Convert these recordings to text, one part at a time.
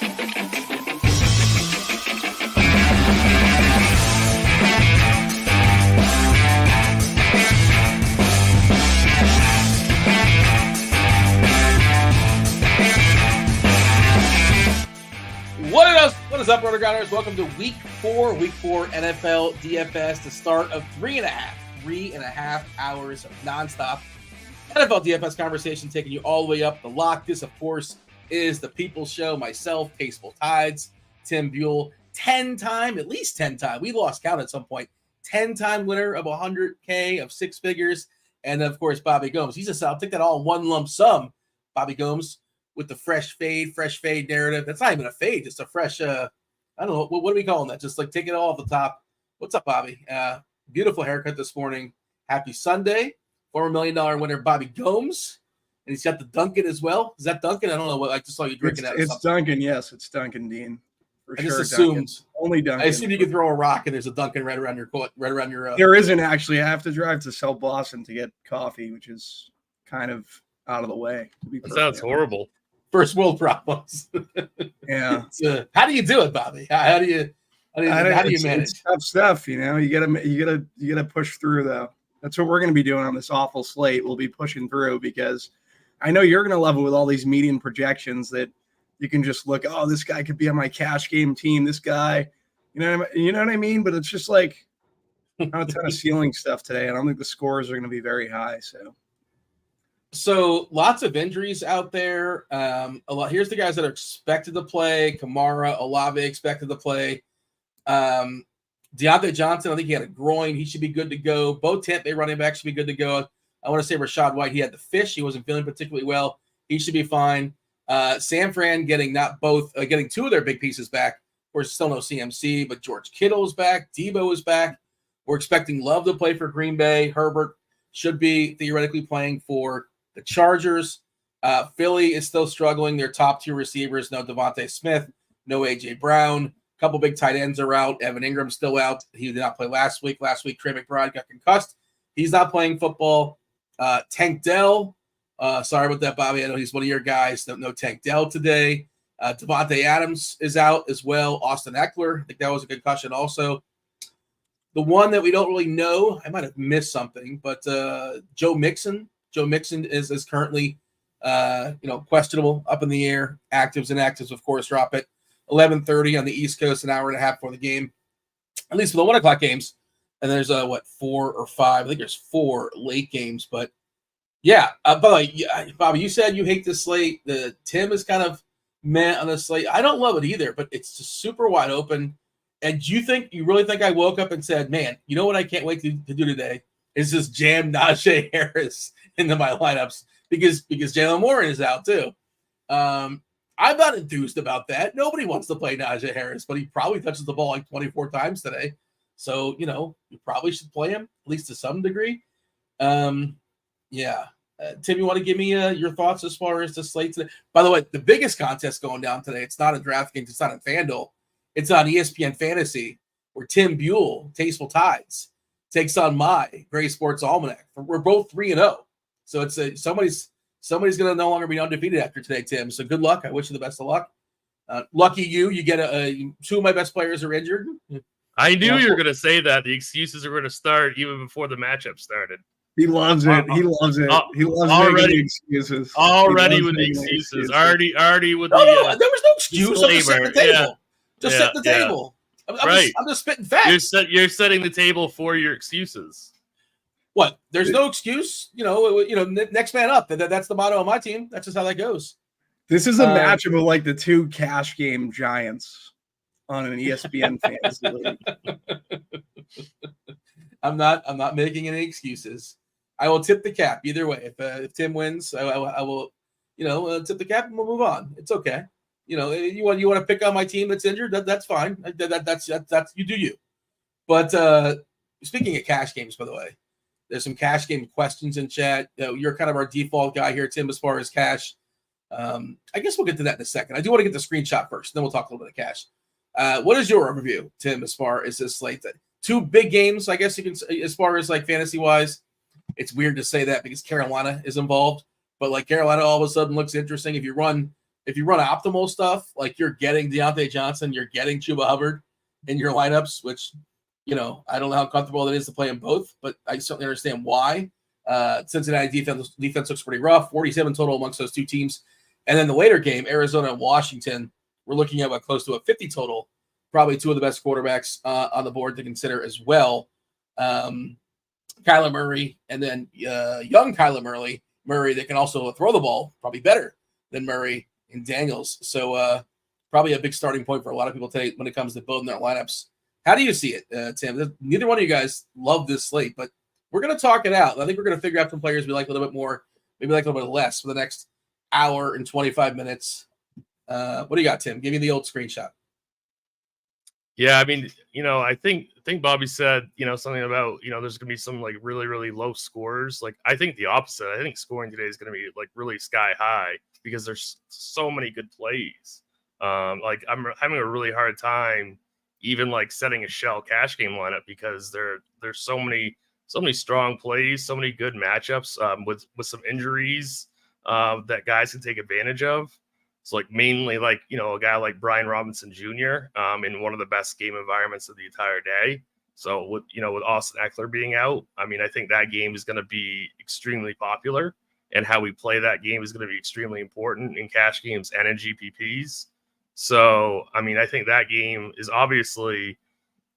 What is up, RotoGrinders? Welcome to Week 4 NFL DFS, the start of three and a half hours of nonstop NFL DFS conversation, taking you all the way up the lock. This, of course, is the People's Show. Myself, TastefulTides, Tim Buell, at least 10 time. We lost count at some point. 10-time winner of 100K of six figures, and of course, Bobby Gomes. I'll take that all in one lump sum. Bobby Gomes with the fresh fade narrative. That's not even a fade, just a fresh, I don't know, what are we calling that? Just like take it all off the top. What's up, Bobby? Beautiful haircut this morning. Happy Sunday. Former $1 million winner Bobby Gomes. And he's got the Dunkin' as well. Is that Dunkin'? I don't know what. I just saw you drinking that. It's Dunkin', yes. It's Dunkin', Dean. I just assumed. Only Dunkin'. I assumed you could throw a rock and there's a Dunkin' right around your. There isn't actually. I have to drive to South Boston to get coffee, which is kind of out of the way. That sounds horrible. First world problems. Yeah. How do you do it, Bobby? How do you manage? It's tough stuff, you know. You gotta push through though. That's what we're gonna be doing on this awful slate. We'll be pushing through because I know you're gonna love it with all these median projections that you can just look. Oh, this guy could be on my cash game team. This guy, you know what I mean. But it's just like not a ton of ceiling stuff today. I don't think the scores are gonna be very high. So lots of injuries out there. Here's the guys that are expected to play. Kamara, Olave expected to play. Deontay Johnson, I think he had a groin. He should be good to go. Bo Tempe, running back, should be good to go. I want to say Rachaad White, he had the fish. He wasn't feeling particularly well. He should be fine. San Fran getting two of their big pieces back. Of course, still no CMC, but George Kittle is back. Debo is back. We're expecting Love to play for Green Bay. Herbert should be theoretically playing for the Chargers. Philly is still struggling. Their top two receivers, no Devontae Smith, no A.J. Brown. A couple big tight ends are out. Evan Ingram's still out. He did not play last week. Last week, Trey McBride got concussed. He's not playing football. Tank Dell, sorry about that, Bobby. I know he's one of your guys. No Tank Dell today. Devontae Adams is out as well. Austin Eckler, I think that was a concussion also. The one that we don't really know, I might have missed something, but Joe Mixon. Joe Mixon is currently, questionable, up in the air. Actives, of course, drop it. 11:30 on the East Coast, an hour and a half before the game. At least for the 1 o'clock games. And there's, 4 or 5. I think there's 4 late games. But, yeah. By the way, Bobby, you said you hate this slate. Tim is kind of meh on the slate. I don't love it either, but it's just super wide open. And you really think I woke up and said, man, you know what I can't wait to do today? Is just jam Najee Harris into my lineups because Jalen Warren is out too. I'm not enthused about that. Nobody wants to play Najee Harris, but he probably touches the ball like 24 times today. So, you probably should play him, at least to some degree. Tim, you want to give me your thoughts as far as the slate today? By the way, the biggest contest going down today, it's not in DraftKings, it's not in FanDuel. It's on ESPN Fantasy, where Tim Buell, TastefulTides, takes on my Gray Sports Almanac. We're both 3-0. So it's somebody's going to no longer be undefeated after today, Tim. So good luck. I wish you the best of luck. Lucky you get two of my best players are injured. I knew you were going to say that. The excuses are going to start even before the matchup started. He loves it. He loves it. He loves making the excuses. Already with the excuses. Already with the there was no excuse. I'm just setting the table. Set the table. I'm just spitting facts. You're setting the table for your excuses. What? There's no excuse. Next man up. That's the motto of my team. That's just how that goes. This is a matchup of like the two cash game giants on an ESPN fantasy league. I'm not making any excuses. I will tip the cap either way. If Tim wins, I will, tip the cap and we'll move on. It's okay. You want to pick on my team that's injured? That's fine. That's you do you. But speaking of cash games, by the way, there's some cash game questions in chat. You're kind of our default guy here, Tim, as far as cash. I guess we'll get to that in a second. I do want to get the screenshot first, then we'll talk a little bit of cash. What is your overview, Tim, as far as this slate? Two big games, I guess you can say, as far as like fantasy wise. It's weird to say that because Carolina is involved, but like Carolina all of a sudden looks interesting. If you run if you run optimal stuff, like you're getting Deontay Johnson, you're getting Chuba Hubbard in your lineups, which, I don't know how comfortable it is to play them both, but I certainly understand why. Cincinnati defense looks pretty rough, 47 total amongst those two teams. And then the later game, Arizona and Washington, we're looking at close to a 50 total, probably two of the best quarterbacks on the board to consider as well. Kyler Murray, and then young Kyler Murray that can also throw the ball probably better than Murray and Daniels. So probably a big starting point for a lot of people today when it comes to building their lineups. How do you see it, Tim? Neither one of you guys love this slate, but we're going to talk it out. I think we're going to figure out some players we like a little bit more, maybe like a little bit less for the next hour and 25 minutes. What do you got, Tim? Give me the old screenshot. Yeah, I mean, I think Bobby said, something about, there's going to be some like really, really low scores. Like, I think the opposite. I think scoring today is going to be like really sky high because there's so many good plays. Like I'm having a really hard time even like setting a shell cash game lineup because there's so many strong plays, so many good matchups with some injuries that guys can take advantage of. So like mainly like, a guy like Brian Robinson Jr. In one of the best game environments of the entire day. So with Austin Eckler being out, I mean, I think that game is going to be extremely popular, and how we play that game is going to be extremely important in cash games and in GPPs. So, I mean, I think that game is obviously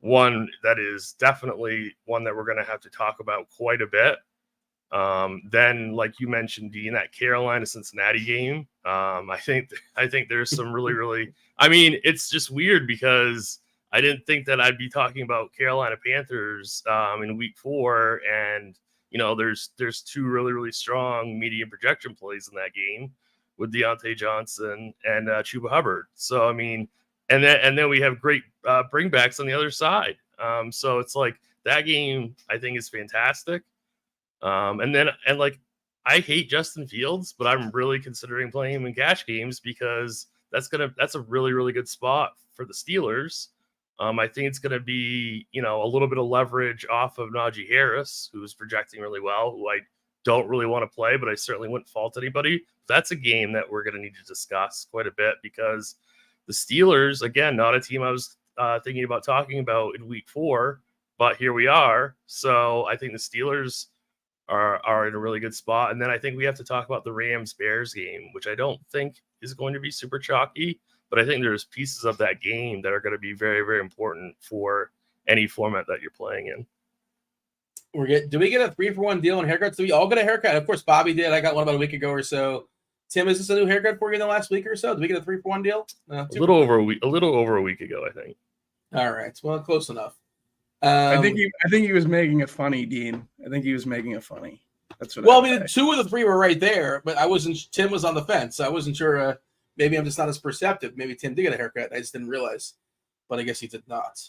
one that is definitely one that we're going to have to talk about quite a bit. Then, like you mentioned, Dean, that Carolina-Cincinnati game, I think there's some really, really, I mean, it's just weird because I didn't think that I'd be talking about Carolina Panthers in week 4. And, there's two really, really strong medium projection plays in that game with Deontay Johnson and Chuba Hubbard. So, I mean, and then we have great bringbacks on the other side. So it's like that game, I think, is fantastic. And like, I hate Justin Fields, but I'm really considering playing him in cash games because that's a really, really good spot for the Steelers. I think it's going to be, a little bit of leverage off of Najee Harris, who's projecting really well, who I don't really want to play, but I certainly wouldn't fault anybody. That's a game that we're going to need to discuss quite a bit because the Steelers, again, not a team I was thinking about talking about in week 4, but here we are. So I think the Steelers are in a really good spot. And then I think we have to talk about the Rams-Bears game, which I don't think is going to be super chalky, but I think there's pieces of that game that are going to be very, very important for any format that you're playing in. Do we get a 3-for-1 deal on haircuts? Do we all get a haircut? Of course, Bobby did. I got one about a week ago or so. Tim, is this a new haircut for you in the last week or so? Did we get a 3-for-1 deal? A little over a week ago, I think. All right. Well, close enough. I think he was making it funny, Dean. I think he was making it funny. That's what. Well, I mean, 2 of the 3 were right there, but I wasn't. Tim was on the fence. So I wasn't sure. Maybe I'm just not as perceptive. Maybe Tim did get a haircut. I just didn't realize, but I guess he did not.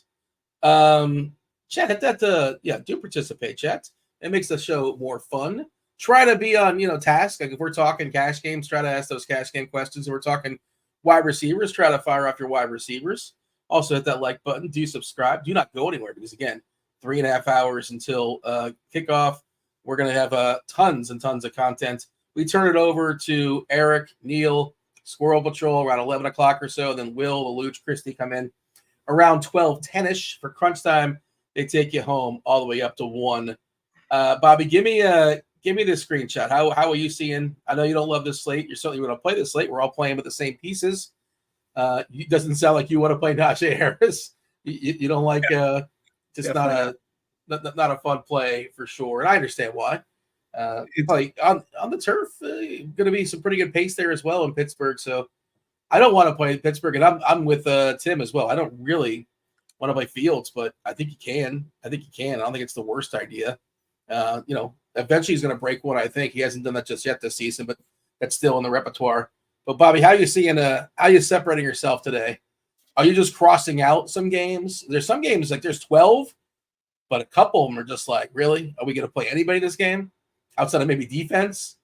Chat, hit that. Do participate, chat. It makes the show more fun. Try to be on, task. Like if we're talking cash games, try to ask those cash game questions. If we're talking wide receivers, try to fire off your wide receivers. Also hit that like button. Do subscribe. Do not go anywhere because, again, 3.5 hours until kickoff. We're going to have tons and tons of content. We turn it over to Erik, Neil, SquirrelPatrol around 11 o'clock or so. Then Will, TheLuuch, Kristi come in around 12:10ish for crunch time. They take you home all the way up to 1. Bobby, give me this screenshot. How are you seeing? I know you don't love this slate. You're certainly going to play this slate. We're all playing with the same pieces. It doesn't sound like you want to play Najee Harris. You don't like just not a fun play for sure, and I understand why. Like on the turf, going to be some pretty good pace there as well in Pittsburgh. So I don't want to play Pittsburgh, and I'm with Tim as well. I don't really want to play Fields, but I think he can. I don't think it's the worst idea. Eventually he's going to break one. I think he hasn't done that just yet this season, but that's still in the repertoire. But Bobby, how you seeing? How you separating yourself today? Are you just crossing out some games? There's some games like there's 12, but a couple of them are just like, really? Are we going to play anybody this game outside of maybe defense?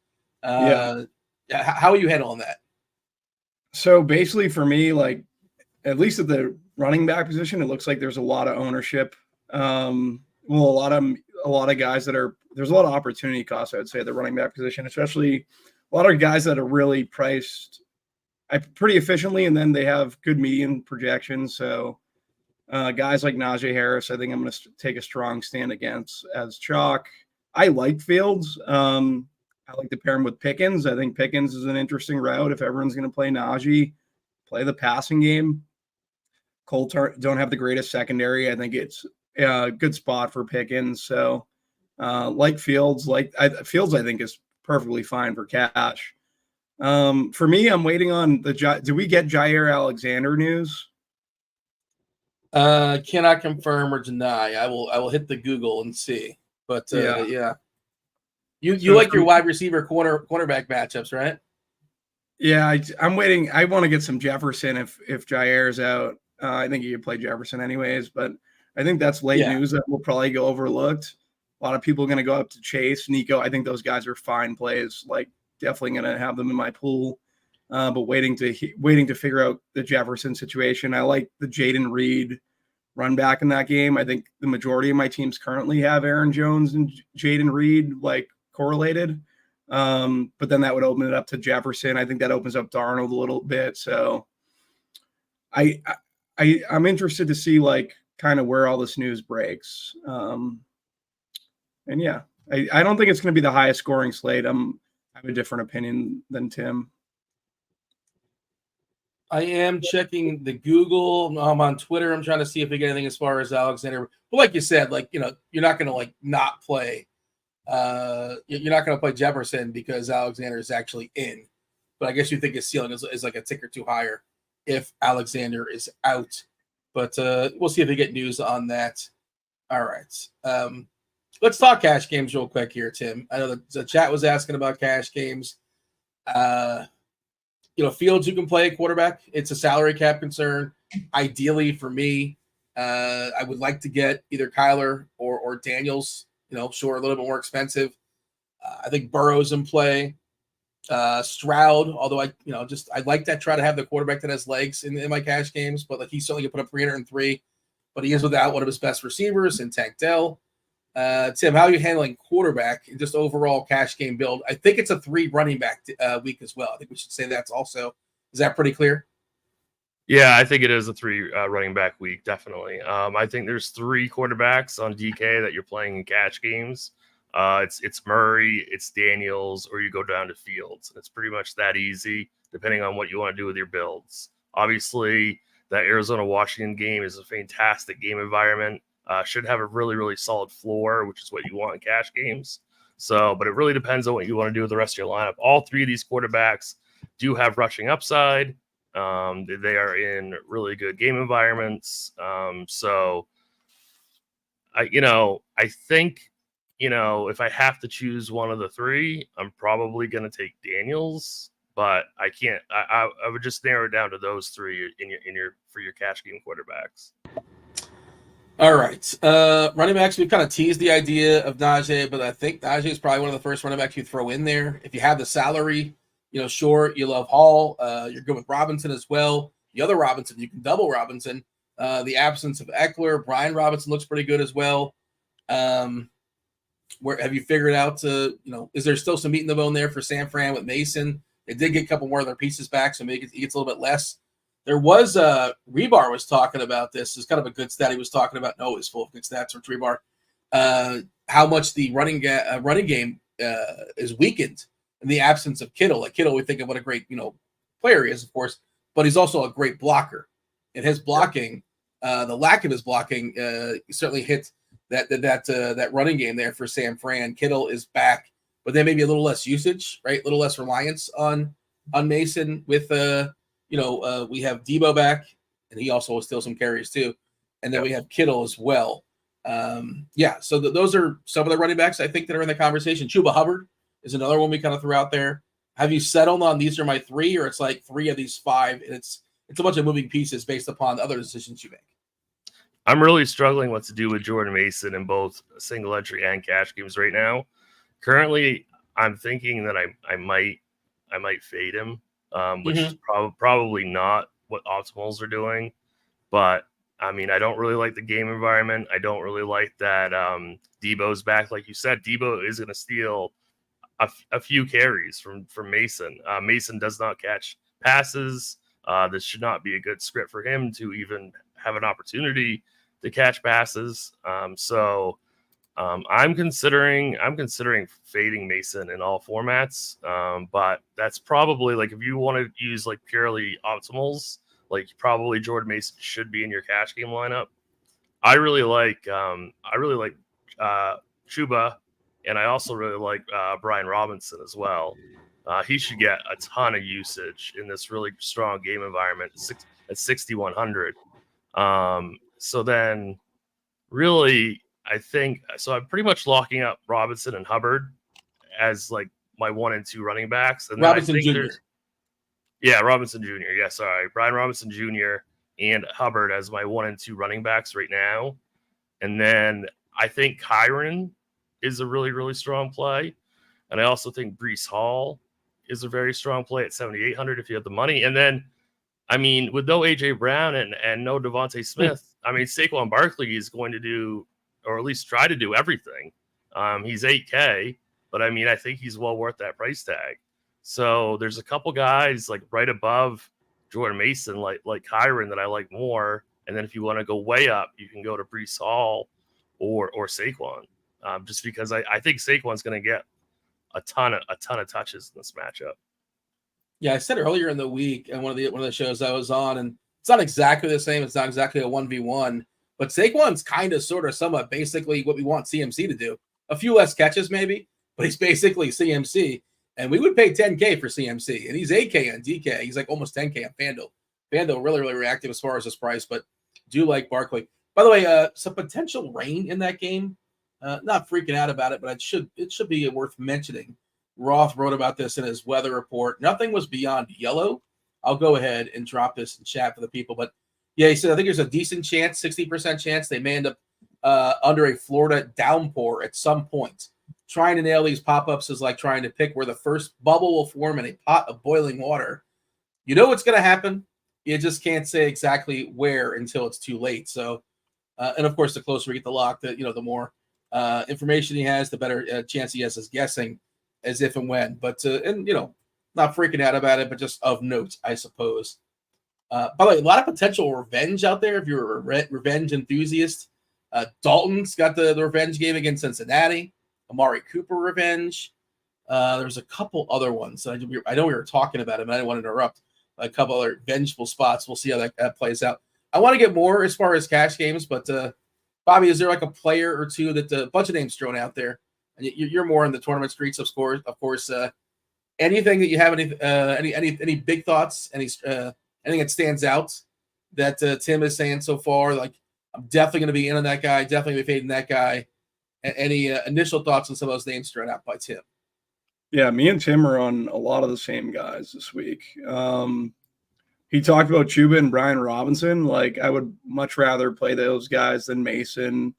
How are you handling that? So basically, for me, like at least at the running back position, it looks like there's a lot of ownership. A lot of guys there's a lot of opportunity costs, I would say, at the running back position, especially a lot of guys that are really priced pretty efficiently, and then they have good median projections. So guys like Najee Harris, I think I'm going to take a strong stand against as chalk. I like Fields. I like to pair him with Pickens. I think Pickens is an interesting route if everyone's going to play Najee, play the passing game. Colts don't have the greatest secondary. I think it's a good spot for Pickens. So like Fields, Fields, I think is perfectly fine for cash. For me, I'm waiting on do we get Jair Alexander news? Cannot confirm or deny. I will hit the Google and see. But yeah. You like your wide receiver cornerback matchups, right? Yeah, I'm waiting. I want to get some Jefferson if Jair's out. I think you could play Jefferson anyways, but I think that's late news that will probably go overlooked. A lot of people are going to go up to Chase, Nico. I think those guys are fine plays. Like definitely going to have them in my pool, but waiting to figure out the Jefferson situation. I like the Jaden Reed run back in that game. I think the majority of my teams currently have Aaron Jones and Jaden Reed like correlated. But then that would open it up to Jefferson. I think that opens up Darnold a little bit. So I'm interested to see like kind of where all this news breaks. And yeah, I don't think it's going to be the highest scoring slate. I have a different opinion than Tim. I am checking the Google. I'm on Twitter. I'm trying to see if we get anything as far as Alexander. But like you said, like, you're not going to like not play. You're not going to play Jefferson because Alexander is actually in. But I guess you think his ceiling is like a tick or two higher if Alexander is out. But we'll see if we get news on that. All right. Let's talk cash games real quick here, Tim. I know the chat was asking about cash games. Fields, you can play a quarterback. It's a salary cap concern. Ideally for me, I would like to get either Kyler or Daniels, sure, a little bit more expensive. I think Burrow's in play. Stroud, although I'd like to try to have the quarterback that has legs in my cash games, but like he certainly can put up 303, but he is without one of his best receivers in Tank Dell. Tim, how are you handling quarterback and just overall cash game build? I think it's a 3 running back week as well. I think we should say that's also. Is that pretty clear? Yeah, I think it is a 3 running back week, definitely. I think there's 3 quarterbacks on DK that you're playing in cash games. It's Murray, it's Daniels, or you go down to Fields. It's pretty much that easy, depending on what you want to do with your builds. Obviously, that Arizona-Washington game is a fantastic game environment. Should have a really, really solid floor, which is what you want in cash games. So, but it really depends on what you want to do with the rest of your lineup. All 3 of these quarterbacks do have rushing upside. They are in really good game environments. So I think, if I have to choose one of the 3, I'm probably going to take Daniels, but I can't, I would just narrow it down to those 3 for your cash game quarterbacks. All right. Running backs, we've kind of teased the idea of Najee, but I think Najee is probably one of the first running backs you throw in there. If you have the salary, sure, you love Hall. You're good with Robinson as well. The other Robinson, you can double Robinson. The absence of Eckler, Brian Robinson looks pretty good as well. Where have you figured out is there still some meat in the bone there for San Fran with Mason? They did get a couple more of their pieces back, so maybe he gets a little bit less. There was Rebar was talking about this. It's kind of a good stat he was talking about. No, it's full of good stats from Rebar. How much the running game is weakened in the absence of Kittle. Like Kittle, we think of what a great player he is, of course, but he's also a great blocker. And his blocking, the lack of his blocking, certainly hit that running game there for San Fran. Kittle is back, but then maybe a little less usage, right? A little less reliance on Mason with we have Debo back, and he also will steal some carries too. And then we have Kittle as well. So those are some of the running backs I think that are in the conversation. Chuba Hubbard is another one we kind of threw out there. Have you settled on these are my 3, or it's like 3 of these 5, and it's a bunch of moving pieces based upon the other decisions you make? I'm really struggling what to do with Jordan Mason in both single entry and cash games right now. Currently, I'm thinking that I might fade him. Which is probably not what optimals are doing. But, I mean, I don't really like the game environment. I don't really like that Debo's back. Like you said, Debo is going to steal a few carries from Mason. Mason does not catch passes. This should not be a good script for him to even have an opportunity to catch passes. So I'm considering fading Mason in all formats. But that's probably like if you want to use like purely optimals, like probably Jordan Mason should be in your cash game lineup. I really like Chuba, and I also really like Brian Robinson as well. He should get a ton of usage in this really strong game environment at 6,100. So then really, I think so. I'm pretty much locking up Robinson and Hubbard as like my 1 and 2 running backs. And Robinson Jr. Robinson Jr. Yeah, sorry, Brian Robinson Jr. and Hubbard as my 1 and 2 running backs right now. And then I think Kyren is a really, really strong play. And I also think Breece Hall is a very strong play at 7,800 if you have the money. And then, I mean, with no A.J. Brown and no Devontae Smith, I mean, Saquon Barkley is going to do, or at least try to do everything. He's 8K, but I mean, I think he's well worth that price tag. So there's a couple guys like right above Jordan Mason, like Kyren, that I like more. And then if you want to go way up, you can go to Breece Hall or Saquon, just because I think Saquon's going to get a ton of touches in this matchup. Yeah, I said earlier in the week and one of the shows I was on, and it's not exactly the same. It's not exactly a 1v1, but Saquon's kind of sort of somewhat basically what we want CMC to do. A few less catches maybe, but he's basically CMC. And we would pay 10K for CMC, and he's 8K on DK. He's like almost 10K on FanDuel. FanDuel really, really reactive as far as his price, but do like Barkley. By the way, some potential rain in that game. Not freaking out about it, but it should be worth mentioning. Roth wrote about this in his weather report. Nothing was beyond yellow. I'll go ahead and drop this in chat for the people. But yeah, he said I think there's a decent chance, 60% chance they may end up under a Florida downpour at some point. Trying to nail these pop-ups is like trying to pick where the first bubble will form in a pot of boiling water. You know what's going to happen. You just can't say exactly where until it's too late. So, and of course, the closer we get the lock, the more information he has, the better chance he has of guessing as if and when. But not freaking out about it, but just of note, I suppose. By the way, a lot of potential revenge out there if you're a revenge enthusiast. Dalton's got the revenge game against Cincinnati. Amari Cooper revenge. There's a couple other ones. I know we were talking about it, but I didn't want to interrupt. A couple other vengeful spots. We'll see how that plays out. I want to get more as far as cash games, but Bobby, is there like a player or two that a bunch of names thrown out there? And you're more in the tournament streets, of course. Anything that you have any big thoughts? Anything that stands out that Tim is saying so far? Like, I'm definitely going to be in on that guy. Definitely going to be fading that guy. Any initial thoughts on some of those names thrown out by Tim? Yeah, me and Tim are on a lot of the same guys this week. He talked about Chuba and Brian Robinson. Like, I would much rather play those guys than Mason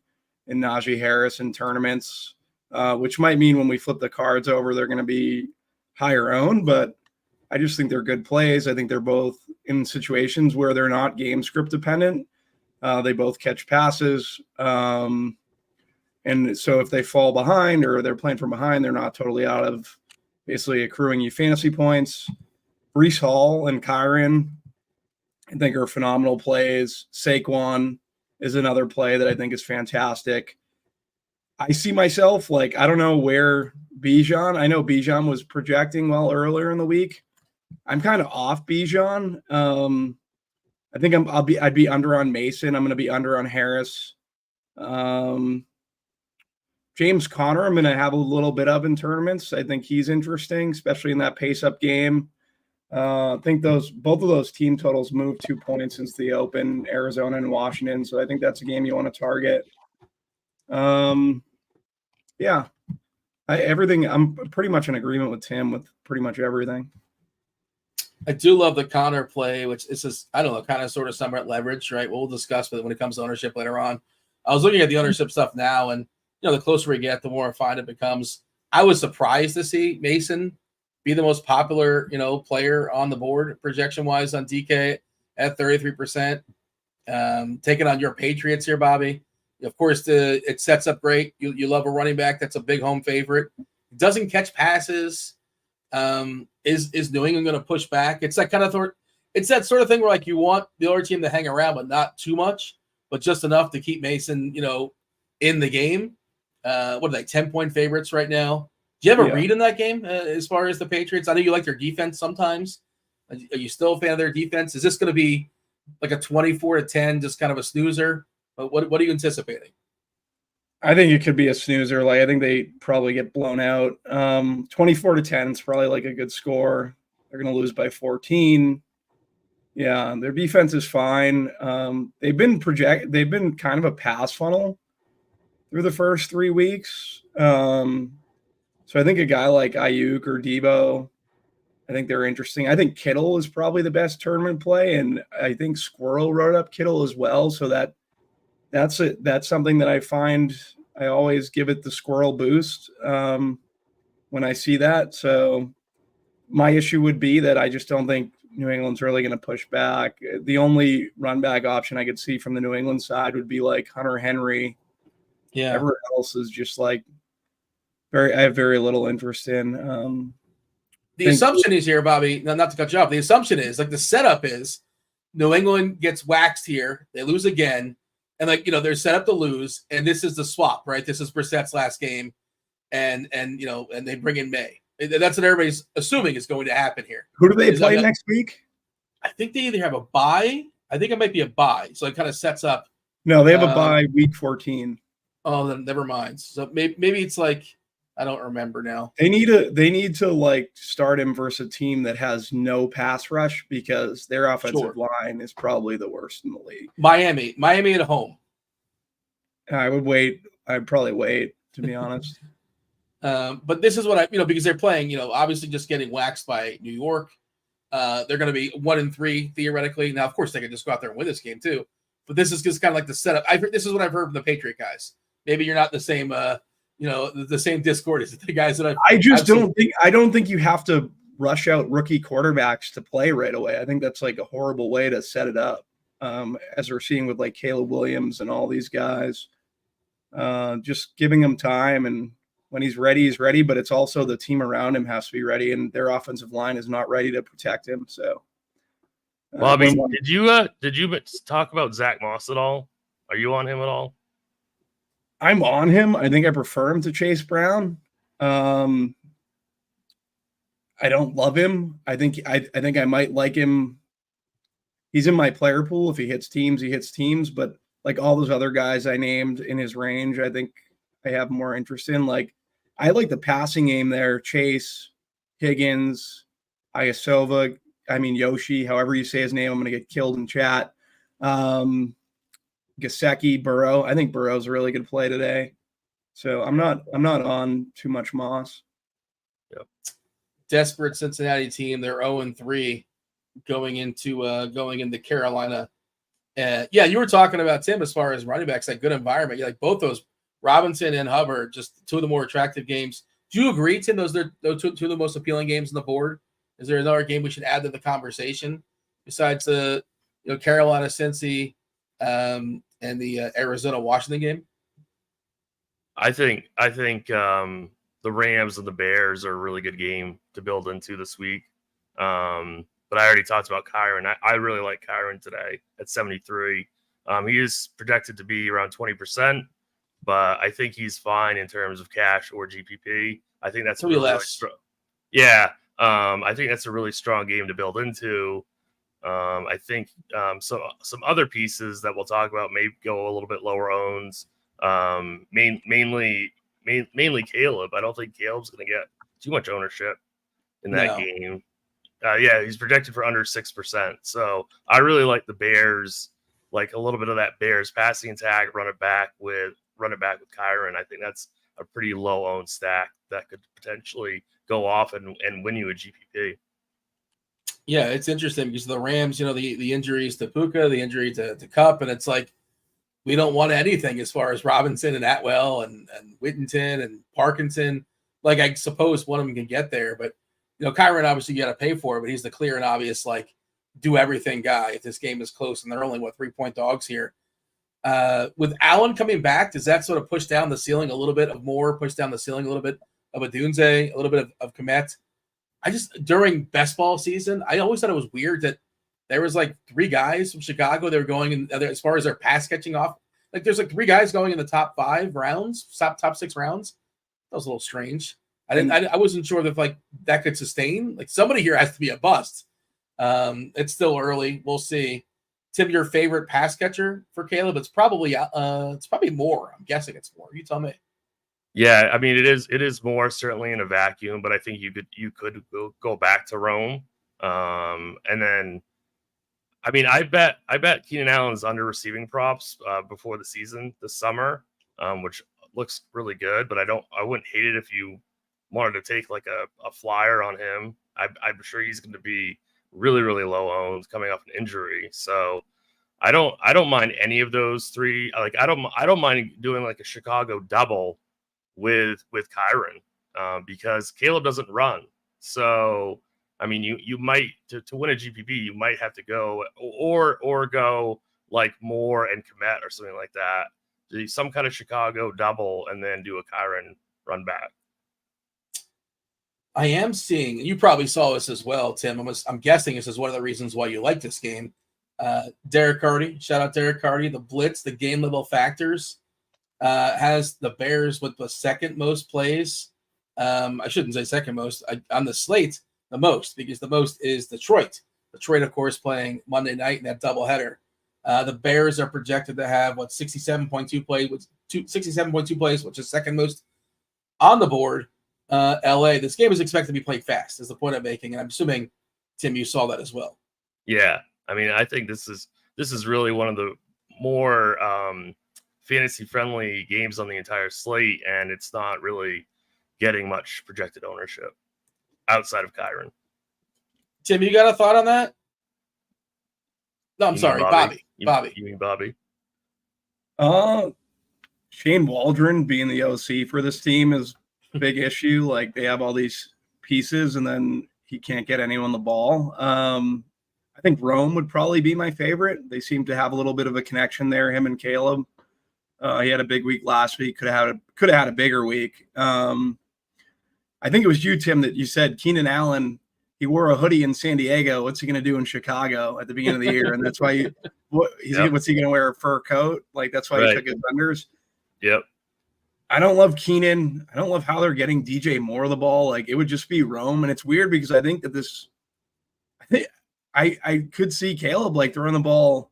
and Najee Harris in tournaments, which might mean when we flip the cards over, they're going to be higher owned, but I just think they're good plays. I think they're both in situations where they're not game script dependent. They both catch passes. And so if they fall behind or they're playing from behind, they're not totally out of basically accruing you fantasy points. Breece Hall and Kyren, I think, are phenomenal plays. Saquon is another play that I think is fantastic. I see myself, like, I don't know where Bijan. I know Bijan was projecting well earlier in the week. I'm kind of off Bijan. I think I'd be under on Mason. I'm going to be under on Harris. James Conner, I'm going to have a little bit of in tournaments. I think he's interesting, especially in that pace-up game. I think both of those team totals moved 2 points since the Open, Arizona and Washington. So I think that's a game you want to target. Yeah, everything. I'm pretty much in agreement with Tim with pretty much everything. I do love the Connor play, which is just, I don't know, kind of sort of somewhat leverage, right? We'll discuss when it comes to ownership later on. I was looking at the ownership stuff now, and the closer we get, the more refined it becomes. I was surprised to see Mason be the most popular, player on the board projection-wise on DK at 33%. Taking on your Patriots here, Bobby. Of course, it sets up great. You love a running back that's a big home favorite. Doesn't catch passes. Is New England going to push back? It's that kind of it's that sort of thing where like you want the other team to hang around, but not too much, but just enough to keep Mason, in the game. What are they, 10-point favorites right now? Do you have a read in that game as far as the Patriots? I know you like their defense sometimes. Are you still a fan of their defense? Is this going to be like a 24-10, just kind of a snoozer? What are you anticipating? I think it could be a snoozer. Like I think they probably get blown out. 24-10 is probably like a good score. They're going to lose by 14. Yeah, their defense is fine. They've been kind of a pass funnel through the first 3 weeks. So I think a guy like Ayuk or Debo, I think they're interesting. I think Kittle is probably the best tournament play, and I think Squirrel wrote up Kittle as well. So that's something that I find I always give it the Squirrel boost when I see that. So my issue would be that I just don't think New England's really going to push back. The only run back option I could see from the New England side would be like Hunter Henry. Yeah. Everyone else is just like I have very little interest in. The assumption is here, Bobby, not to cut you off. The assumption is like the setup is New England gets waxed here. They lose again. And they're set up to lose. And this is the swap, right? This is Brissett's last game. And they bring in May. That's what everybody's assuming is going to happen here. Who do they play next week? I think they either have a bye. I think it might be a bye. So it kind of sets up. No, they have a bye week 14. Oh, then never mind. So maybe it's like, I don't remember now. They need to like start him versus a team that has no pass rush because their offensive line is probably the worst in the league. Miami at home. I'd probably wait, to be honest. But this is what because they're playing, obviously just getting waxed by New York. They're going to be 1-3 theoretically. Now, of course, they could just go out there and win this game too. But this is just kind of like the setup. This is what I've heard from the Patriot guys. Maybe you're not the same, the same Discord as the guys that I don't think you have to rush out rookie quarterbacks to play right away. I think that's like a horrible way to set it up. As we're seeing with like Caleb Williams and all these guys, just giving him time, and when he's ready, but it's also the team around him has to be ready, and their offensive line is not ready to protect him. So, Bobby, did you talk about Zach Moss at all? Are you on him at all? I'm on him. I think I prefer him to Chase Brown. I don't love him. I think I might like him. He's in my player pool. If he hits teams, he hits teams. But like all those other guys I named in his range, I think I have more interest in. Like I like the passing game there. Chase, Higgins, Iosova. Yoshi, however you say his name, I'm going to get killed in chat. Gesicki, Burrow. I think Burrow's a really good play today. So I'm not on too much Moss. Yep. Desperate Cincinnati team. They're 0-3 going into Carolina. You were talking about Tim as far as running backs, that good environment. You like both those, Robinson and Hubbard, just two of the more attractive games. Do you agree, Tim? Those are two of the most appealing games on the board. Is there another game we should add to the conversation besides the Carolina, Cincy, and the Arizona Washington game? I think the Rams and the Bears are a really good game to build into this week. But I already talked about Kyron. I really like Kyron today at 73. He is projected to be around 20%, but I think he's fine in terms of cash or GPP. I think that's really strong. Yeah. I think that's a really strong game to build into. I think some other pieces that we'll talk about may go a little bit lower owns. Mainly Caleb. I don't think Caleb's going to get too much ownership in that game. He's projected for under 6%. So I really like the Bears, like a little bit of that Bears passing attack, run it back with Kyron. I think that's a pretty low owned stack that could potentially go off and win you a GPP. Yeah, it's interesting because the Rams, the injuries to Puka, the injury to Kupp, and it's like we don't want anything as far as Robinson and Atwell and Whittington and Parkinson. Like I suppose one of them can get there, but Kyron obviously you got to pay for it, but he's the clear and obvious like do everything guy if this game is close and they're only 3-point dogs here. With Allen coming back, does that sort of push down the ceiling a little bit of Moore, push down the ceiling a little bit of Adunze, a little bit of Komet? during best ball season, I always thought it was weird that there was like 3 guys from Chicago. They were going in as far as their pass catching off. Like there's like 3 guys going in the top 5 rounds, top 6 rounds. That was a little strange. I wasn't sure if like that could sustain. Like somebody here has to be a bust. It's still early. We'll see. Tim, your favorite pass catcher for Caleb? It's probably more. I'm guessing it's more. You tell me. Yeah, I mean it is more certainly in a vacuum, but I think you could go back to Rome. And then I mean I bet Keenan Allen's under receiving props before the season this summer, which looks really good, but I wouldn't hate it if you wanted to take like a flyer on him. I'm sure he's going to be really, really low owned coming off an injury. So I don't mind any of those 3. Like I don't mind doing like a Chicago double with Kyren because Caleb doesn't run. So I mean you might to win a GPP you might have to go or go like Moore and Komet or something like that. Do some kind of Chicago double and then do a Kyren run back. I am seeing, you probably saw this as well, Tim. I'm guessing this is one of the reasons why you like this game. Derek Carty, shout out Derek Carty, the blitz, the game level factors, has the Bears with the second most plays. I shouldn't say second most. On the slate, the most, because the most is Detroit. Detroit, of course, playing Monday night in that doubleheader. The Bears are projected to have 67.2 plays, 67.2 plays, which is second most on the board. LA, this game is expected to be played fast, is the point I'm making, and I'm assuming, Tim, you saw that as well. Yeah, I mean, I think this is really one of the more fantasy friendly games on the entire slate, and it's not really getting much projected ownership outside of Kyren. Tim, you got a thought on that? No, I'm sorry, Bobby. You mean Bobby? Shane Waldron being the OC for this team is a big issue. Like they have all these pieces and then he can't get anyone the ball. I think Rome would probably be my favorite. They seem to have a little bit of a connection there, him and Caleb. He had a big week last week. Could have had a bigger week. I think it was you, Tim, that you said Keenan Allen, he wore a hoodie in San Diego. What's he going to do in Chicago at the beginning of the year? And that's why what's he going to wear, a fur coat? Like that's why he took his vendors. Yep. I don't love Keenan. I don't love how they're getting DJ Moore the ball. Like it would just be Rome. And it's weird because I think that I could see Caleb like throwing the ball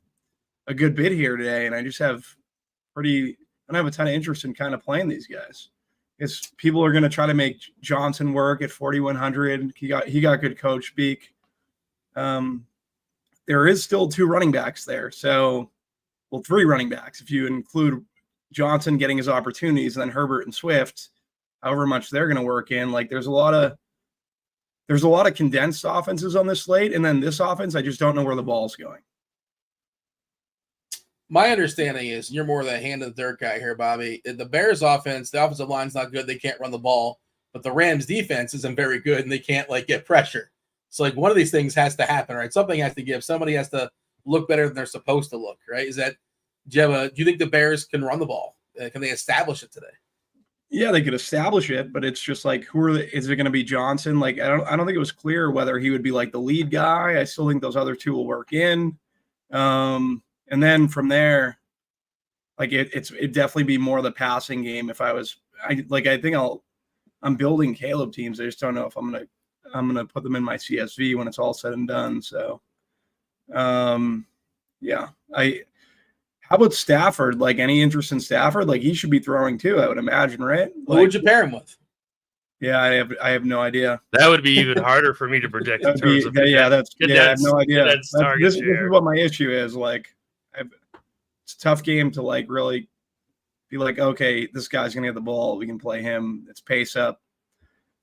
a good bit here today. And I just have I don't have a ton of interest in kind of playing these guys. It's people are going to try to make Johnson work at 4,100. He got good coach speak. There is still 2 running backs there. So, 3 running backs. If you include Johnson getting his opportunities, and then Herbert and Swift, however much they're going to work in, like there's a lot of condensed offenses on this slate. And then this offense, I just don't know where the ball's going. My understanding is you're more the hand of the dirt guy here, Bobby. The Bears offense, the offensive line's not good. They can't run the ball, but the Rams defense isn't very good and they can't like get pressure. So like one of these things has to happen, right? Something has to give. Somebody has to look better than they're supposed to look, right? Do you think the Bears can run the ball? Can they establish it today? Yeah, they could establish it, but it's just like, is it going to be Johnson? Like, I don't think it was clear whether he would be like the lead guy. I still think those other 2 will work in. And then from there, like it'd definitely be more of the passing game. If I'm building Caleb teams. I just don't know if I'm gonna put them in my CSV when it's all said and done. So, yeah. How about Stafford? Like any interest in Stafford? Like he should be throwing too, I would imagine, right? Who would you pair him with? Yeah, I have no idea. That would be even harder for me to project in terms of I have no idea. This is what my issue is. Like, it's a tough game to like really be like, okay, this guy's gonna get the ball. We can play him. It's pace up.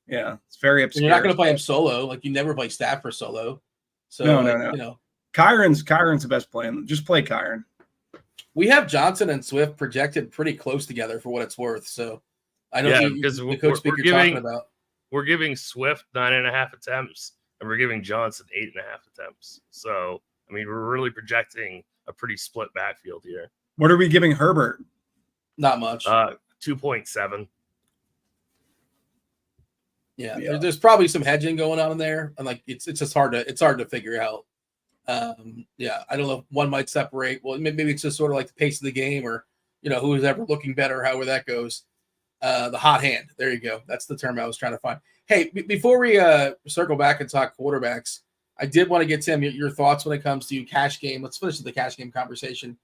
Yeah, it's very obscure. And you're not gonna play him solo. Like you never play Stafford solo. So no. You know, Kyron's the best play. Just play Kyron. We have Johnson and Swift projected pretty close together for what it's worth. So I know because the coach speak you're talking about. We're giving Swift 9.5 attempts, and we're giving Johnson 8.5 attempts. So I mean, we're really projecting a pretty split backfield here. What are we giving Herbert? Not much. 2.7. Yeah, there's probably some hedging going on in there, and like it's just hard to figure out. Yeah, I don't know if one might separate. Well, maybe it's just sort of like the pace of the game, or who's ever looking better, however that goes. The hot hand. There you go. That's the term I was trying to find. Hey, before we circle back and talk quarterbacks, I did want to get Tim your thoughts when it comes to cash game. Let's finish the cash game conversation.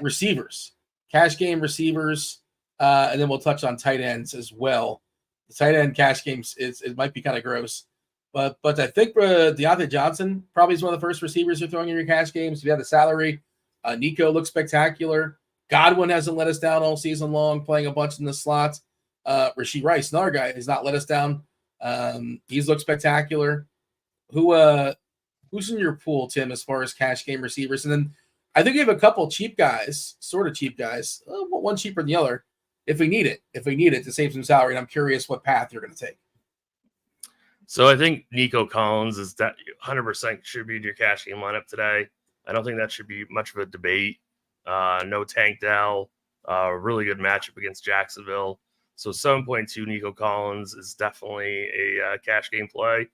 Receivers, cash game receivers, and then we'll touch on tight ends as well. The tight end cash games it might be kind of gross, but I think Deontay Johnson probably is one of the first receivers you're throwing in your cash games. If you have the salary, Nico looks spectacular. Godwin hasn't let us down all season long, playing a bunch in the slot. Rashee Rice, another guy, has not let us down. He's looked spectacular. Who's in your pool, Tim, as far as cash game receivers? And then I think we have a couple cheap guys, sort of cheap guys, one cheaper than the other, if we need it to save some salary. And I'm curious what path you're going to take. So I think Nico Collins is 100% should be in your cash game lineup today. I don't think that should be much of a debate. No Tank Dell, really good matchup against Jacksonville. So 7.2 Nico Collins is definitely a cash game play.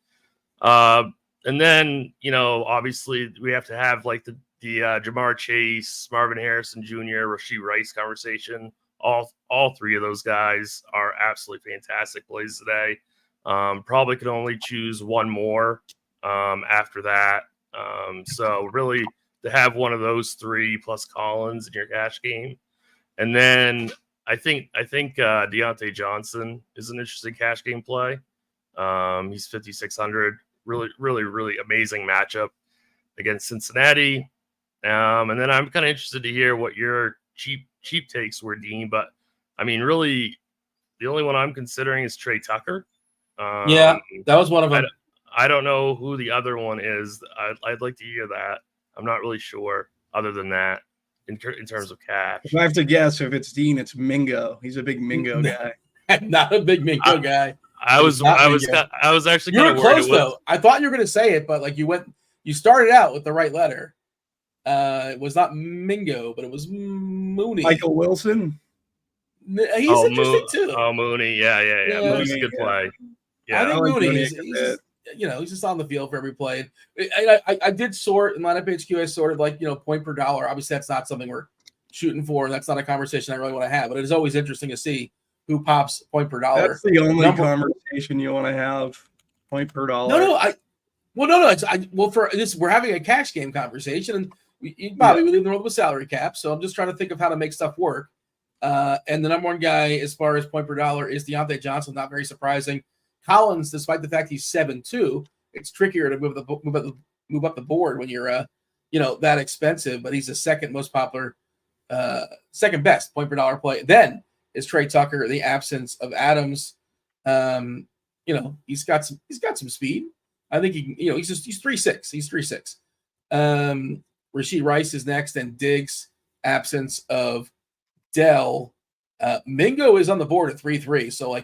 And then, obviously we have to have like the Jamar Chase, Marvin Harrison Jr., Rashee Rice conversation. All three of those guys are absolutely fantastic plays today. Probably could only choose one more after that. So really to have one of those three plus Collins in your cash game. And then I think Deontay Johnson is an interesting cash game play. He's 5,600. Really, really, really amazing matchup against Cincinnati. And then I'm kind of interested to hear what your cheap takes were, Dean. But I mean, really, the only one I'm considering is Trey Tucker. Yeah, that was one of them. I don't know who the other one is. I'd like to hear that. I'm not really sure. Other than that, in terms of cash, if I have to guess, if it's Dean, it's Mingo. He's a big Mingo guy. I'm not a big Mingo guy. I was actually kind of close though. I thought you were going to say it, but like you started out with the right letter. It was not Mingo, but it was Mooney. Michael Wilson. He's interesting too. Oh, Mooney. Yeah. Mooney's a good play. Yeah, I think Mooney. He's just on the field for every play. I did sort in lineup HQ. I sorted like point per dollar. Obviously, that's not something we're shooting for. That's not a conversation I really want to have. But it is always interesting to see who pops point per dollar. That's the only conversation you want to have. Point per dollar. No. For this, we're having a cash game conversation, and we live in the world with salary cap. So I'm just trying to think of how to make stuff work. And the number one guy as far as point per dollar is Deontay Johnson. Not very surprising. Collins, despite the fact he's 7.2, it's trickier to move up the board when you're that expensive. But he's the second most popular, second best point per dollar play. Then is Trey Tucker. The absence of Adams, he's got some speed. I think he's 3.6. He's 3.6. Rashee Rice is next, and Diggs. Absence of Dell. Mingo is on the board at 3.3. So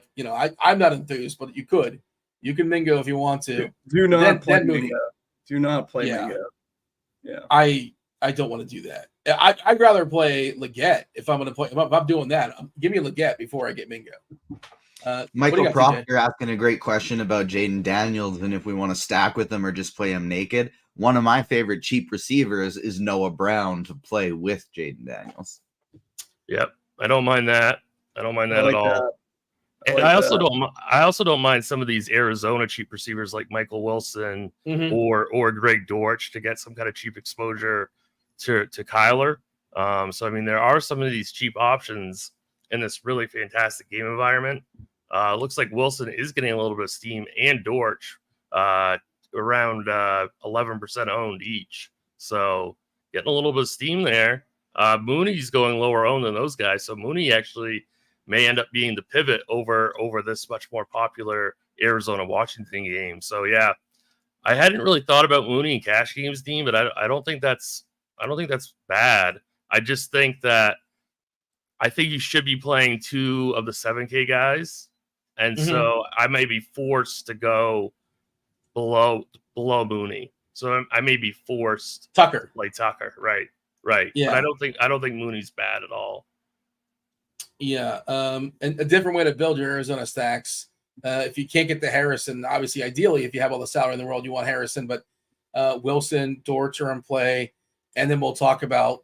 I'm not enthused, but you can Mingo if you want to. Do not play Mingo. Do not play Mingo. Yeah. I don't want to do that. I'd rather play Leggett if I'm going to play. If I'm doing that, give me Leggett before I get Mingo. Michael Prop, you're asking a great question about Jaden Daniels and if we want to stack with him or just play him naked. One of my favorite cheap receivers is Noah Brown to play with Jaden Daniels. Yep. I don't mind that. I don't mind that at all. I also don't mind some of these Arizona cheap receivers like Michael Wilson or Greg Dortch to get some kind of cheap exposure to Kyler. So I mean, there are some of these cheap options in this really fantastic game environment. Looks like Wilson is getting a little bit of steam, and Dortch around 11% owned each. So getting a little bit of steam there. Mooney's going lower owned than those guys, so Mooney actually may end up being the pivot over this much more popular Arizona-Washington game. So yeah, I hadn't really thought about Mooney in cash games, Dean, but I don't think that's bad. I just think that you should be playing two of the 7K guys, and so I may be forced to go below Mooney. So I may be forced Tucker. To play Tucker, right. Yeah. But I don't think Mooney's bad at all. Yeah. And a different way to build your Arizona stacks. If you can't get the Harrison, obviously, ideally, if you have all the salary in the world, you want Harrison, but Wilson, Dortch are in play. And then we'll talk about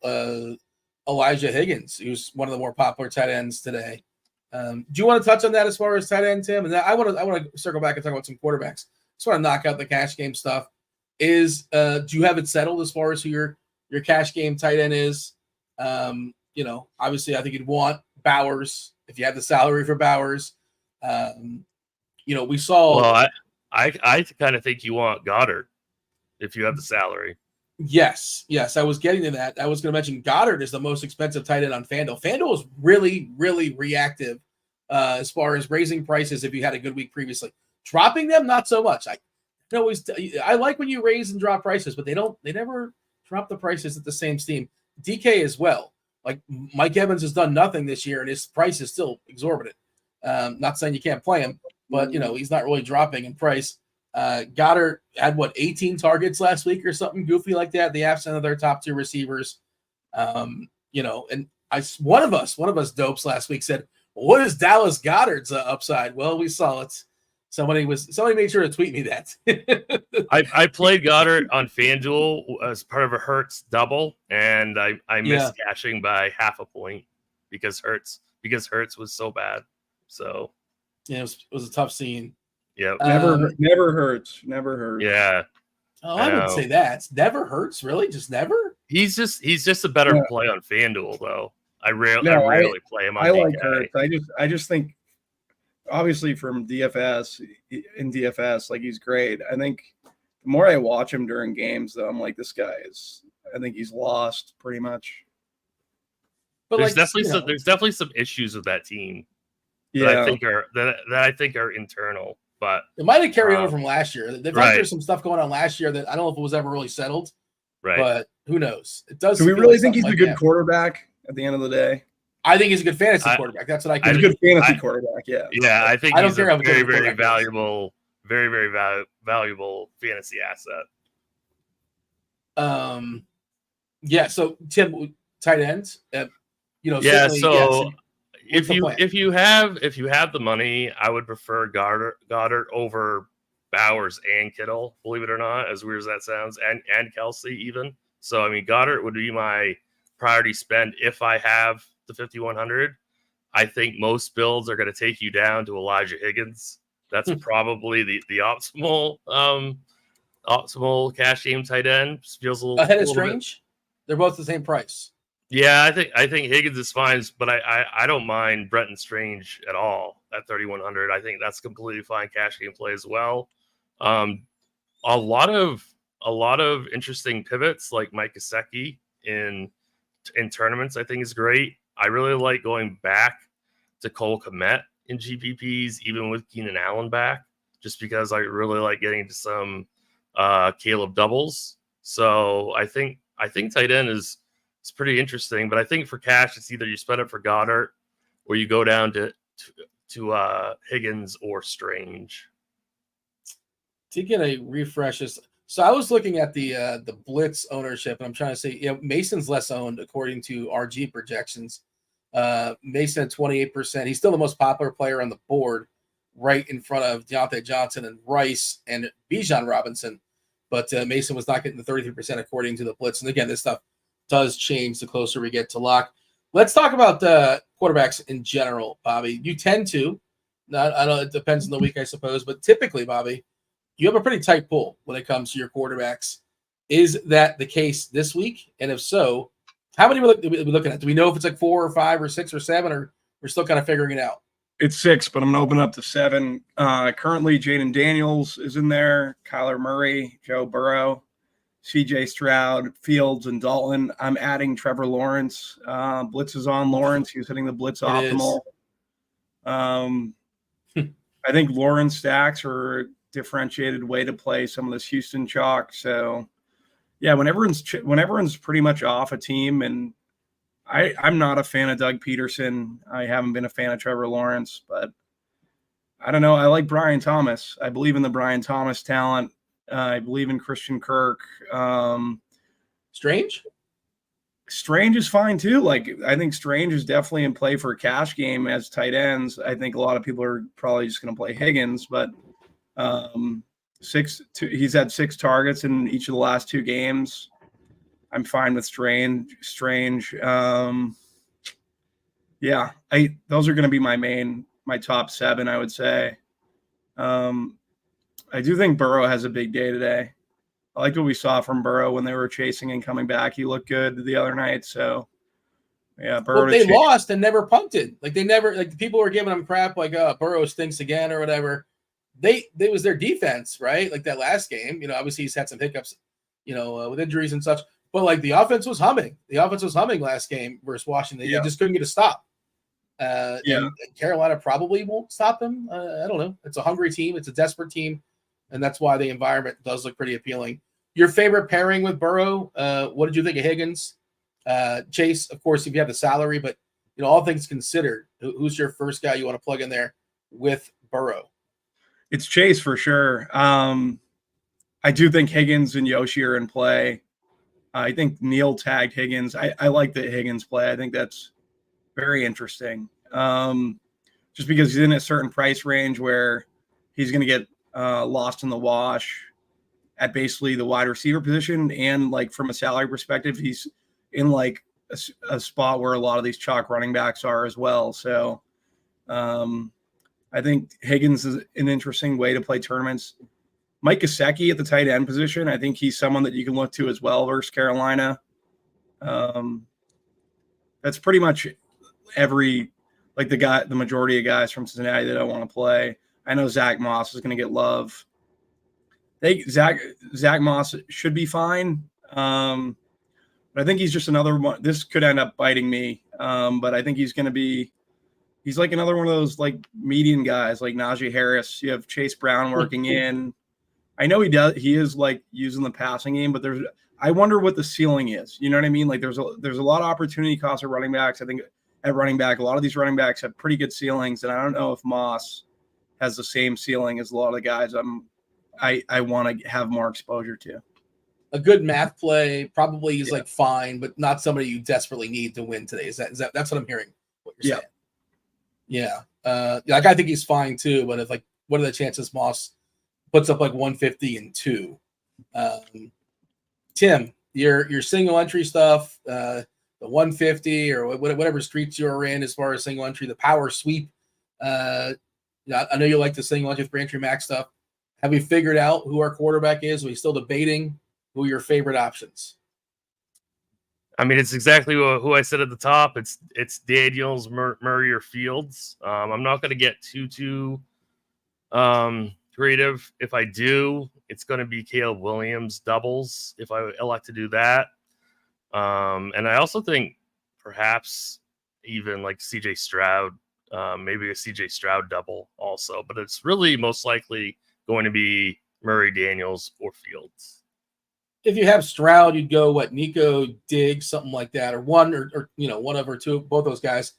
Elijah Higgins, who's one of the more popular tight ends today. Do you want to touch on that as far as tight end, Tim? And then I want to circle back and talk about some quarterbacks. Just want to knock out the cash game stuff. Do you have it settled as far as who your cash game tight end is? Obviously, I think you'd want Bowers if you have the salary for Bowers. We saw. Well, I kind of think you want Goddard if you have the salary. Yes. I was getting to that. I was going to mention Goddard is the most expensive tight end on FanDuel. FanDuel is really, really reactive as far as raising prices if you had a good week previously. Dropping them, not so much. I like when you raise and drop prices, but they never drop the prices at the same steam. DK as well. Like Mike Evans has done nothing this year, and his price is still exorbitant. Not saying you can't play him, but he's not really dropping in price. Goddard had 18 targets last week or something goofy like that. The absent of their top two receivers. And one of us dopes last week said, "What is Dallas Goddard's upside?" Well, we saw it. Somebody made sure to tweet me that. I played Goddard on FanDuel as part of a Hurts double, and I missed cashing by half a point because Hurts was so bad. So it was a tough scene. Yeah, never hurts. Yeah. Oh, I wouldn't say that. It's never hurts, really, just never. He's just a better play on FanDuel though. I rarely play him on. I like Hurts. I just think, obviously from DFS in DFS, like he's great. I think the more I watch him during games, though, I'm like, this guy is. I think he's lost pretty much. But there's definitely some issues with that team. Yeah, that I think are internal. But it might have carried over from last year. There's some stuff going on last year that I don't know if it was ever really settled. Right. But who knows? It does. Do we really think he's a good quarterback at the end of the day? I think he's a good fantasy quarterback. That's what I can. He's a good fantasy quarterback. Yeah. Yeah, I think he's a very, very valuable, very, very valuable fantasy asset. Yeah. So Tim, tight ends. Yeah. So. If you have the money, I would prefer Goddard over Bowers and Kittle, believe it or not, as weird as that sounds, and Kelsey even. So I mean, Goddard would be my priority spend if I have the 5,100. I think most builds are going to take you down to Elijah Higgins. That's probably the optimal cash game tight end. Feels a little ahead of Strange. They're both the same price. Yeah, I think Higgins is fine, but I don't mind Brenton Strange at all at 3,100. I think that's completely fine cash game play as well. A lot of interesting pivots like Mike Gesicki in tournaments I think is great. I really like going back to Cole Kmet in GPPs, even with Keenan Allen back, just because I really like getting to some Caleb doubles. So I think tight end is. It's pretty interesting, but I think for cash, it's either you spend it for Goddard or you go down to Higgins or Strange. To get a refresh, so I was looking at the Blitz ownership, and I'm trying to say, Mason's less owned according to RG projections. Mason at 28%. He's still the most popular player on the board, right in front of Deontay Johnson and Rice and Bijan Robinson. But Mason was not getting the 33% according to the Blitz. And again, this stuff does change the closer we get to lock. Let's talk about quarterbacks in general, Bobby. You tend to, I know it depends on the week, I suppose, but typically, Bobby, you have a pretty tight pull when it comes to your quarterbacks. Is that the case this week? And if so, how many are we looking at? Do we know if it's like 4 or 5 or 6 or 7, or we're still kind of figuring it out? It's 6, but I'm going to open up to 7. Currently, Jaden Daniels is in there, Kyler Murray, Joe Burrow, CJ Stroud, Fields, and Dalton. I'm adding Trevor Lawrence. Blitz is on Lawrence. He's hitting the blitz optimal. I think Lawrence stacks are a differentiated way to play some of this Houston chalk. So, yeah, when everyone's pretty much off a team, and I'm not a fan of Doug Peterson. I haven't been a fan of Trevor Lawrence, but I don't know. I like Brian Thomas. I believe in the Brian Thomas talent. I believe in Christian Kirk. Strange? Strange is fine too. Like, I think Strange is definitely in play for a cash game as tight ends. I think a lot of people are probably just going to play Higgins, but he's had 6 targets in each of the last 2 games. I'm fine with Strange. Yeah, those are going to be my top 7, I would say. I do think Burrow has a big day today. I liked what we saw from Burrow when they were chasing and coming back. He looked good the other night. So, yeah, Burrow. Well, they lost and never punted. Like, they never, like, people were giving them crap, like, Burrow stinks again or whatever. They was their defense, right? Like that last game. Obviously he's had some hiccups, with injuries and such. But like the offense was humming. The offense was humming last game versus Washington. They just couldn't get a stop. And Carolina probably won't stop them. I don't know. It's a hungry team. It's a desperate team. And that's why the environment does look pretty appealing. Your favorite pairing with Burrow, what did you think of Higgins? Chase, of course, if you have the salary, but, all things considered, who's your first guy you want to plug in there with Burrow? It's Chase for sure. I do think Higgins and Yoshi are in play. I think Neil tagged Higgins. I like the Higgins play. I think that's very interesting. Just because he's in a certain price range where he's going to get lost in the wash at basically the wide receiver position. And like from a salary perspective, he's in like a spot where a lot of these chalk running backs are as well. So I think Higgins is an interesting way to play tournaments. Mike Gesicki at the tight end position, I think he's someone that you can look to as well versus Carolina. That's pretty much the majority of guys from Cincinnati that I want to play. I know Zach Moss is going to get love. Zach Moss should be fine. But I think he's just another one. This could end up biting me. But I think he's like another one of those like median guys like Najee Harris. You have Chase Brown working in. I know he is like using the passing game, but I wonder what the ceiling is. You know what I mean? Like there's a lot of opportunity costs at running backs. I think at running back, a lot of these running backs have pretty good ceilings, and I don't know if Moss has the same ceiling as a lot of the guys I want to have more exposure to. A good math play probably is like fine, but not somebody you desperately need to win today. Is that that's what I'm hearing? What you're saying? Yeah. Like I think he's fine too, but if like, what are the chances Moss puts up like 150 and 2? Tim, your single entry stuff, the 150 or whatever streets you're in as far as single entry, the power sweep. I know you like the single entry for entry max stuff. Have we figured out who our quarterback is? Are we still debating who are your favorite options? I mean, it's exactly who I said at the top. It's Daniels, Murray, or Fields. I'm not going to get too creative. If I do, it's going to be Caleb Williams doubles if I elect to do that. And I also think perhaps even like CJ Stroud, maybe a CJ Stroud double also. But it's really most likely going to be Murray, Daniels, or Fields. If you have Stroud, you'd go Nico, Diggs, something like that, or one or one of or two, both those guys.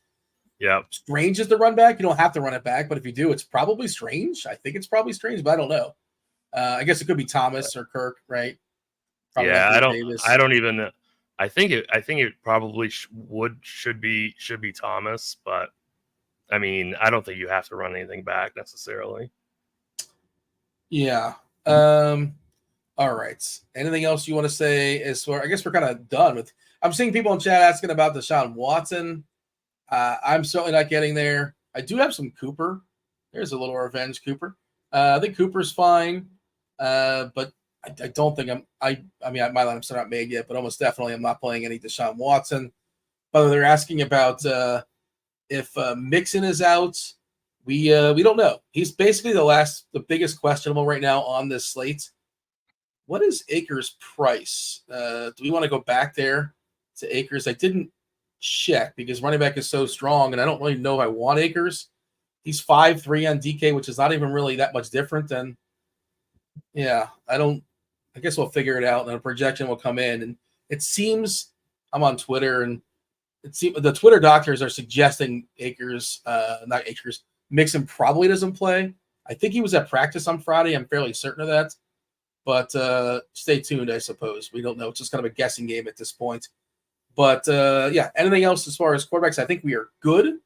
Yeah. Strange is the run back. You don't have to run it back, but if you do, it's probably Strange. I think it's probably Strange, but I don't know. I guess it could be Thomas or Kirk, right? Probably I don't even. I think it probably should be Thomas, but I mean, I don't think you have to run anything back necessarily. Yeah. All right. Anything else you want to say? I guess we're kind of done with. I'm seeing people in chat asking about Deshaun Watson. I'm certainly not getting there. I do have some Cooper. There's a little revenge Cooper. I think Cooper's fine, but I don't think my lineup's still not made yet, but almost definitely I'm not playing any Deshaun Watson. But they're asking about if Mixon is out. We don't know. He's basically the biggest questionable right now on this slate. What is Akers' price? Do we want to go back there to Akers? I didn't check because running back is so strong, and I don't really know if I want Akers. He's 5.3 on DK, which is not even really that much different than. Yeah, I guess we'll figure it out, and a projection will come in. And it seems I'm on Twitter, and it seems the Twitter doctors are suggesting Mixon probably doesn't play. I think he was at practice on Friday. I'm fairly certain of that. But stay tuned, I suppose. We don't know. It's just kind of a guessing game at this point. But yeah, anything else as far as quarterbacks? I think we are good.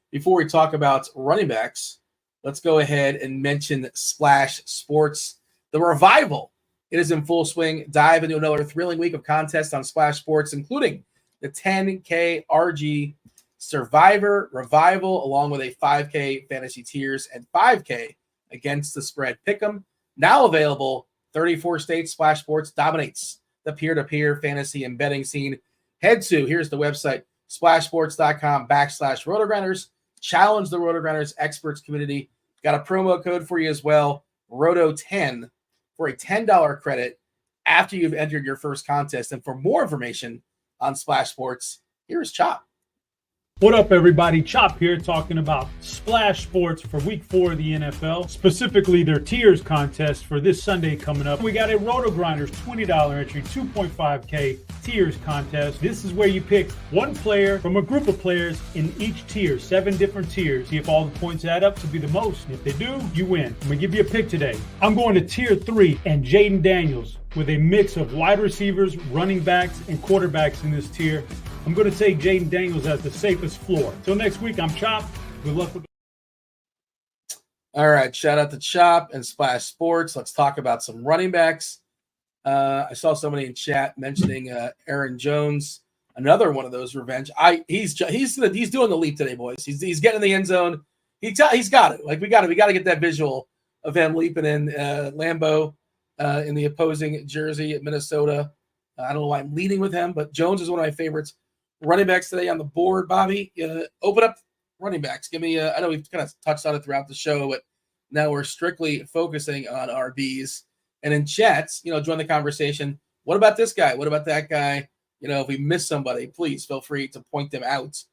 Before we talk about running backs, let's go ahead and mention Splash Sports. The revival, it is in full swing. Dive into another thrilling week of contests on Splash Sports, including the 10K RG Survivor Revival, along with a 5K Fantasy Tiers and 5K Against the Spread Pick'em. Now available, 34 states. Splash Sports dominates the peer-to-peer fantasy and betting scene. Head to, here's the website, splashsports.com/RotoGrinders. Challenge the RotoGrinders experts community. Got a promo code for you as well, Roto10, for a $10 credit after you've entered your first contest. And for more information on Splash Sports, here's Chop. What up, everybody? Chop here, talking about Splash Sports for Week 4 of the NFL, specifically their tiers contest for this Sunday coming up. We got a RotoGrinders $20 entry, 2.5K tiers contest. This is where you pick one player from a group of players in each tier, 7 different tiers. See if all the points add up to be the most. And if they do, you win. I'm going to give you a pick today. I'm going to Tier 3 and Jaden Daniels with a mix of wide receivers, running backs, and quarterbacks in this tier. I'm going to take Jaden Daniels as the safest floor. Till next week, I'm Chop. Good luck with All right, shout out to Chop and Splash Sports. Let's talk about some running backs. I saw somebody in chat mentioning Aaron Jones, another one of those revenge. He's doing the leap today, boys. He's getting in the end zone. He's got it. Like we got to get that visual of him leaping in Lambeau in the opposing jersey at Minnesota. I don't know why I'm leading with him, but Jones is one of my favorites. Running backs today on the board, Bobby. Open up running backs. Give me I know we've kind of touched on it throughout the show, but now we're strictly focusing on RBs. And in chats, join the conversation. What about this guy? What about that guy? If we miss somebody, please feel free to point them out.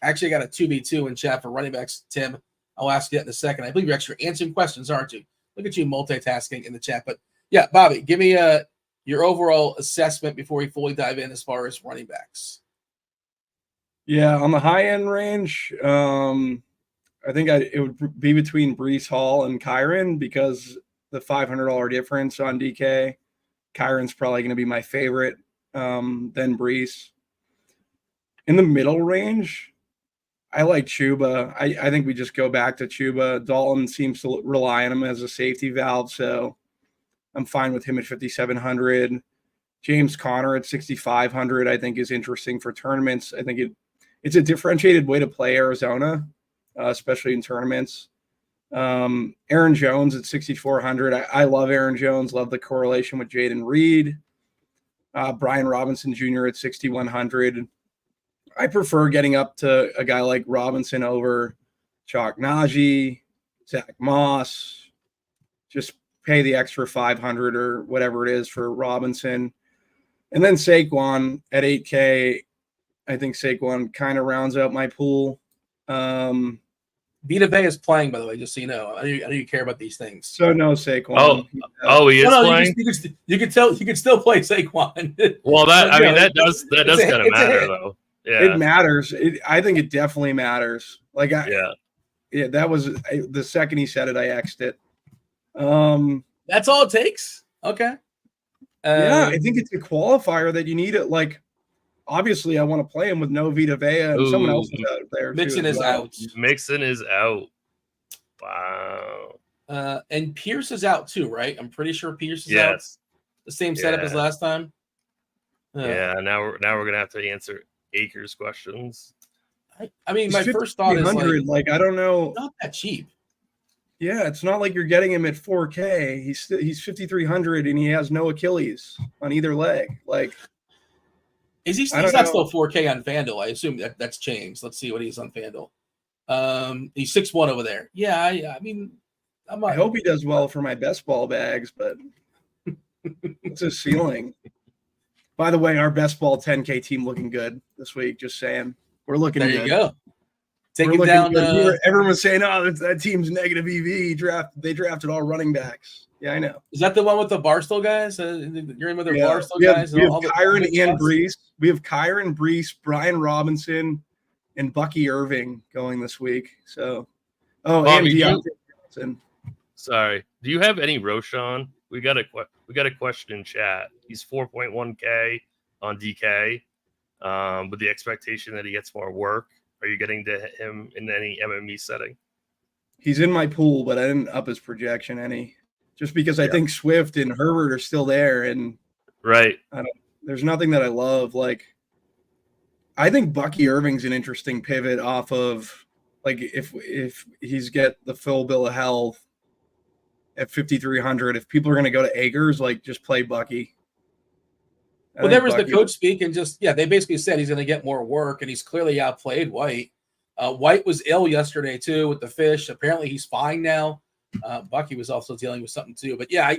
Actually, I got a 2v2 in chat for running backs, Tim. I'll ask you that in a second. I believe you're actually answering questions, aren't you? Look at you multitasking in the chat. But yeah, Bobby, give me your overall assessment before we fully dive in as far as running backs. Yeah, on the high end range, I think it would be between Breece Hall and Kyren because the $500 difference on DK. Kyron's probably going to be my favorite, then Breece. In the middle range, I like Chuba. I think we just go back to Chuba. Dalton seems to rely on him as a safety valve, so I'm fine with him at 5,700. James Conner at 6,500, I think, is interesting for tournaments. I think it's a differentiated way to play Arizona, especially in tournaments. Aaron Jones at 6,400. I love Aaron Jones. Love the correlation with Jaden Reed. Brian Robinson Jr. at 6,100. I prefer getting up to a guy like Robinson over Chalk Najee, Zach Moss. Just pay the extra 500 or whatever it is for Robinson. And then Saquon at 8K. I think Saquon kind of rounds out my pool. Vita Vea is playing, by the way, just so you know. I know you care about these things. So no Saquon. He is playing. You can still play Saquon. Well, that does kind of matter though. Yeah, it matters. I think it definitely matters. Yeah, that was the second he said it, I X'd it. That's all it takes. Okay. Yeah, I think it's a qualifier that you need it. Like, obviously, I want to play him with no Vita Vea and someone else is out there. Mixon is out. Mixon is out. Wow. And Pierce is out too, right? I'm pretty sure Pierce is out. The same setup as last time. Yeah. Now we're gonna have to answer Akers questions. I mean, my first thought is like I don't know, not that cheap. Yeah, it's not like you're getting him at 4K. He's 5,300 and he has no Achilles on either leg. Like, he's not still 4K on FanDuel? I assume that's changed. Let's see what he's on FanDuel. He's 6'1" over there. Yeah, I mean, I hope he does well for my best ball bags, but it's his ceiling. By the way, our best ball 10K team looking good this week. Just saying, we're looking there. Good. You go. Taking down. Everyone was saying, "Oh, that team's negative EV." They drafted all running backs. Yeah, I know. Is that the one with the Barstool guys? You're in with their Barstool guys. We have Kyren and Breece. We have Kyren, Breece, Brian Robinson, and Bucky Irving going this week. So, Bobby, and Deontay Johnson. Sorry, do you have any Roshan? We got a question in chat. He's 4.1K on DK. with the expectation that he gets more work. Are you getting to him in any MME setting? He's in my pool, but I didn't up his projection any, just because I think Swift and Herbert are still there, and right. There's nothing that I love. Like, I think Bucky Irving's an interesting pivot off of, like, if he's get the full bill of health at 5,300, if people are going to go to Akers, like, just play Bucky. Well, there was the coach speak, and they basically said he's going to get more work, and he's clearly outplayed White. White was ill yesterday too with the fish. Apparently he's fine now. Bucky was also dealing with something too. But yeah,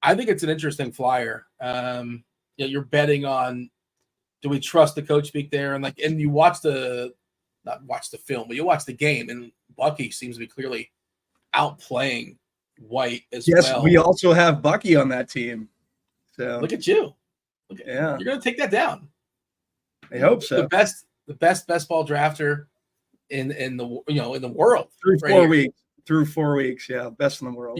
I think it's an interesting flyer. You're betting on, do we trust the coach speak there? And you watch not watch the film, but you watch the game, and Bucky seems to be clearly outplaying White as well. Yes, we also have Bucky on that team. So look at you. Yeah, you're gonna take that down. I hope so. The best ball drafter in the world through 4 weeks. Yeah, best in the world.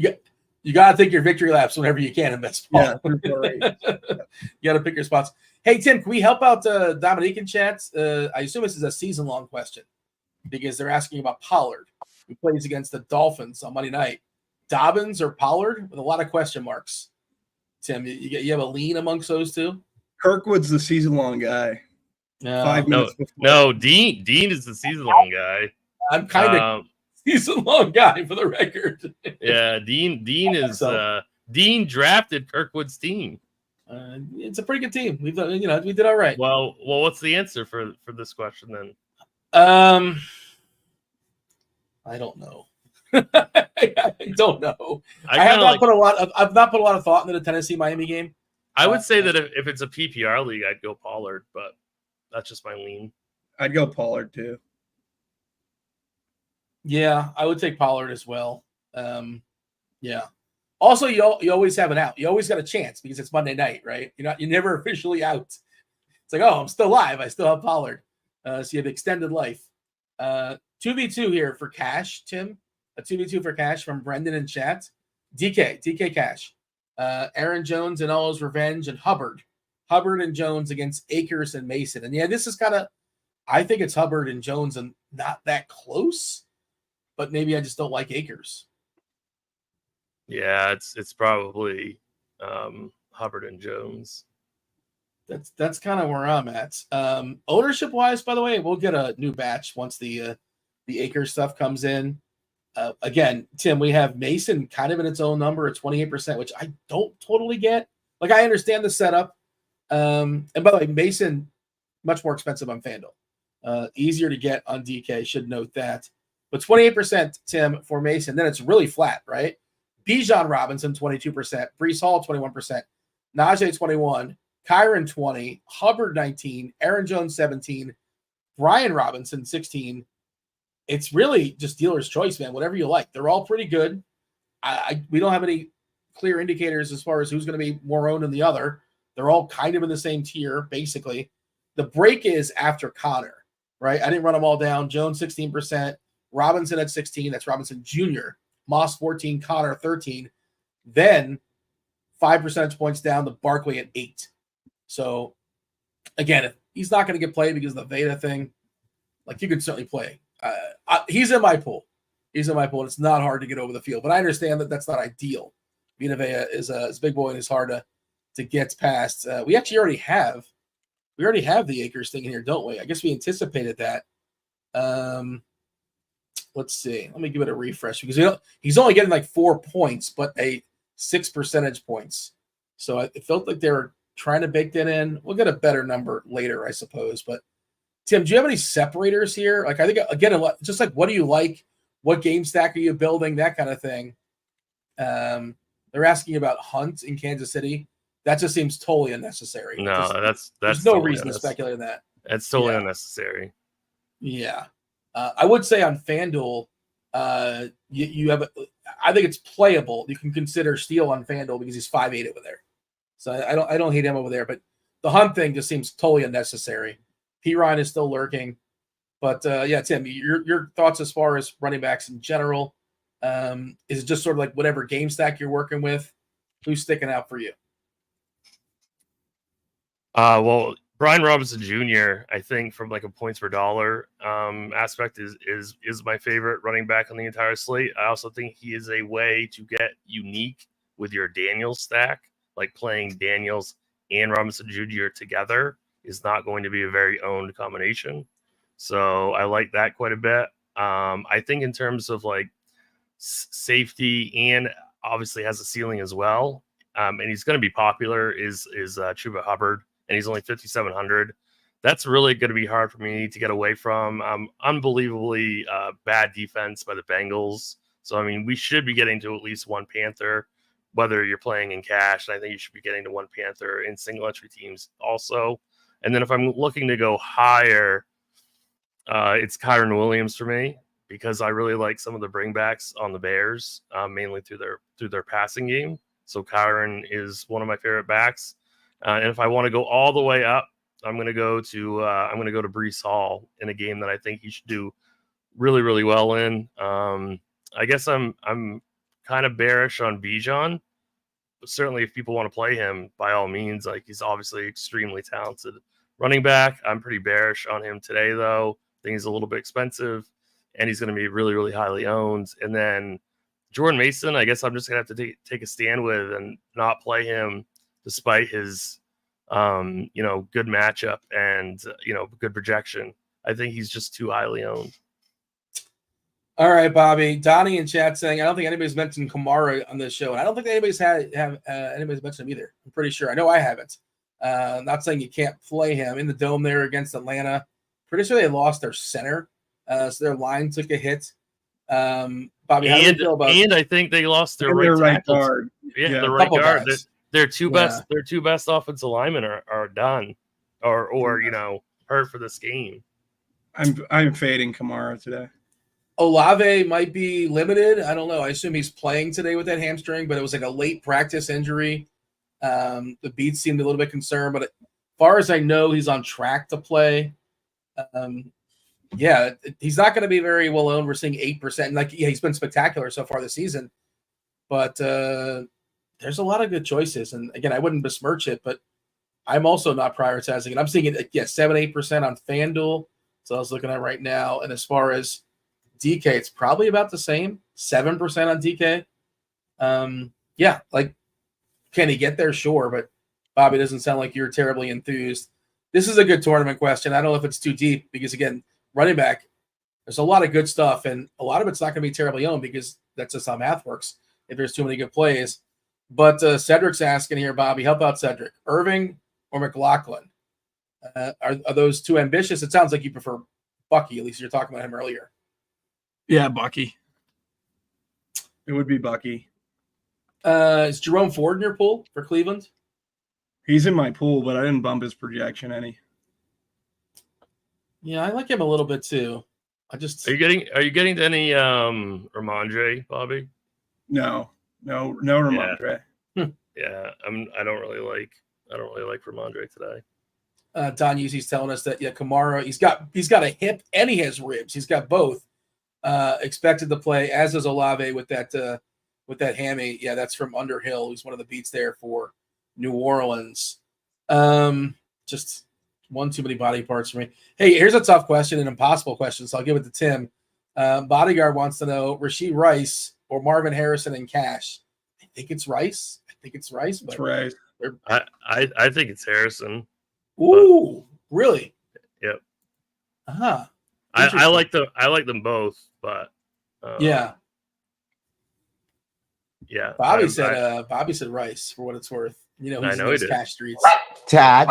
You got to take your victory laps whenever you can in best ball. Yeah, through 4 weeks. You got to pick your spots. Hey Tim, can we help out Dominique in chat? I assume this is a season-long question because they're asking about Pollard, who plays against the Dolphins on Monday night. Dobbins or Pollard, with a lot of question marks. Tim, you have a lean amongst those two? Kirkwood's the season-long guy. 5 minutes before. No, Dean is the season-long guy. I'm kind of season-long guy for the record. Yeah, Dean is Dean drafted Kirkwood's team. It's a pretty good team. We did all right. Well, what's the answer for this question then? I don't know. I don't know. I've not put a lot of thought into the Tennessee-Miami game. I would say that if it's a PPR league, I'd go Pollard, but that's just my lean. I'd go Pollard too. Yeah, I would take Pollard as well. Yeah. Also, you always have an out. You always got a chance because it's Monday night, right? You're never officially out. It's like, oh, I'm still live. I still have Pollard. So you have extended life. 2v2 here for cash, Tim. A 2v2 for cash from Brendan in chat. DK cash. Aaron Jones and all his revenge, and Hubbard and Jones against Akers and Mason. And yeah, this is I think it's Hubbard and Jones and not that close, but maybe I just don't like Akers. Yeah, it's probably Hubbard and Jones. That's kind of where I'm at. Ownership wise, by the way, we'll get a new batch once the Akers stuff comes in. Again, Tim, we have Mason kind of in its own number at 28%, which I don't totally get. Like, I understand the setup. And by the way, Mason, much more expensive on FanDuel. Easier to get on DK, should note that. But 28%, Tim, for Mason. Then it's really flat, right? Bijan Robinson, 22%. Breece Hall, 21%. Najee, 21. Kyron, 20. Hubbard, 19. Aaron Jones, 17. Brian Robinson, 16. It's really just dealer's choice, man. Whatever you like. They're all pretty good. We don't have any clear indicators as far as who's going to be more owned than the other. They're all kind of in the same tier, basically. The break is after Connor, right? I didn't run them all down. Jones, 16%. Robinson at 16. That's Robinson Jr. Moss, 14. Connor, 13. Then 5 percentage points down to Barkley at 8. So, again, if he's not going to get played because of the Veda thing, like, you could certainly play. He's in my pool. It's not hard to get over the field, but I understand that that's not ideal. Vita Vea is a big boy and it's hard to get past. We actually already have the Akers thing in here, don't we? I guess we anticipated that. Let's see. Let me give it a refresh because he's only getting like 4 points, but 6 percentage points. So it felt like they were trying to bake that in. We'll get a better number later, I suppose. But Tim, do you have any separators here? Like, I think, again, just like, what do you like? What game stack are you building? That kind of thing. They're asking about Hunt in Kansas City. That just seems totally unnecessary. No, that's there's no reason to speculate on that. It's totally unnecessary. Yeah. I would say on FanDuel, you have I think it's playable. You can consider Steele on FanDuel because he's 5'8" over there. So I don't hate him over there, but the Hunt thing just seems totally unnecessary. P. Ryan is still lurking. But, yeah, Tim, your thoughts as far as running backs in general, is it just sort of like whatever game stack you're working with? Who's sticking out for you? Well, Brian Robinson Jr., I think from like a points per dollar aspect is my favorite running back on the entire slate. I also think he is a way to get unique with your Daniels stack, like playing Daniels and Robinson Jr. together is not going to be a very owned combination. So I like that quite a bit. I think in terms of like safety and obviously has a ceiling as well. And he's going to be popular is Chuba Hubbard, and he's only 5,700. That's really going to be hard for me to get away from. Unbelievably bad defense by the Bengals. So, I mean, we should be getting to at least one Panther, whether you're playing in cash. And I think you should be getting to one Panther in single entry teams also. And then if I'm looking to go higher, it's Kyren Williams for me, because I really like some of the bringbacks on the Bears, mainly through their passing game. So Kyren is one of my favorite backs. And if I want to go all the way up, I'm going to go to Breece Hall in a game that I think he should do really, really well in. I guess I'm kind of bearish on Bijan, but certainly if people want to play him, by all means, like he's obviously extremely talented running back. I'm pretty bearish on him today, though. I think he's a little bit expensive, and he's going to be really, really highly owned. And then Jordan Mason, I guess I'm just going to have to take a stand with and not play him despite his, good matchup and, good projection. I think he's just too highly owned. All right, Bobby. Donnie in chat saying, I don't think anybody's mentioned Kamara on this show. And I don't think anybody's anybody's mentioned him either. I'm pretty sure. I know I haven't. Not saying you can't play him in the dome there against Atlanta. Pretty sure they lost their center. So their line took a hit. Bobby, how do you feel about and I think they lost their right guard. Yeah, the right guard. Their two best offensive linemen are done or hurt for this game. I'm fading Kamara today. Olave might be limited. I don't know. I assume he's playing today with that hamstring, but it was like a late practice injury. The Beats seemed a little bit concerned, but as far as I know, he's on track to play. He's not going to be very well owned. We're seeing 8%. He's been spectacular so far this season, but there's a lot of good choices. And again, I wouldn't besmirch it, but I'm also not prioritizing it. I'm seeing it 7-8% on FanDuel. So I was looking at right now. And as far as DK, it's probably about the same, 7% on DK. Can he get there? Sure, but Bobby, doesn't sound like you're terribly enthused. This is a good tournament question. I don't know if it's too deep because, again, running back, there's a lot of good stuff, and a lot of it's not going to be terribly owned because that's just how math works if there's too many good plays. But Cedric's asking here, Bobby, help out Cedric. Irving or McLaughlin? Are those too ambitious? It sounds like you prefer Bucky. At least you're talking about him earlier. Yeah, Bucky. It would be Bucky. Is Jerome Ford in your pool for Cleveland? He's in my pool, but I didn't bump his projection any. Yeah, I like him a little bit too. Are you getting to any Ramondre, Bobby? No Ramondre. Yeah, I don't really like Ramondre today. Don Yuzi's telling us that Kamara, he's got a hip and he has ribs. He's got both. Expected to play, as is Olave with that hammy. Yeah, that's from Underhill, who's one of the beats there for New Orleans. Just one too many body parts for me. Hey, here's a tough question, an impossible question, so I'll give it to Tim. Bodyguard wants to know Rashee Rice or Marvin Harrison in cash. I think it's Rice. But it's Rice. I think it's Harrison. Ooh, really? Yep. Uh-huh. I like them both, but yeah. Bobby said Rice for what it's worth. He's in those cash streets. Tad,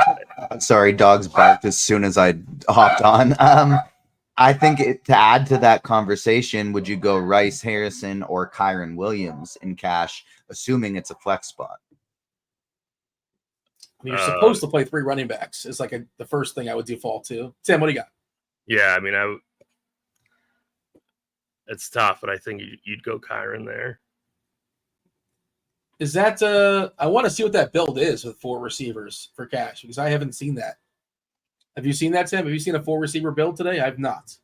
sorry, dogs barked as soon as I hopped on. I think to add to that conversation, would you go Rice, Harrison, or Kyren Williams in cash, assuming it's a flex spot? You're supposed to play 3 running backs. It's like the first thing I would default to. Tim, what do you got? Yeah, I mean, it's tough, but I think you'd go Kyren there. Is that I want to see what that build is with 4 receivers for cash because I haven't seen that. Have you seen that, Tim? Have you seen a 4 receiver build today? I've not.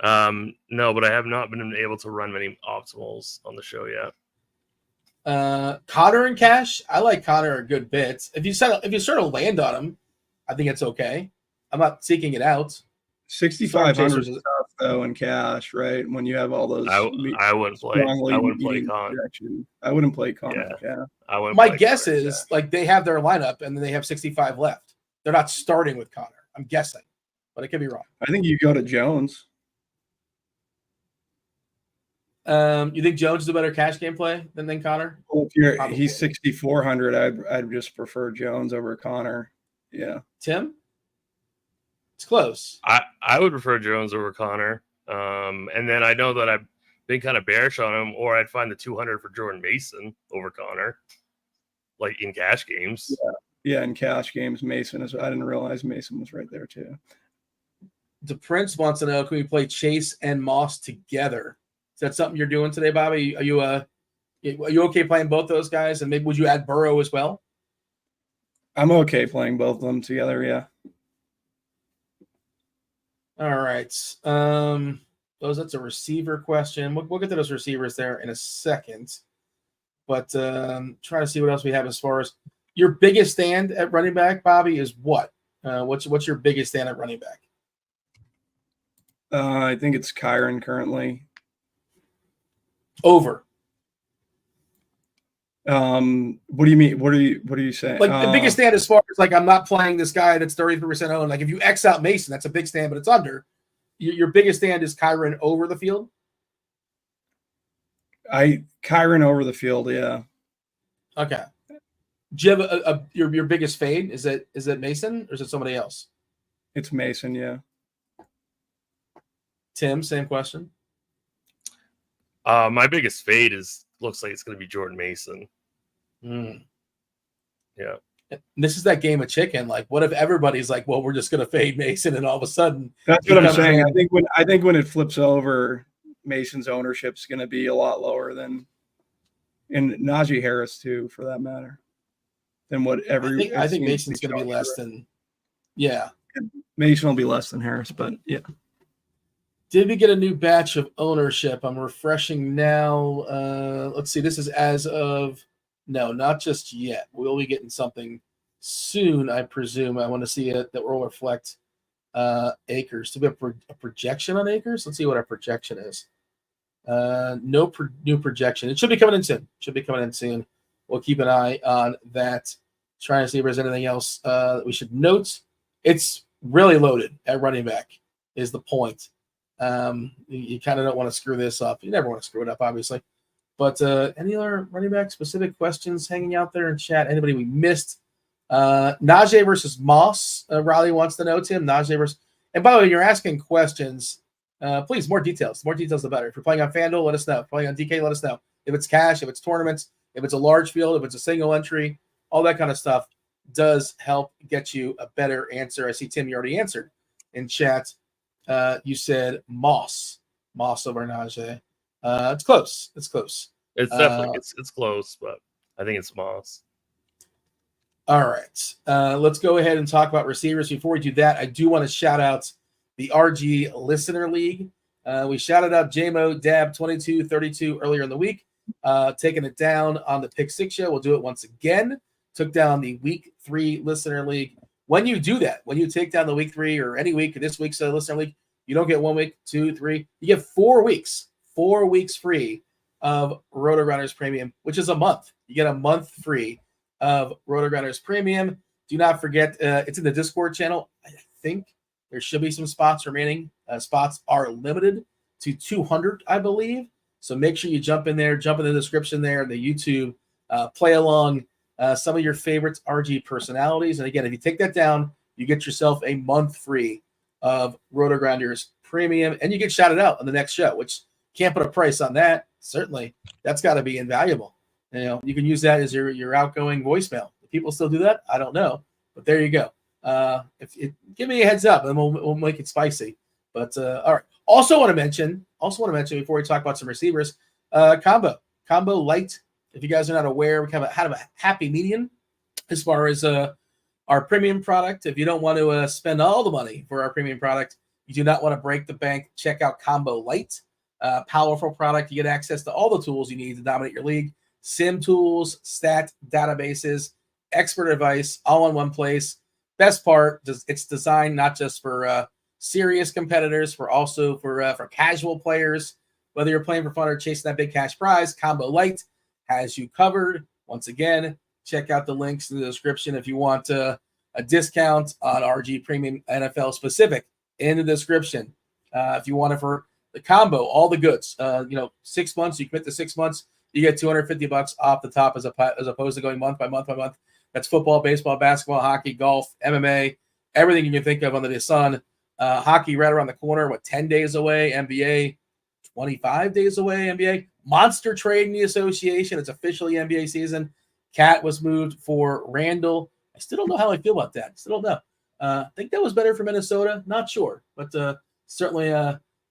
No, but I have not been able to run many optimals on the show yet. Connor in cash, I like Connor a good bit. If you sort of land on him, I think it's okay. I'm not seeking it out. 6,500 stuff though in cash, right? When you have all those, I wouldn't play. I wouldn't play Connor. I wouldn't play Connor. Yeah. I wouldn't. My guess is like they have their lineup and then they have 65 left. They're not starting with Connor. I'm guessing, but I could be wrong. I think you go to Jones. You think Jones is a better cash game play than Connor? Well, if he's 6,400, I'd just prefer Jones over Connor. Yeah. Tim? It's close. I would prefer Jones over Connor. And then I know that I've been kind of bearish on him, or I'd find the 200 for Jordan Mason over Connor, like in cash games. Yeah, in cash games, Mason is. I didn't realize Mason was right there too. The Prince wants to know: can we play Chase and Moss together? Is that something you're doing today, Bobby? Are you okay playing both those guys? And maybe would you add Burrow as well? I'm okay playing both of them together. Yeah. All right. That's a receiver question. We'll get to those receivers there in a second. But try to see what else we have as far as your biggest stand at running back, Bobby, is what? What's your biggest stand at running back? I think it's Kyron currently. Over. What do you mean? What are you saying? Like the biggest stand as far as like I'm not playing this guy that's 33% owned. Like if you X out Mason, that's a big stand, but it's under. Your biggest stand is Kyron over the field. Kyron over the field, yeah. Okay. Do you have your biggest fade? Is it Mason or is it somebody else? It's Mason, yeah. Tim, same question. My biggest fade looks like it's going to be Jordan Mason. Yeah. This is that game of chicken. Like, what if everybody's like, well, we're just going to fade Mason, and all of a sudden, that's what I'm saying. I think when it flips over, Mason's ownership is going to be a lot lower than, and Najee Harris too, for that matter, than what every. I think Mason's going to be less than. Yeah. Mason will be less than Harris, but yeah. Did we get a new batch of ownership? I'm refreshing now. Let's see. This is as of no, not just yet. We'll be getting something soon, I presume. I want to see it that will reflect acres. Do we have a projection on acres? Let's see what our projection is. No new projection. It should be coming in soon. We'll keep an eye on that. Trying to see if there's anything else that we should note. It's really loaded at running back is the point. You kind of don't want to screw this up. You never want to screw it up, obviously. But any other running back specific questions hanging out there in chat? Anybody we missed? Najee versus Moss. Riley wants to know, Tim. Najee versus. And by the way, you're asking questions. Please, more details. The more details, the better. If you're playing on FanDuel, let us know. If you're playing on DK, let us know. If it's cash, if it's tournaments, if it's a large field, if it's a single entry, all that kind of stuff does help get you a better answer. I see, Tim, you already answered in chat. You said Moss over Najee. It's close. It's It's definitely it's close, but I think it's Moss. All right. Let's go ahead and talk about receivers. Before we do that, I do want to shout out the RG Listener League. We shouted out JMO Dab 2232 earlier in the week, taking it down on the Pick 6 show. We'll do it once again. Took down the Week 3 Listener League. When you do that, when you take down the Week 3 or any week of this week's Listener League, you don't get 1 week, 2, 3. You get 4 weeks. 4 weeks free of RotoGrinders Premium, which is a month. You get a month free of RotoGrinders Premium. Do not forget, it's in the Discord channel. I think there should be some spots remaining. Spots are limited to 200, I believe. So make sure you jump in there, jump in the description there, the YouTube, play along some of your favorite RG personalities. And again, if you take that down, you get yourself a month free of RotoGrinders Premium, and you get shouted out on the next show, which can't put a price on that. Certainly, that's got to be invaluable. You know, you can use that as your outgoing voicemail. Do people still do that? I don't know, but there you go. Give me a heads up, and we'll make it spicy. But all right. Also want to mention before we talk about some receivers, combo light. If you guys are not aware, we kind of have a happy median as far as our premium product. If you don't want to spend all the money for our premium product, you do not want to break the bank, check out Combo Light. Powerful product. You get access to all the tools you need to dominate your league. Sim tools, stat databases, expert advice, all in one place. best part, it's designed not just for serious competitors, for casual players. Whether you're playing for fun or chasing that big cash prize, Combo Light has you covered. Once again, check out the links in the description if you want a discount on RG Premium NFL specific in the description. If you want it for the combo, all the goods, 6 months, you commit to 6 months, you get $250 off the top as opposed to going month by month by month. That's football, baseball, basketball, hockey, golf, MMA, everything you can think of under the sun. Hockey right around the corner, 10 days away, NBA 25 days away, NBA. Monster trade in the association. It's officially NBA season. Cat was moved for Randall. I still don't know how I feel about that. Still don't know. I think that was better for Minnesota. Not sure, but certainly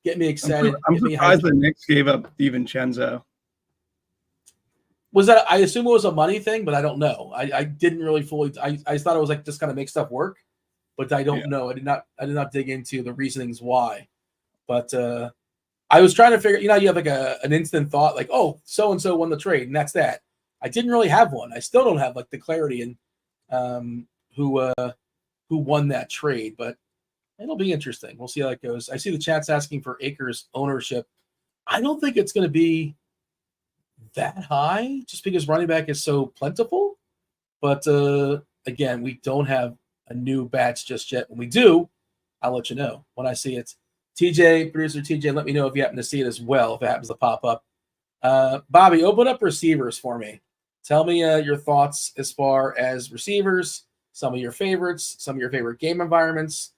get me excited. I'm surprised the Knicks gave up DiVincenzo. Was that? I assume it was a money thing, but I don't know. I didn't really fully. I thought it was like just kind of make stuff work, but I don't know. I did not dig into the reasonings why. But I was trying to figure. You have like an instant thought, like, oh, so and so won the trade, and that's that. I didn't really have one. I still don't have like the clarity in who won that trade, but it'll be interesting. We'll see how that goes. I see the chat's asking for Akers ownership. I don't think it's going to be that high just because running back is so plentiful. But again, we don't have a new batch just yet. When we do, I'll let you know when I see it. Producer TJ, let me know if you happen to see it as well, if it happens to pop up. Bobby, open up receivers for me. Tell me your thoughts as far as receivers, some of your favorites, some of your favorite game environments.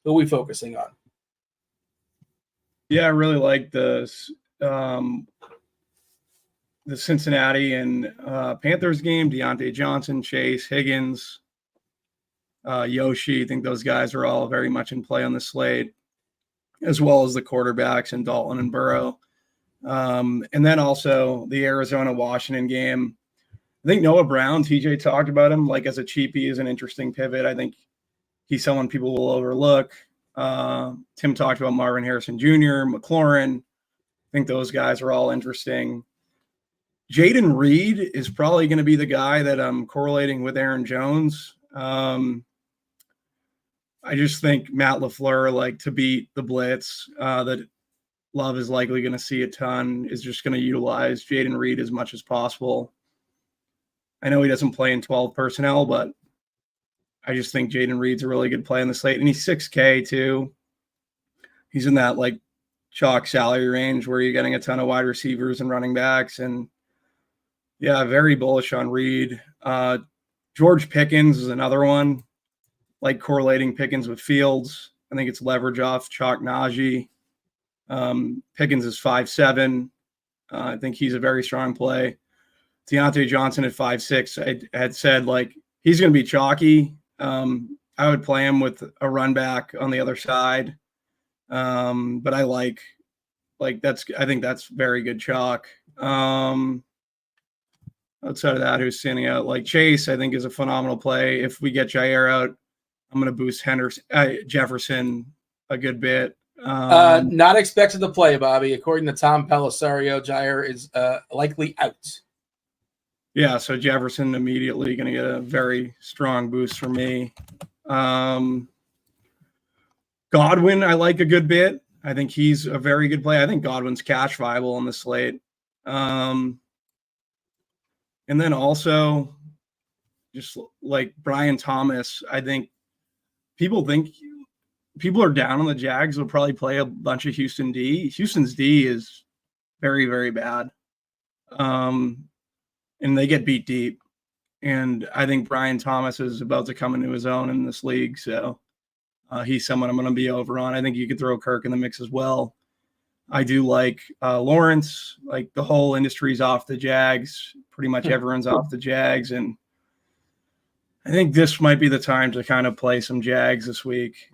Who are we focusing on? Yeah, I really like the Cincinnati and Panthers game. Deontay Johnson, Chase, Higgins, Yoshi. I think those guys are all very much in play on the slate, as well as the quarterbacks and Dalton and Burrow. And then also the Arizona-Washington game. I think Noah Brown, TJ talked about him, like as a cheapie is an interesting pivot. I think he's someone people will overlook. Tim talked about Marvin Harrison Jr., McLaurin. I think those guys are all interesting. Jaden Reed is probably going to be the guy that I'm correlating with Aaron Jones. I just think Matt LaFleur, like to beat the blitz, that Love is likely going to see a ton, is just going to utilize Jaden Reed as much as possible. I know he doesn't play in 12 personnel, but I just think Jaden Reed's a really good play on the slate. And he's 6K too. He's in that like chalk salary range where you're getting a ton of wide receivers and running backs. And yeah, very bullish on Reed. George Pickens is another one, like correlating Pickens with Fields. I think it's leverage off chalk Najee. Pickens is 5'7". I think he's a very strong play. Deontay Johnson at 5'6". I had said like he's going to be chalky. I would play him with a run back on the other side. But I like I think that's very good chalk. Outside of that, who's standing out? Like Chase, I think is a phenomenal play. If we get Jair out, I'm going to boost Jefferson a good bit. Not expected to play, Bobby. According to Tom Pellisario, Jair is likely out. Yeah, so Jefferson immediately going to get a very strong boost for me. Godwin, I like a good bit. I think he's a very good play. I think Godwin's cash viable on the slate. And then also just like Brian Thomas, I think people are down on the Jags will probably play a bunch of Houston D. Houston's D is very, very bad. And they get beat deep. And I think Brian Thomas is about to come into his own in this league. So he's someone I'm going to be over on. I think you could throw Kirk in the mix as well. I do like Lawrence. Like the whole industry's off the Jags. Pretty much everyone's off the Jags. And I think this might be the time to kind of play some Jags this week.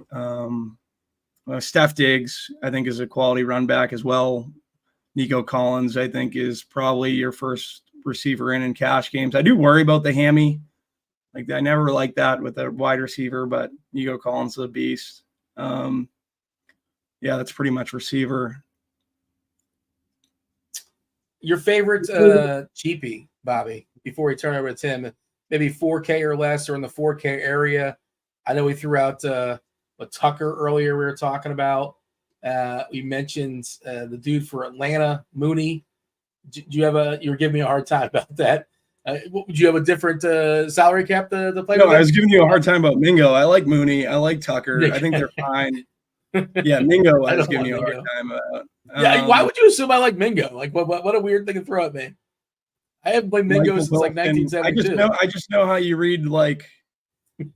Steph Diggs, I think, is a quality run back as well. Nico Collins, I think, is probably your first receiver in cash games. I do worry about the hammy. Like I never liked that with a wide receiver, but Nico Collins is a beast. Yeah, that's pretty much receiver. Your favorite cheapie, Bobby, before we turn over to Tim, maybe 4K or less or in the 4K area. I know we threw out Tucker earlier. We were talking about. We mentioned the dude for Atlanta, Mooney. Do you have you were giving me a hard time about that. Would you have a different salary cap to play with? No, I was giving you a hard time about Mingo. I like Mooney. I like Tucker. I think they're fine. Yeah, Mingo I was giving you a hard time about. Yeah, why would you assume I like Mingo? Like, what a weird thing to throw at me. I haven't played Mingo since like 1972. I just know how you read, like,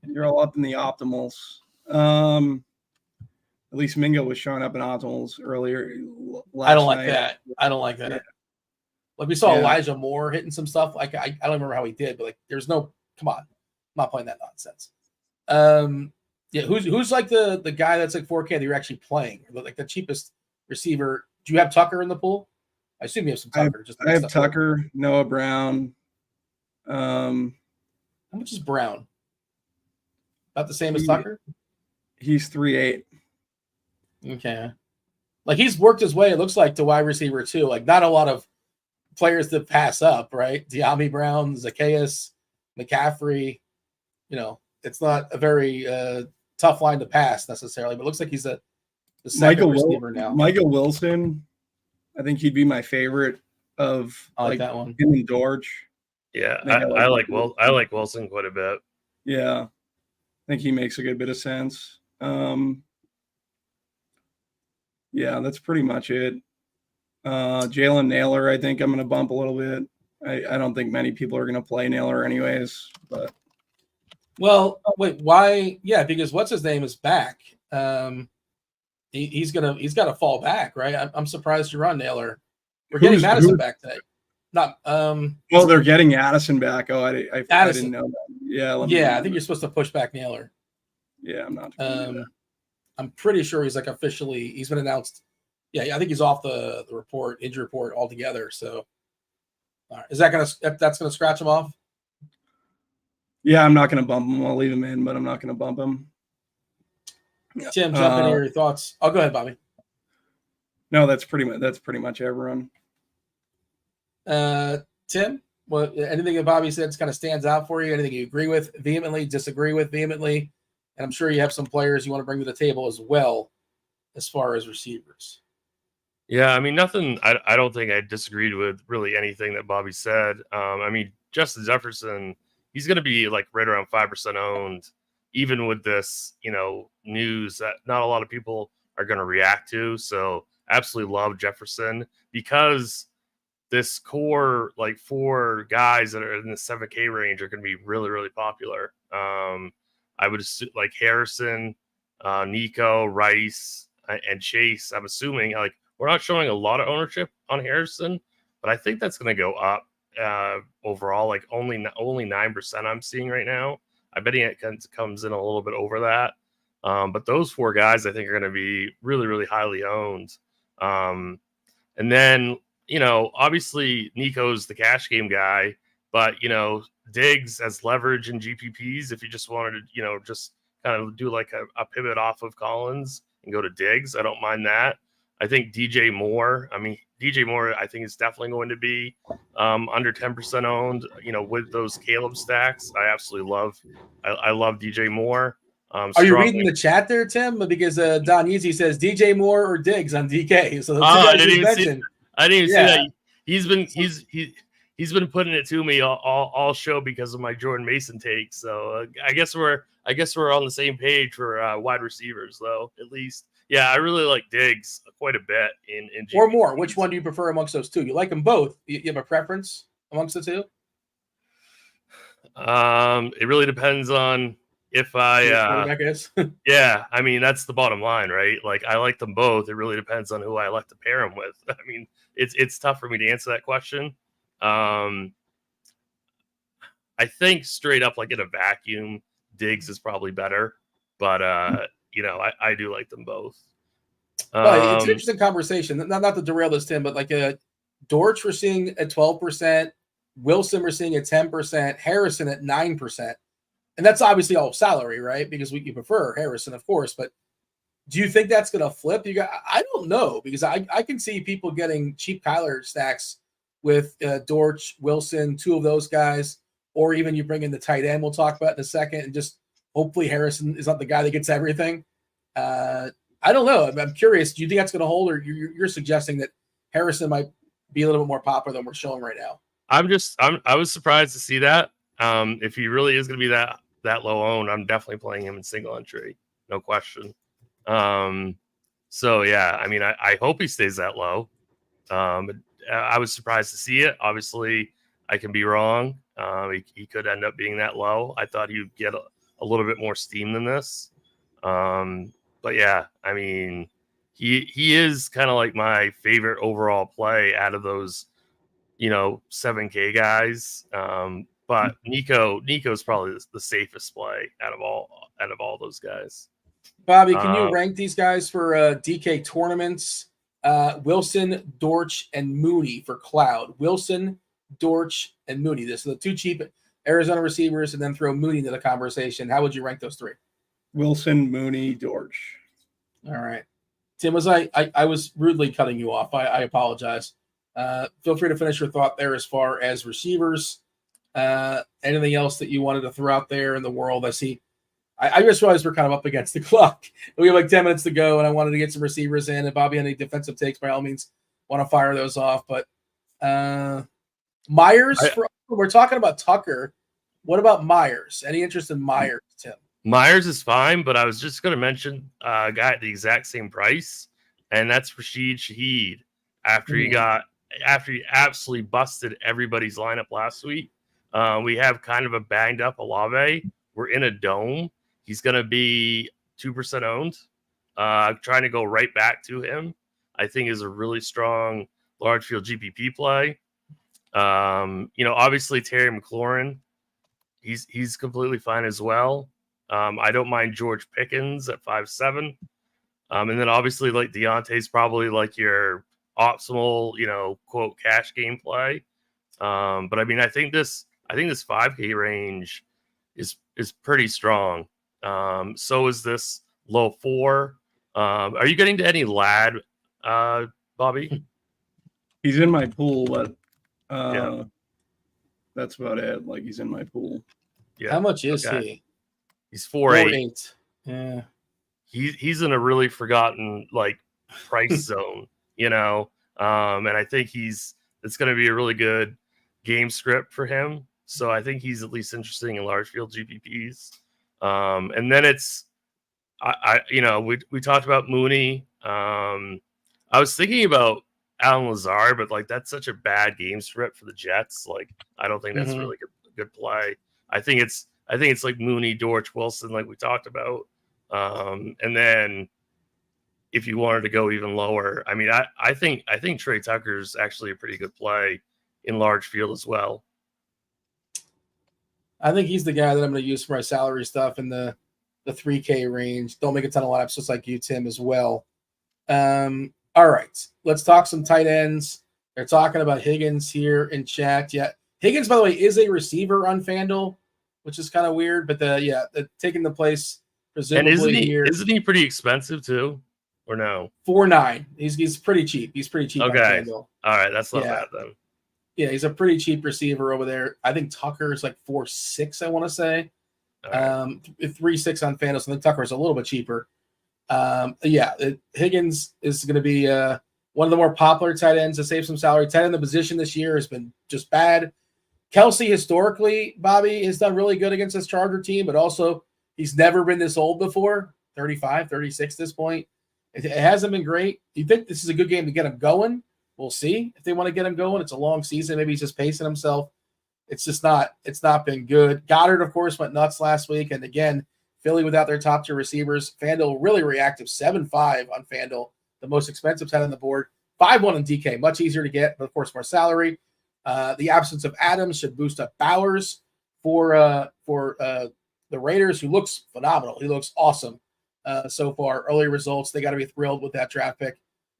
you're all up in the optimals. At least Mingo was showing up in optimals earlier. I don't like that. Yeah. Like we saw Elijah Moore hitting some stuff. Like I don't remember how he did, but like there's no come on. I'm not playing that nonsense. Yeah, who's like the guy that's like 4K that you're actually playing? Like the cheapest receiver. Do you have Tucker in the pool? I assume you have some Tucker. I have Tucker, Noah Brown. How much is Brown? About the same as Tucker? He's 3.8. Okay. Like he's worked his way, it looks like, to wide receiver too. Like not a lot of players that pass up, right? De'Ami Brown, Zacchaeus, McCaffrey. You know, it's not a very tough line to pass necessarily, but it looks like he's the second receiver now. Michael Wilson, I think he'd be my favorite of that one. Him and George. Yeah, I like Wilson quite a bit. Yeah, I think he makes a good bit of sense. Yeah, that's pretty much it. Jalen Naylor, I think I'm going to bump a little bit. I don't think many people are going to play Naylor anyways, but. Well, wait, why? Yeah, because what's his name is back. He's got to fall back, right? I'm surprised you're on Naylor. We're getting Madison back today. Not. Well, they're getting Addison back. Oh, I didn't know that. Yeah. I think you're supposed to push back Naylor. Yeah, I'm not. I'm pretty sure he's like officially. He's been announced. Yeah, I think he's off the injury report altogether. So, all right. That's gonna scratch him off? Yeah, I'm not gonna bump him. I'll leave him in, but I'm not gonna bump him. Tim, jump in here. Your thoughts? Oh, go ahead, Bobby. No, that's pretty much everyone. Tim, anything that Bobby said kind of stands out for you? Anything you agree with vehemently, disagree with vehemently? And I'm sure you have some players you want to bring to the table as well, as far as receivers. Yeah, I mean, nothing. I don't think I disagreed with really anything that Bobby said. I mean, Justin Jefferson, he's going to be like right around 5% owned, even with this, news that not a lot of people are going to react to. So absolutely love Jefferson because this core, like 4 guys that are in the 7K range are going to be really, really popular. I would assume like Harrison, Nico, Rice, and Chase. I'm assuming like we're not showing a lot of ownership on Harrison, but I think that's going to go up overall. Like only 9% I'm seeing right now. I bet it comes in a little bit over that. But those 4 guys I think are going to be really, really highly owned. And then, obviously Nico's the cash game guy, but, Diggs has leverage in GPPs. If you just wanted to, just kind of do like a pivot off of Collins and go to Diggs, I don't mind that. I think DJ Moore, I think is definitely going to be under 10% owned, with those Caleb stacks. I absolutely love DJ Moore. Are you reading the chat there, Tim? Because Don Yeezy says DJ Moore or Diggs on DK. So I didn't even see that. He's been putting it to me all show because of my Jordan Mason take. So I guess we're on the same page for wide receivers, though. At least, yeah, I really like Diggs quite a bit in GPP. Or more. Which one do you prefer amongst those two? You like them both? You have a preference amongst the two? It really depends on if yeah, I mean, that's the bottom line, right? Like I like them both. It really depends on who I like to pair them with. I mean, it's tough for me to answer that question. I think straight up, like in a vacuum, Diggs is probably better, but I do like them both. It's an interesting conversation. Not to derail this, Tim, but like Dortch we're seeing at 12%, Wilson we're seeing at 10%, Harrison at 9%. And that's obviously all salary, right? Because you prefer Harrison, of course. But do you think that's going to flip? I don't know, because I can see people getting cheap Kyler stacks with Dortch, Wilson, 2 of those guys, or even you bring in the tight end we'll talk about in a second, and just Hopefully Harrison is not the guy that gets everything. I don't know. I'm curious. Do you think that's going to hold, or you're suggesting that Harrison might be a little bit more popular than we're showing right now? I was surprised to see that. If he really is going to be that low owned, I'm definitely playing him in single entry, no question. So yeah, I mean, I hope he stays that low. I was surprised to see it. Obviously, I can be wrong. He could end up being that low. I thought he would get a little bit more steam than this. But yeah, I mean, he is kind of like my favorite overall play out of those, 7K guys. But Nico's probably the safest play out of all those guys. Bobby, can you rank these guys for DK tournaments? Wilson, Dortch, and Mooney for Cloud. Wilson, Dortch, and Mooney. This are the two cheap Arizona receivers, and then throw Mooney into the conversation. How would you rank those three? Wilson, Mooney, Dortch. All right. Tim, I was rudely cutting you off. I apologize. Feel free to finish your thought there as far as receivers. Anything else that you wanted to throw out there in the world? I see. I just realized we're kind of up against the clock. We have like 10 minutes to go, and I wanted to get some receivers in. And Bobby, any defensive takes, by all means, want to fire those off. But Myers, we're talking about Tucker. What about Myers? Any interest in Myers, Tim? Myers is fine, but I was just going to mention a guy at the exact same price, and that's Rashid Shaheed. After he absolutely busted everybody's lineup last week, we have kind of a banged up Olave. We're in a dome. He's going to be 2% owned. Trying to go right back to him, I think, is a really strong large field GPP play. Obviously Terry McLaurin, he's completely fine as well. I don't mind George Pickens at 5.7. And then obviously like Deontay's probably like your optimal, quote, cash game play. But I mean, I think this 5K range is pretty strong. So is this low 4. Are you getting to any Ladd, Bobby? He's in my pool, but that's about it. Like, he's in my pool. Yeah. How much is he? He's 4.8. Yeah. He's in a really forgotten like price zone, and I think it's going to be a really good game script for him. So I think he's at least interesting in large field GPPs. And then it's, we talked about Mooney. I was thinking about Alan Lazard, but like that's such a bad game script for the Jets. Like I don't think that's really good play. I think it's like Mooney, Dortch, Wilson, like we talked about. And then if you wanted to go even lower, I mean, I think Trey Tucker's actually a pretty good play in large field as well. I think he's the guy that I'm going to use for my salary stuff in the 3K range. Don't make a ton of lineups just like you, Tim, as well. All right, let's talk some tight ends. They're talking about Higgins here in chat. Yeah, Higgins, by the way, is a receiver on FanDuel, which is kind of weird. But taking the place presumably and isn't he pretty expensive too, or no? 4.9. He's pretty cheap. He's pretty cheap. Okay, on FanDuel. All right, that's not bad then. Yeah, he's a pretty cheap receiver over there. I think Tucker is like 4.6, I want to say. Right. 3.6 on FanDuel. So I think Tucker is a little bit cheaper. Higgins is going to be one of the more popular tight ends to save some salary. Tight end, the position this year has been just bad. Kelsey, historically, Bobby, has done really good against this Charger team, but also he's never been this old before, 35, 36 at this point. It hasn't been great. You think this is a good game to get him going? We'll see if they want to get him going. It's a long season. Maybe he's just pacing himself. It's not been good. Goddard, of course, went nuts last week. And again, Philly without their top 2 receivers. FanDuel really reactive, 7.5 on FanDuel, the most expensive tight on the board. 5.1 on DK, much easier to get, but of course more salary. The absence of Adams should boost up Bowers for the Raiders, who looks phenomenal. He looks awesome so far. Early results, they got to be thrilled with that draft pick.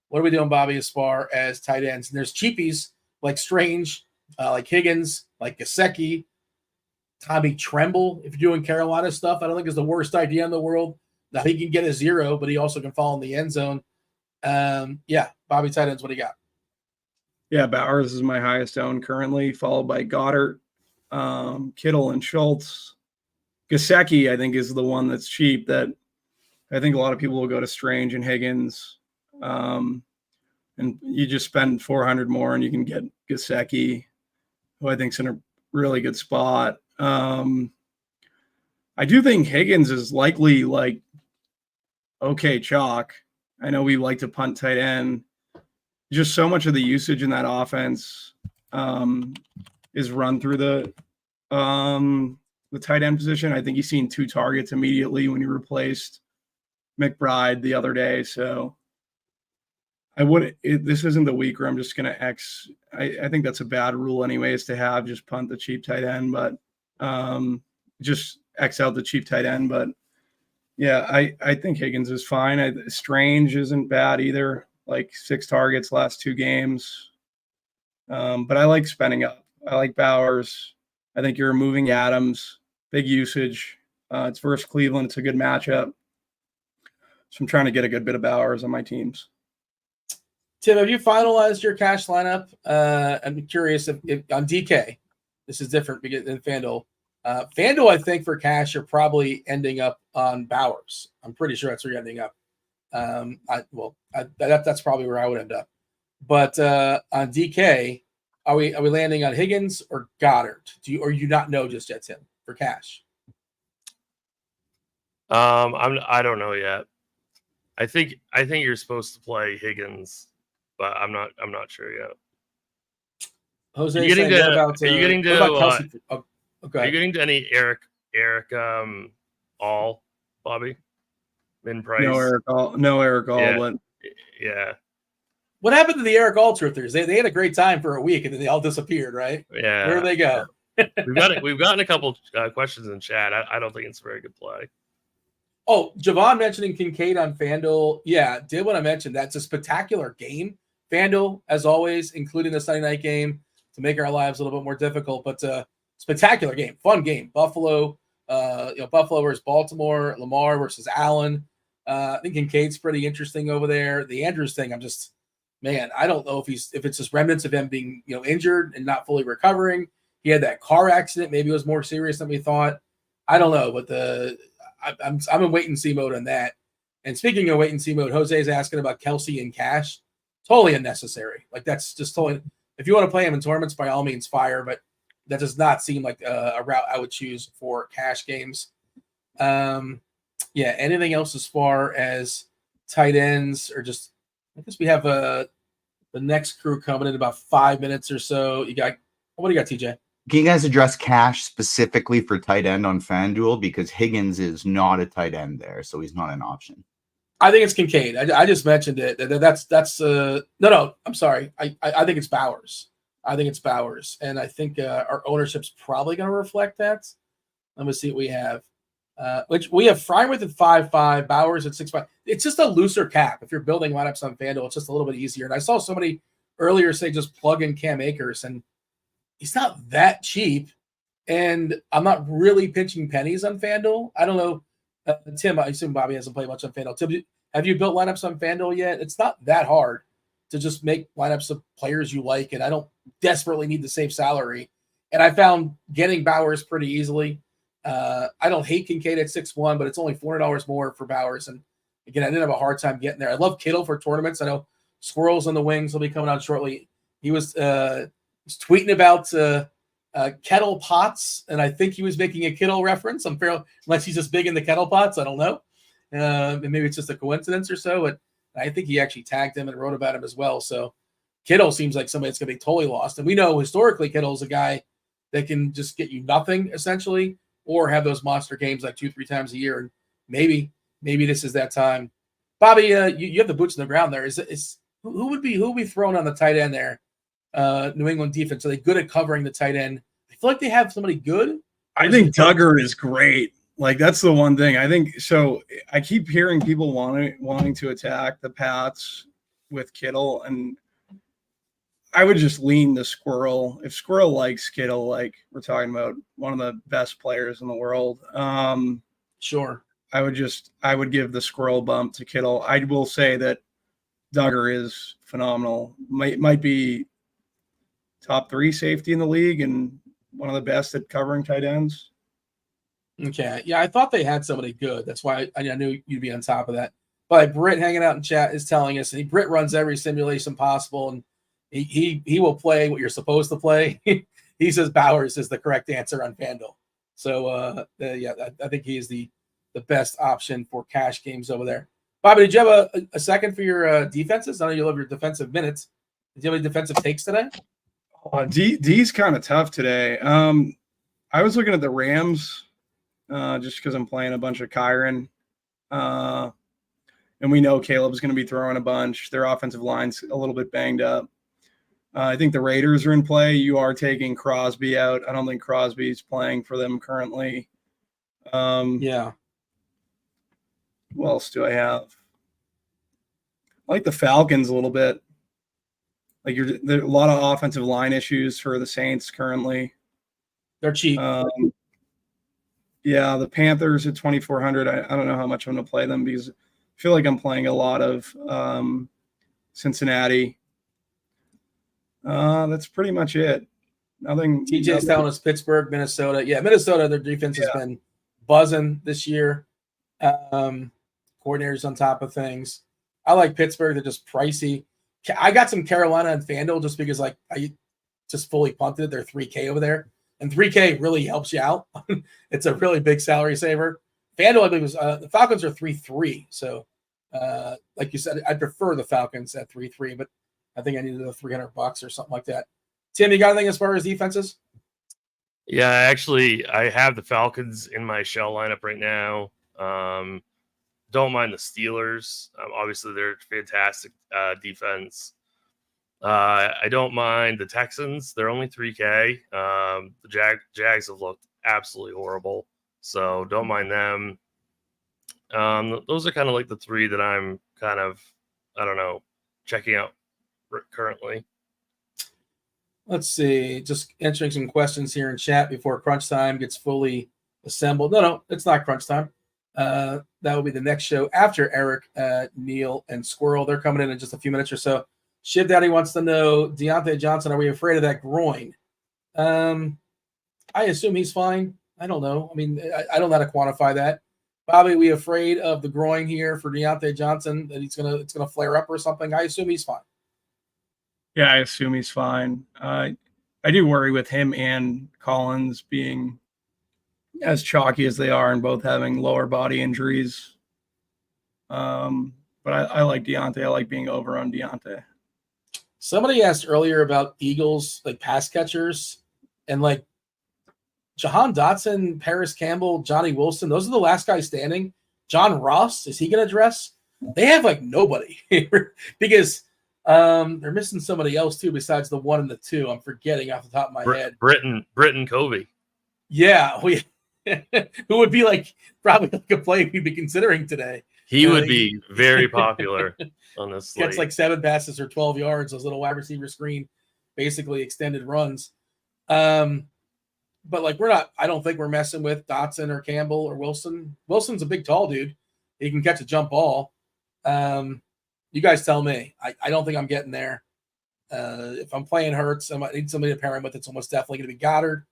What are we doing, Bobby, as far as tight ends? And there's cheapies like Strange, like Higgins, like Gesicki, Tommy Tremble. If you're doing Carolina stuff, I don't think it's the worst idea in the world. Now, he can get a 0, but he also can fall in the end zone. Bobby, tight ends, what do you got? Yeah, Bowers is my highest owned currently, followed by Goddard, Kittle, and Schultz. Gesicki, I think, is the one that's cheap that I think a lot of people will go to Strange and Higgins. And you just spend 400 more and you can get Gesicki, who I think is in a really good spot. I do think Higgins is likely like okay chalk. I know we like to punt tight end. Just so much of the usage in that offense is run through the tight end position. I think he's seen 2 targets immediately when he replaced McBride the other day. So this isn't the week where I'm just going to X. I think that's a bad rule anyways to have, just punt the cheap tight end, but just X out the cheap tight end. But yeah, I think Higgins is fine. Strange isn't bad either. Like 6 targets last 2 games. But I like spending up. I like Bowers. I think you're removing Adams. Big usage. It's versus Cleveland. It's a good matchup. So I'm trying to get a good bit of Bowers on my teams. Tim, have you finalized your cash lineup? I'm curious if on DK, this is different than FanDuel. FanDuel, I think for cash, you're probably ending up on Bowers. I'm pretty sure that's where you're ending up. That's probably where I would end up. But on DK, are we landing on Higgins or Goddard? Or you not know just yet, Tim, for cash? I don't know yet. I think you're supposed to play Higgins, but I'm not sure yet. Jose, are you getting to any Erik all, Bobby? Min price? No Erik all, yeah. But yeah. What happened to the Erik all truthers? They had a great time for a week and then they all disappeared, right? Yeah. Where did they go? We've gotten a couple questions in chat. I don't think it's a very good play. Oh, Javon mentioning Kincaid on FanDuel. Yeah, did want to mention that's a spectacular game. FanDuel, as always, including the Sunday night game to make our lives a little bit more difficult, but spectacular game, fun game. Buffalo versus Baltimore, Lamar versus Allen. I think Kincaid's pretty interesting over there. The Andrews thing, I don't know if it's just remnants of him being injured and not fully recovering. He had that car accident. Maybe it was more serious than we thought. I don't know, but I'm in wait and see mode on that. And speaking of wait and see mode, Jose is asking about Kelsey and cash. Totally unnecessary. Like that's just totally. If you want to play him in tournaments, by all means, fire. But that does not seem like a route I would choose for cash games. Anything else as far as tight ends or just? I guess we have the next crew coming in about 5 minutes or so. What do you got, TJ? Can you guys address cash specifically for tight end on FanDuel? Because Higgins is not a tight end there, so he's not an option. I think it's Kincaid. I just mentioned it. No. I'm sorry. I think it's Bowers. And I think our ownership's probably going to reflect that. Let me see what we have. Which we have Frymouth at 5.5, Bowers at 6.5. It's just a looser cap. If you're building lineups on FanDuel, it's just a little bit easier. And I saw somebody earlier say just plug in Cam Akers, and he's not that cheap. And I'm not really pinching pennies on FanDuel. I don't know. Tim, I assume Bobby hasn't played much on FanDuel. Tim, have you built lineups on FanDuel yet? It's not that hard to just make lineups of players you like, and I don't desperately need to save salary. And I found getting Bowers pretty easily. I don't hate Kincaid at 6.1, but it's only $400 more for Bowers. And again, I didn't have a hard time getting there. I love Kittle for tournaments. I know Squirrels on the Wings will be coming out shortly. He was tweeting about kettle pots, and I think he was making a Kittle reference. Unless he's just big in the kettle pots, I don't know. And maybe it's just a coincidence or so, but I think he actually tagged him and wrote about him as well. So Kittle seems like somebody that's going to be totally lost. And we know historically Kittle's a guy that can just get you nothing essentially, or have those monster games like 2-3 times a year. And maybe this is that time. Bobby, you have the boots on the ground there. Who would be thrown on the tight end there? New England defense. Are they good at covering the tight end? I feel like they have somebody good. I think Duggar is great. Like that's the one thing I think. So I keep hearing people wanting to attack the Pats with Kittle, and I would just lean the Squirrel. If Squirrel likes Kittle, like we're talking about one of the best players in the world. Sure. I would give the Squirrel bump to Kittle. I will say that Duggar is phenomenal. Might be top 3 safety in the league and one of the best at covering tight ends. Okay. Yeah, I thought they had somebody good. That's why I knew you'd be on top of that. But Britt hanging out in chat is telling us, and Britt runs every simulation possible, and he will play what you're supposed to play. He says Bowers is the correct answer on FanDuel. So, yeah, I think he is the best option for cash games over there. Bobby, did you have a second for your defenses? I know you love your defensive minutes. Did you have any defensive takes today? D's kind of tough today. I was looking at the Rams just because I'm playing a bunch of Kyron. And we know Caleb's going to be throwing a bunch. Their offensive line's a little bit banged up. I think the Raiders are in play. You are taking Crosby out. I don't think Crosby's playing for them currently. Yeah. What else do I have? I like the Falcons a little bit. Like there are a lot of offensive line issues for the Saints currently. They're cheap. Yeah, the Panthers at 2,400. I don't know how much I'm going to play them because I feel like I'm playing a lot of Cincinnati. That's pretty much it. Nothing. TJ's telling us Pittsburgh, Minnesota. Yeah, Minnesota, their defense has been buzzing this year. Coordinators on top of things. I like Pittsburgh. They're just pricey. I got some Carolina and FanDuel just because I just fully punted. They're 3K over there. And 3K really helps you out. It's a really big salary saver. FanDuel, I believe, was the Falcons are 3-3. So, like you said, I prefer the Falcons at 3-3, but I think I needed the $300 or something like that. Tim, you got anything as far as defenses? Yeah, actually, I have the Falcons in my shell lineup right now. Don't mind the Steelers. Obviously, they're fantastic defense. I don't mind the Texans. They're only 3K. The Jags have looked absolutely horrible, so don't mind them. Those are kind of like the three that I'm kind of, I don't know, checking out currently. Let's see. Just answering some questions here in chat before crunch time gets fully assembled. No, it's not crunch time. That will be the next show after Erik, Neil, and Squirrel. They're coming in just a few minutes or so. Shiv Daddy wants to know, Deontay Johnson, are we afraid of that groin? I assume he's fine. I don't know. I mean, I don't know how to quantify that. Bobby, we afraid of the groin here for Deontay Johnson, that it's gonna flare up or something? I assume he's fine. Yeah, I assume he's fine. I do worry with him and Collins being as chalky as they are and both having lower body injuries. But I like Deontay. I like being over on Deontay. Somebody asked earlier about Eagles, like pass catchers, and like Jahan Dotson, Paris Campbell, Johnny Wilson. Those are the last guys standing. John Ross, is he going to dress? They have like nobody because they're missing somebody else too besides the 1 and the 2. I'm forgetting off the top of my head. Britton Covey. Yeah, who would be like probably like a play we'd be considering today. He would be very popular on this slate. Gets like 7 passes or 12 yards, those little wide receiver screen, basically extended runs. But like I don't think we're messing with Dotson or Campbell or Wilson. Wilson's a big, tall dude. He can catch a jump ball. You guys tell me. I don't think I'm getting there. If I'm playing Hurts, I might need somebody to pair him with. It's almost definitely going to be Goddard.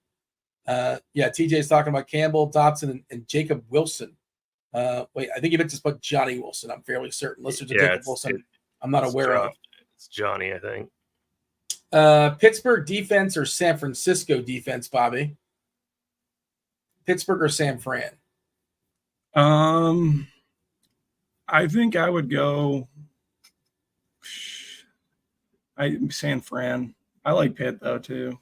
Yeah, TJ's talking about Campbell, Dotson, and Jacob Wilson. Wait, I think he meant to put Johnny Wilson. I'm fairly certain. Unless there's a Jacob Wilson I'm not aware of. It's Johnny, I think. Pittsburgh defense or San Francisco defense, Bobby? Pittsburgh or San Fran? I think I would go San Fran. I like Pitt though too.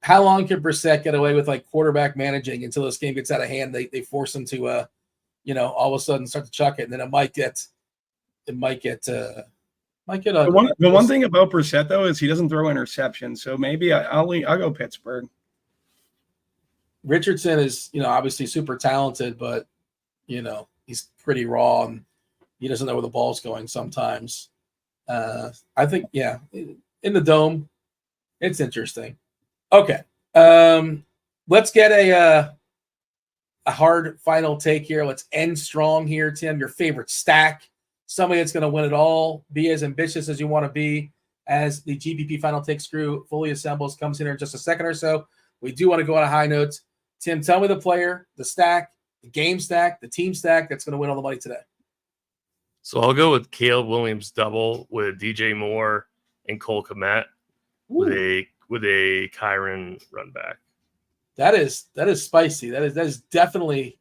How long can Brissett get away with like quarterback managing until this game gets out of hand? They force him to all of a sudden start to chuck it, and then it might get the one thing about Brissett though is he doesn't throw interceptions, so maybe I'll go Pittsburgh. Richardson is obviously super talented, but he's pretty raw and he doesn't know where the ball's going sometimes. I think in the dome, it's interesting. Okay, let's get a hard final take here. Let's end strong here, Tim. Your favorite stack. Somebody that's going to win it all. Be as ambitious as you want to be as the GPP Final Takes crew fully assembles. Comes in here in just a second or so. We do want to go on a high note. Tim, tell me the player, the stack, the game stack, the team stack that's going to win all the money today. So I'll go with Caleb Williams double with DJ Moore and Cole Kmet with a Kyron run back. That is spicy. That is definitely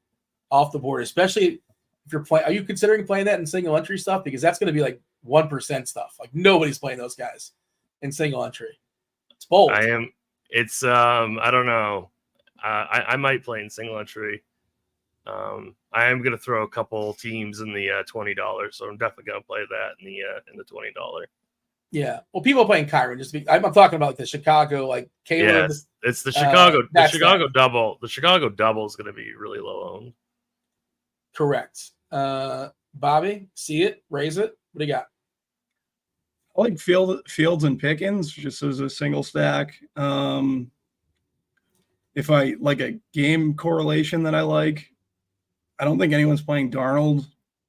off the board, especially if you're playing. Are you considering playing that in single entry stuff? Because that's going to be like 1% stuff. Like nobody's playing those guys in single entry. It's bold. I am. It's I don't know. I might play in single entry. I am going to throw a couple teams in the $20, so I'm definitely going to play that in the $20. Yeah, well, people are playing Kyron. I'm talking about like the Chicago, like Caleb. Yeah, it's the Chicago. The Chicago that. double. The Chicago double is going to be really low owned. Correct. Bobby, see it, raise it. What do you got? I like Fields and Pickens just as a single stack. If I like a game correlation that I like, I don't think anyone's playing Darnold.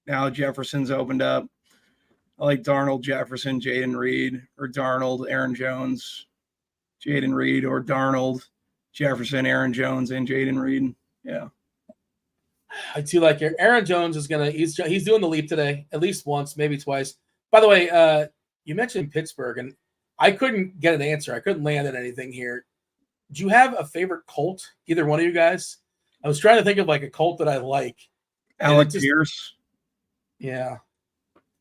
Now Jefferson's opened up. I like Darnold, Jefferson, Jaden Reed, or Darnold, Aaron Jones, Jaden Reed, or Darnold, Jefferson, Aaron Jones, and Jaden Reed. Yeah. I do like Aaron Jones is he's doing the leap today, at least once, maybe twice. By the way, you mentioned Pittsburgh, and I couldn't get an answer. I couldn't land on anything here. Do you have a favorite Colt? Either one of you guys? I was trying to think of like a Colt that I like. Alec Pierce. Yeah.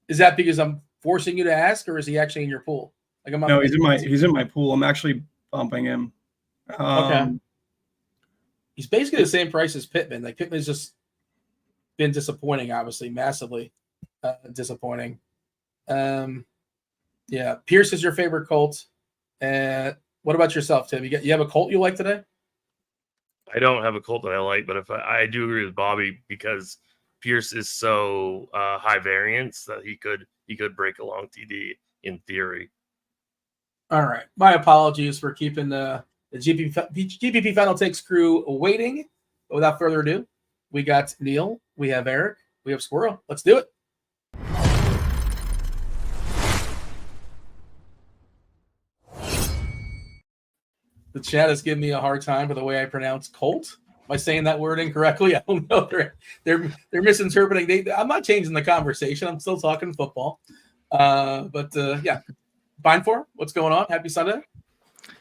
Is that because I'm forcing you to ask, or is he actually in your pool? Like I'm no, he's in my pool. I'm actually bumping him. Okay. He's basically the same price as Pittman. Like Pittman's just been disappointing, obviously, massively disappointing. Yeah, Pierce is your favorite Colt. What about yourself, Tim? You have a Colt you like today? I don't have a Colt that I like, but if I do agree with Bobby because Pierce is so high variance that he could break a long TD in theory. All right. My apologies for keeping the GPP Final Takes crew waiting. But without further ado, we got Neil, we have Erik, we have Squirrel. Let's do it. The chat is giving me a hard time for the way I pronounce Colt. Am I saying that word incorrectly? I don't know. They're misinterpreting. I'm not changing the conversation. I'm still talking football. Yeah. Beimfohr, what's going on? Happy Sunday.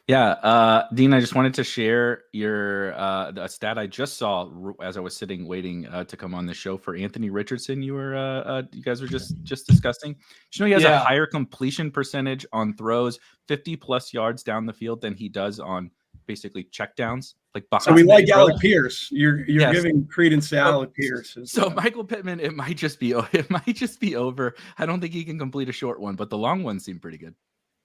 Yeah, Dean, I just wanted to share a stat I just saw as I was sitting waiting to come on the show for Anthony Richardson. You guys were just discussing. Did you know he has a higher completion percentage on throws 50 plus yards down the field than he does on basicly checkdowns? So we like Alec Pierce. You're giving credence to Alec Pierce. So Michael Pittman, it might just be over. I don't think he can complete a short one, but the long ones seem pretty good.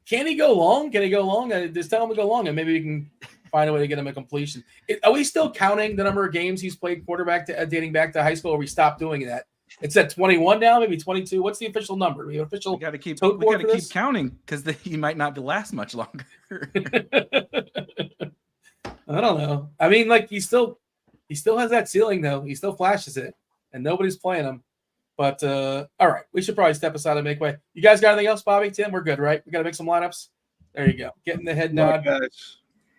Can he go long? Just tell him to go long, and maybe we can find a way to get him a completion. Are we still counting the number of games he's played quarterback dating back to high school, or we stopped doing that? It's at 21 now, maybe 22. What's the official number? We got to keep counting because he might not last much longer. I don't know. I mean, like he still has that ceiling though. He still flashes it, and nobody's playing him. But all right, we should probably step aside and make way. You guys got anything else, Bobby? Tim, we're good, right? We got to make some lineups. There you go. Getting the head nod.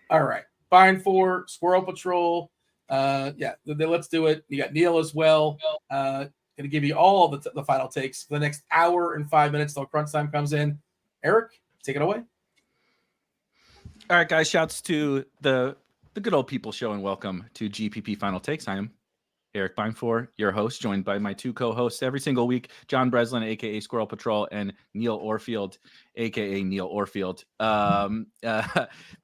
All right, Beimfohr, SquirrelPatrol. Let's do it. You got Neil as well. Going to give you all the final takes for the next hour and 5 minutes till crunch time comes in. Erik, take it away. All right, guys. Shouts to the good old people show and welcome to GPP Final Takes. I am Erik Beimfohr, your host, joined by my two co-hosts every single week, John Breslin, a.k.a. SquirrelPatrol, and Neil Orfield, a.k.a. Neil Orfield.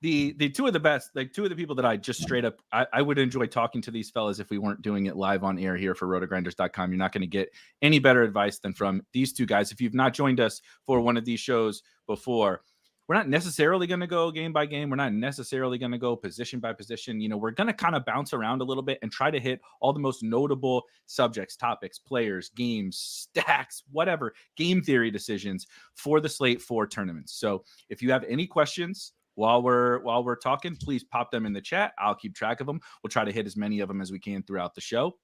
The two of the best, like two of the people that I just straight up, I would enjoy talking to these fellas if we weren't doing it live on air here for RotoGrinders.com. You're not going to get any better advice than from these two guys. If you've not joined us for one of these shows before, we're not necessarily going to go game by game. We're not necessarily going to go position by position. We're going to kind of bounce around a little bit and try to hit all the most notable subjects, topics, players, games, stacks, whatever, game theory decisions for the slate for tournaments. So if you have any questions while we're talking, please pop them in the chat. I'll keep track of them. We'll try to hit as many of them as we can throughout the show.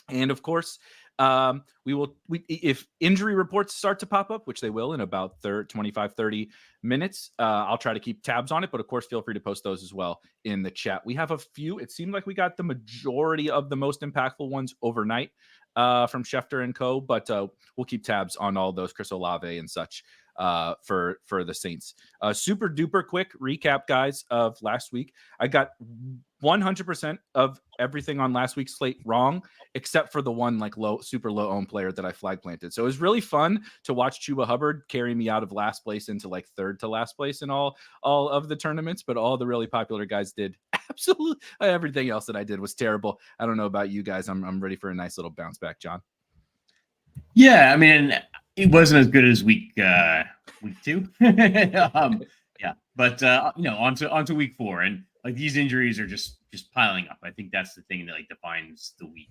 And of course, if injury reports start to pop up, which they will in about 25, 30 minutes, I'll try to keep tabs on it. But of course, feel free to post those as well in the chat. We have a few. It seemed like we got the majority of the most impactful ones overnight from Schefter and co. But we'll keep tabs on all those, Chris Olave and such for the Saints. Super duper quick recap, guys, of last week. I got 100% of everything on last week's slate wrong, except for the one like super low owned player that I flag planted. So it was really fun to watch Chuba Hubbard carry me out of last place into like third to last place in all of the tournaments. But all the really popular guys did absolutely everything else that I did was terrible. I don't know about you guys. I'm ready for a nice little bounce back, John. Yeah, I mean, it wasn't as good as week 2. Yeah, but on to week 4, and like these injuries are just piling up. I think that's the thing that like defines the week.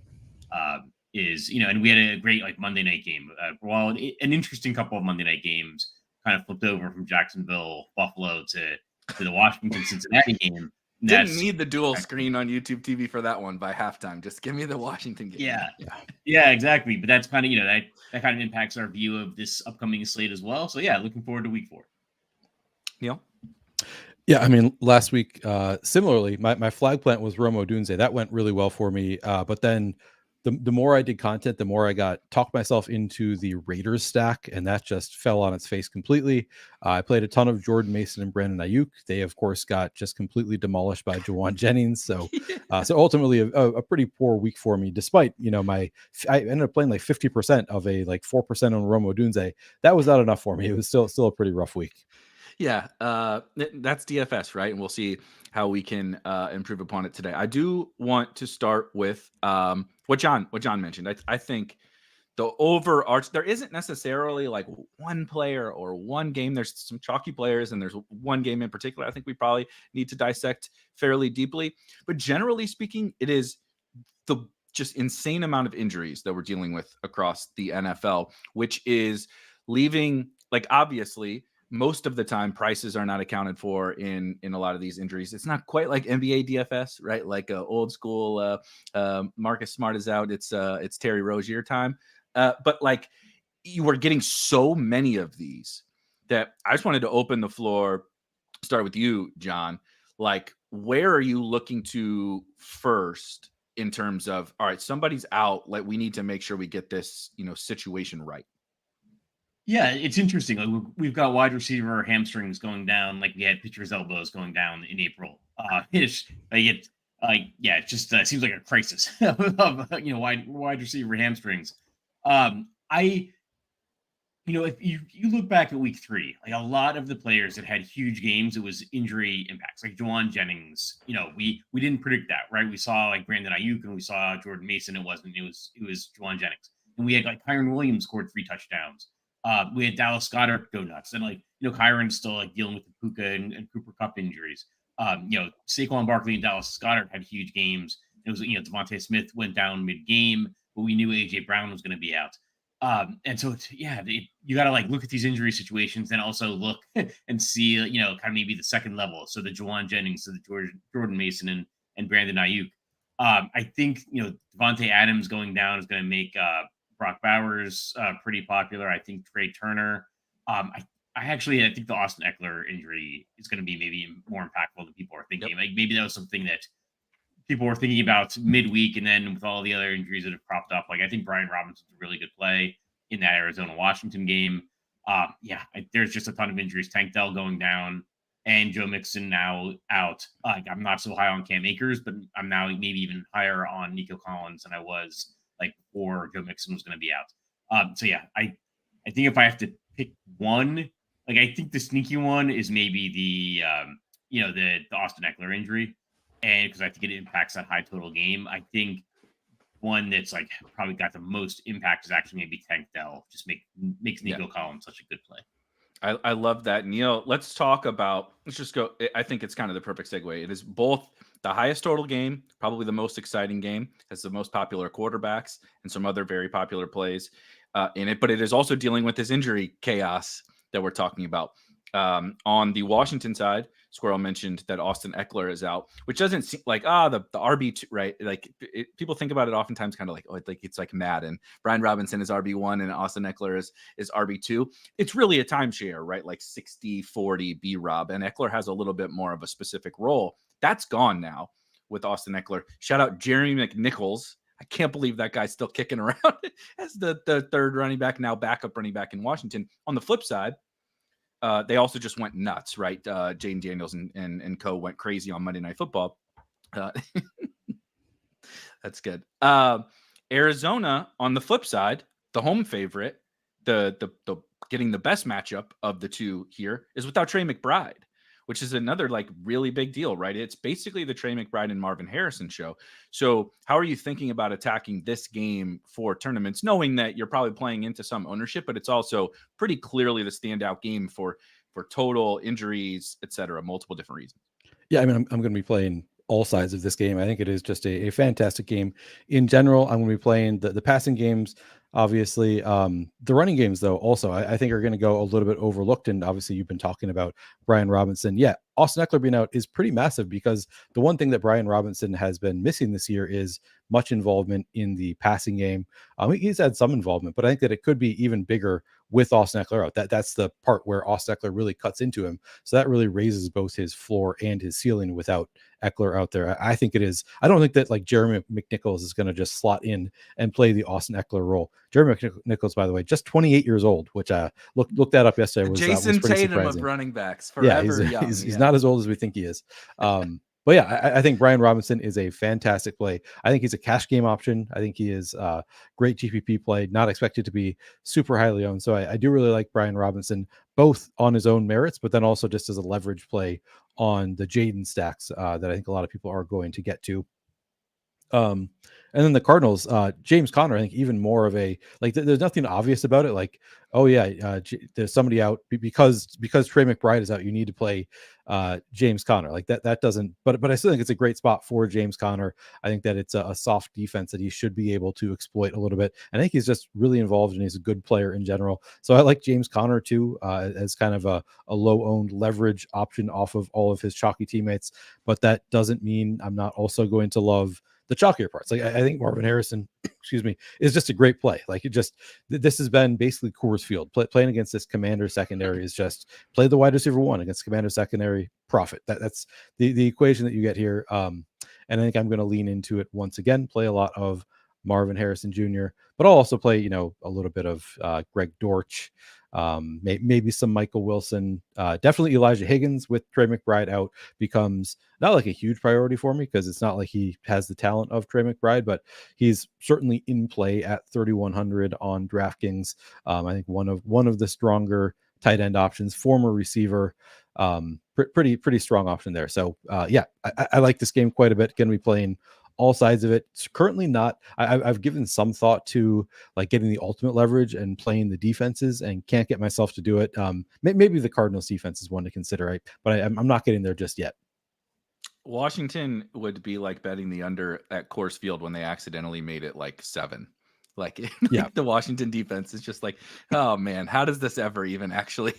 Is and we had a great like Monday night game. Well, an interesting couple of Monday night games kind of flipped over from Jacksonville, Buffalo to the Washington Cincinnati game. Didn't need the dual screen on YouTube TV for that one by halftime. Just give me the Washington game. Yeah, exactly. But that's kind of that kind of impacts our view of this upcoming slate as well. So yeah, looking forward to week 4. Neil? Yeah, I mean, last week, similarly, my flag plant was Rome Odunze. That went really well for me. But then the more I did content, the more I talked myself into the Raiders stack, and that just fell on its face completely. I played a ton of Jordan Mason and Brandon Ayuk. They, of course, got just completely demolished by Jawan Jennings. So so ultimately a pretty poor week for me, despite, I ended up playing like 50% of a like 4% on Rome Odunze. That was not enough for me. It was still a pretty rough week. Yeah, that's DFS, right? And we'll see how we can improve upon it today. I do want to start with what John mentioned. I think the overarch, there isn't necessarily like one player or one game. There's some chalky players, and there's one game in particular I think we probably need to dissect fairly deeply. But generally speaking, it is the just insane amount of injuries that we're dealing with across the NFL, which is leaving, like, obviously, most of the time prices are not accounted for in a lot of these injuries. It's not quite like NBA DFS, right? Like old school Marcus Smart is out. It's Terry Rozier time. But like, you were getting so many of these that I just wanted to open the floor, start with you, John. Like, where are you looking to first in terms of, all right, somebody's out, like we need to make sure we get this, situation right? Yeah, it's interesting. Like we've got wide receiver hamstrings going down, like we had pitcher's elbows going down in April. It just seems like a crisis of wide receiver hamstrings. If you look back at week 3, like a lot of the players that had huge games, it was injury impacts. Like Jawan Jennings, we didn't predict that, right? We saw like Brandon Ayuk and we saw Jordan Mason. It was Jawan Jennings, and we had like Kyren Williams scored 3 touchdowns. We had Dallas Goedert go nuts, and Kyron's still like dealing with the Puka and Cooper Kupp injuries. Saquon Barkley and Dallas Goedert had huge games. It was Devontae Smith went down mid-game, but we knew AJ Brown was going to be out. And so you got to like look at these injury situations and also look and see kind of maybe the second level. So the Jawan Jennings, so the Jordan Mason and Brandon Ayuk. I think Devontae Adams going down is going to make Brock Bowers pretty popular. I think Trey Turner. I think the Austin Eckler injury is going to be maybe more impactful than people are thinking. Yep. Like maybe that was something that people were thinking about midweek, and then with all the other injuries that have cropped up, like I think Brian Robinson's a really good play in that Arizona-Washington game. There's just a ton of injuries. Tank Dell going down, and Joe Mixon now out. I'm not so high on Cam Akers, but I'm now maybe even higher on Nico Collins than I was like before Joe Mixon was going to be out. I think if I have to pick one, like I think the sneaky one is maybe the Austin Eckler injury, and because I think it impacts that high total game. I think one that's like probably got the most impact is actually maybe Tank Dell. Just makes Nico Collins such a good play. I love that. Neil, let's just go. I think it's kind of the perfect segue. It is both the highest total game, probably the most exciting game, has the most popular quarterbacks and some other very popular plays in it, but it is also dealing with this injury chaos that we're talking about. On the Washington side, Squirrel mentioned that Austin Eckler is out, which doesn't seem like the RB2, right? Like people think about it oftentimes kind of like, it's like Madden. Brian Robinson is RB1 and Austin Eckler is RB2. It's really a timeshare, right? Like 60-40 B-Rob, and Eckler has a little bit more of a specific role. That's gone now with Austin Eckler. Shout out Jeremy McNichols. I can't believe that guy's still kicking around as the third running back, now backup running back in Washington. On the flip side, they also just went nuts, right? Jaden Daniels and co went crazy on Monday Night Football. That's good. Arizona, on the flip side, the home favorite, the getting the best matchup of the two here is without Trey McBride, which is another like really big deal, right? It's basically the Trey McBride and Marvin Harrison show. So how are you thinking about attacking this game for tournaments, knowing that you're probably playing into some ownership, but it's also pretty clearly the standout game for total injuries, et cetera, multiple different reasons? Yeah, I mean, I'm going to be playing all sides of this game. I think it is just a fantastic game in general. I'm going to be playing the passing games, obviously. The running games, though, also, I think are going to go a little bit overlooked. And obviously, you've been talking about Brian Robinson. Yeah, Austin Eckler being out is pretty massive because the one thing that Brian Robinson has been missing this year is much involvement in the passing game. He's had some involvement, but I think that it could be even bigger with Austin Eckler out. That's the part where Austin Eckler really cuts into him. So that really raises both his floor and his ceiling without Eckler out there. I think it is. I don't think that like Jeremy McNichols is going to just slot in and play the Austin Eckler role. Jeremy McNichols, by the way, just 28 years old, which looked that up yesterday. Was Jason was Tatum surprising. Of running backs. Forever young. He's not as old as we think he is. But yeah, I think Brian Robinson is a fantastic play. I think he's a cash game option. I think he is a great GPP play, not expected to be super highly owned. So I do really like Brian Robinson, both on his own merits, but then also just as a leverage play on the Jaden stacks that I think a lot of people are going to get to. And then the Cardinals, James Conner, I think even more of a, like, there's nothing obvious about it. Like, oh yeah, there's somebody out because Trey McBride is out. You need to play James Conner. Like that doesn't, but I still think it's a great spot for James Conner. I think that it's a soft defense that he should be able to exploit a little bit. And I think he's just really involved and he's a good player in general. So I like James Conner too, as kind of a low owned leverage option off of all of his chalky teammates. But that doesn't mean I'm not also going to love the chalkier parts. Like I think Marvin Harrison, excuse me, is just a great play. Like this has been basically Coors Field. Playing against this Commander secondary is just play the wide receiver one against Commander secondary, profit. That's the equation that you get here. And I think I'm going to lean into it once again, play a lot of Marvin Harrison Jr., but I'll also play, a little bit of Greg Dortch, maybe some Michael Wilson, definitely Elijah Higgins with Trey McBride out becomes not like a huge priority for me because it's not like he has the talent of Trey McBride, but he's certainly in play at 3,100 on DraftKings. I think one of the stronger tight end options, former receiver, pretty strong option there. So yeah, I like this game quite a bit. Going to be playing all sides of it. It's currently not. I've given some thought to like getting the ultimate leverage and playing the defenses, and can't get myself to do it. Maybe the Cardinals defense is one to consider, right? But I'm not getting there just yet. Washington would be like betting the under at Coors Field when they accidentally made it like 7. Like, yeah, the Washington defense is just like, oh man, how does this ever even actually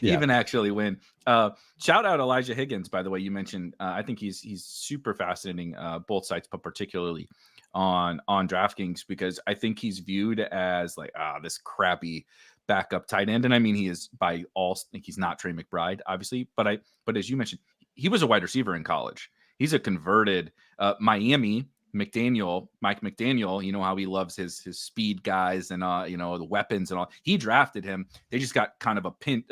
win? Shout out Elijah Higgins, by the way. You mentioned, I think he's super fascinating, both sides, but particularly on DraftKings, because I think he's viewed as like this crappy backup tight end, and I mean he is by all. I think he's not Trey McBride, obviously, but as you mentioned, he was a wide receiver in college. He's a converted Miami. Mike McDaniel, you know how he loves his speed guys and the weapons and all. He drafted him. They just got kind of a pin.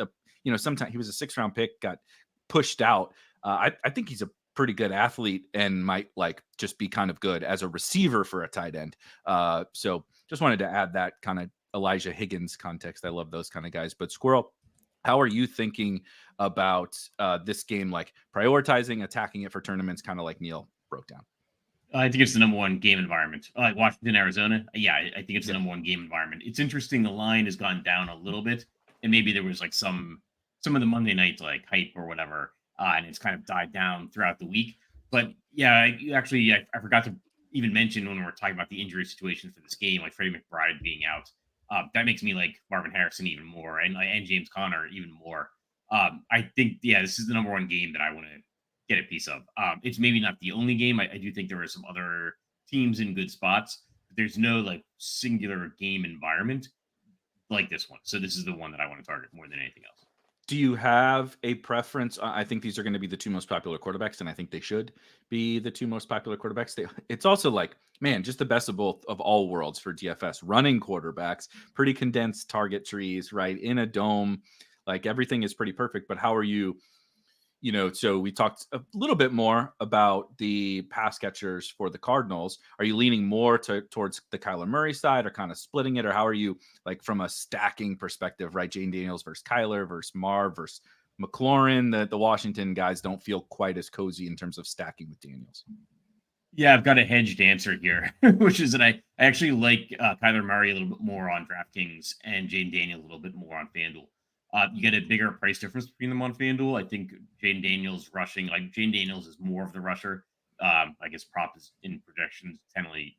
Sometimes he was a 6th round pick, got pushed out. I think he's a pretty good athlete and might like just be kind of good as a receiver for a tight end. So just wanted to add that kind of Elijah Higgins context. I love those kind of guys. But Squirrel, how are you thinking about this game? Like prioritizing, attacking it for tournaments, kind of like Neil broke down. I think it's the number one game environment. Like Washington, Arizona. Yeah, I think it's the number one game environment. It's interesting. The line has gone down a little bit, and maybe there was like some of the Monday night like hype or whatever, and it's kind of died down throughout the week. But yeah, I forgot to even mention when we were talking about the injury situation for this game, like Freddie McBride being out. That makes me like Marvin Harrison even more, and James Conner even more. I think, this is the number one game that I want to get a piece of. It's maybe not the only game. I do think there are some other teams in good spots, but there's no like singular game environment like this one. So this is the one that I want to target more than anything else. Do you have a preference? I think these are going to be the two most popular quarterbacks, and I think they should be the two most popular quarterbacks. It's also like, man, just the best of both of all worlds for DFS. Running quarterbacks, pretty condensed target trees, right? In a dome, like everything is pretty perfect. But how are you? So we talked a little bit more about the pass catchers for the Cardinals. Are you leaning more towards the Kyler Murray side or kind of splitting it? Or how are you like from a stacking perspective, right? Jane Daniels versus Kyler versus Marv versus McLaurin. The Washington guys don't feel quite as cozy in terms of stacking with Daniels. Yeah, I've got a hedged answer here, which is that I actually like Kyler Murray a little bit more on DraftKings and Jane Daniels a little bit more on FanDuel. You get a bigger price difference between them on FanDuel. I think Jane Daniels rushing, like Jane Daniels is more of the rusher. I guess prop is in projections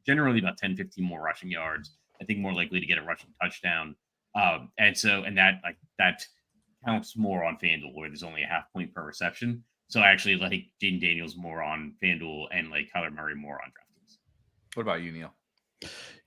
generally about 10, 15 more rushing yards. I think more likely to get a rushing touchdown. And that counts more on FanDuel where there's only a half point per reception. So I actually like Jane Daniels more on FanDuel and like Kyler Murray more on DraftKings. What about you, Neil?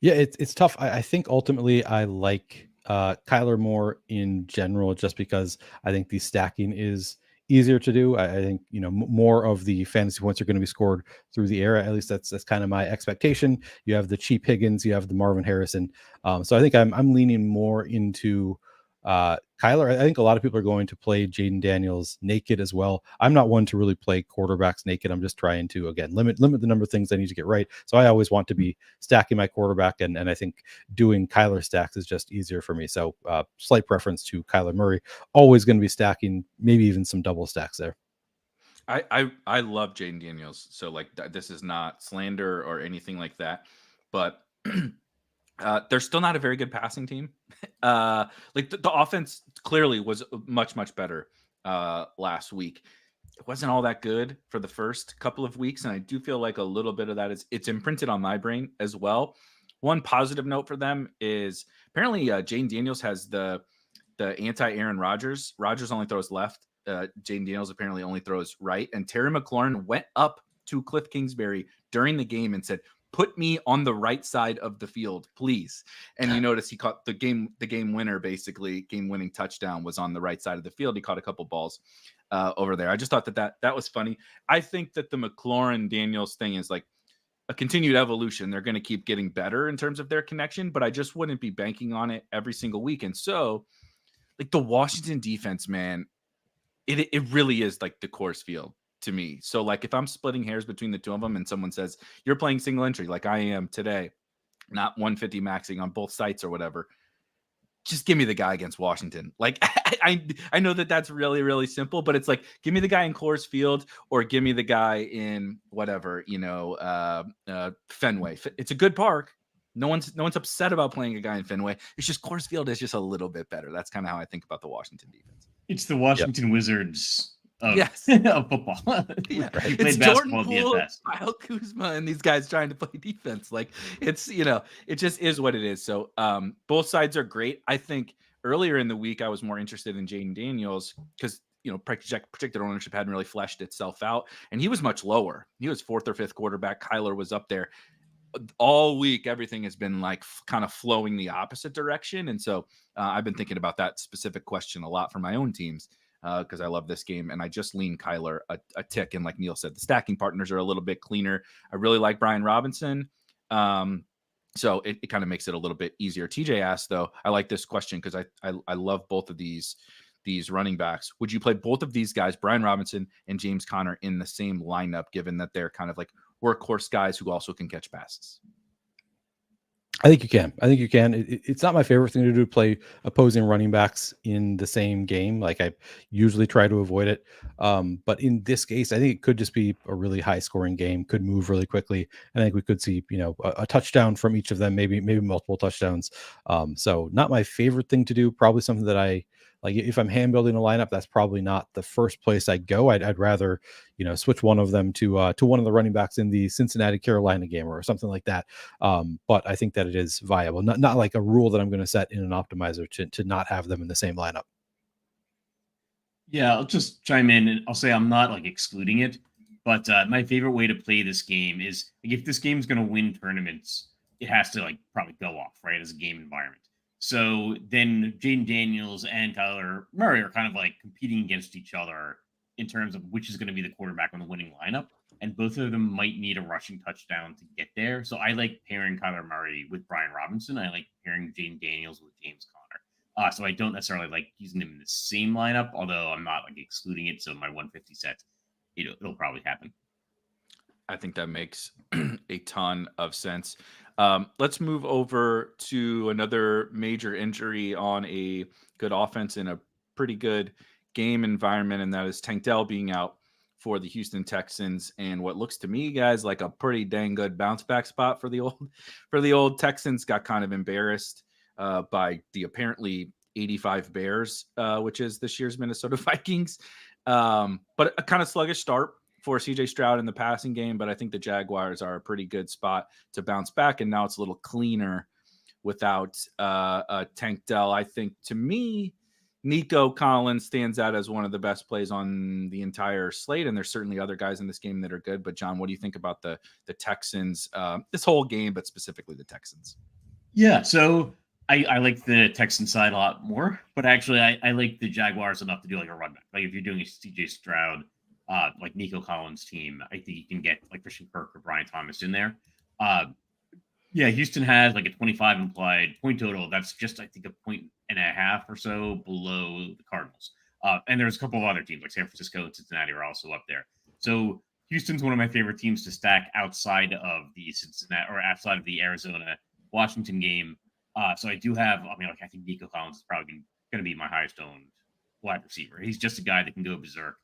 Yeah, it's tough. I think ultimately I like Kyler more in general, just because I think the stacking is easier to do. I think, more of the fantasy points are going to be scored through the air. At least that's kind of my expectation. You have the cheap Higgins, you have the Marvin Harrison. So I think I'm leaning more into Kyler. I think a lot of people are going to play Jaden Daniels naked as well. I'm not one to really play quarterbacks naked. I'm just trying to, again, limit the number of things I need to get right. So I always want to be stacking my quarterback, and I think doing Kyler stacks is just easier for me. So slight preference to Kyler Murray. Always going to be stacking, maybe even some double stacks there. I love Jaden Daniels. So like this is not slander or anything like that, but they're still not a very good passing team. Like the offense clearly was much, much better last week. It wasn't all that good for the first couple of weeks. And I do feel like a little bit of that it's imprinted on my brain as well. One positive note for them is apparently Jaden Daniels has the anti-Aaron Rodgers. Rodgers only throws left. Jaden Daniels apparently only throws right. And Terry McLaurin went up to Cliff Kingsbury during the game and said, "Put me on the right side of the field, please." And you notice he caught the game winner, basically game winning touchdown was on the right side of the field. He caught a couple balls over there. I just thought that was funny. I think that the McLaurin Daniels thing is like a continued evolution. They're going to keep getting better in terms of their connection, but I just wouldn't be banking on it every single week. And so like the Washington defense, man, it really is like the Coors Field to me. So like if I'm splitting hairs between the two of them and someone says you're playing single entry like I am today, not 150 maxing on both sites or whatever, just give me the guy against Washington. Like I know that's really, really simple, but it's like, give me the guy in Coors Field or give me the guy in whatever, Fenway. It's a good park. No one's upset about playing a guy in Fenway. It's just Coors Field is just a little bit better. That's kind of how I think about the Washington defense. It's the Washington Wizards of football. Yeah. Right. It's Jordan Poole, Kyle Kuzma, and these guys trying to play defense. Like it's, it just is what it is. So both sides are great. I think earlier in the week, I was more interested in Jaden Daniels because, projected ownership hadn't really fleshed itself out. And he was much lower. He was fourth or fifth quarterback. Kyler was up there. All week, everything has been like kind of flowing the opposite direction. And so I've been thinking about that specific question a lot for my own teams because I love this game. And I just lean Kyler a tick. And like Neil said, the stacking partners are a little bit cleaner. I really like Brian Robinson. So it kind of makes it a little bit easier. TJ asked, though, I like this question because I love both of these running backs. Would you play both of these guys, Brian Robinson and James Conner, in the same lineup, given that they're kind of like workhorse guys who also can catch passes? I think you can. It's not my favorite thing to do, play opposing running backs in the same game. Like I usually try to avoid it. But in this case, I think it could just be a really high scoring game, could move really quickly. I think we could see, a touchdown from each of them, maybe multiple touchdowns. So not my favorite thing to do, probably something that I like. If I'm hand building a lineup, that's probably not the first place I go. I'd rather, switch one of them to one of the running backs in the Cincinnati Carolina game or something like that. But I think that it is viable, not like a rule that I'm going to set in an optimizer to not have them in the same lineup. Yeah, I'll just chime in and I'll say I'm not like excluding it, but my favorite way to play this game is like, if this game's going to win tournaments, it has to like probably go off, right, as a game environment. So then Jaden Daniels and Tyler Murray are kind of like competing against each other in terms of which is going to be the quarterback on the winning lineup. And both of them might need a rushing touchdown to get there. So I like pairing Kyler Murray with Brian Robinson. I like pairing Jaden Daniels with James Conner. So I don't necessarily like using them in the same lineup, although I'm not like excluding it. So my 150 set, it'll probably happen. I think that makes a ton of sense. Let's move over to another major injury on a good offense in a pretty good game environment, and that is Tank Dell being out for the Houston Texans, and what looks to me, guys, like a pretty dang good bounce back spot for the old Texans. Got kind of embarrassed by the apparently 85 Bears, which is this year's Minnesota Vikings. But a kind of sluggish start for CJ Stroud in the passing game, but I think the Jaguars are a pretty good spot to bounce back, and now it's a little cleaner without Tank Dell. I think, to me, Nico Collins stands out as one of the best plays on the entire slate, and there's certainly other guys in this game that are good. But John, what do you think about the Texans this whole game, but specifically the Texans? Yeah, so I like the Texan side a lot more, but actually I like the Jaguars enough to do like a run back. Like if you're doing a CJ Stroud, like Nico Collins team, I think you can get like Christian Kirk or Brian Thomas in there. Yeah, Houston has like a 25 implied point total. That's just, I think, a 1.5 or so below the Cardinals. And there's a couple of other teams like San Francisco and Cincinnati are also up there. So Houston's one of my favorite teams to stack outside of the Cincinnati or outside of the Arizona Washington game. So I do have, I think Nico Collins is probably going to be my highest owned wide receiver. He's just a guy that can go berserk.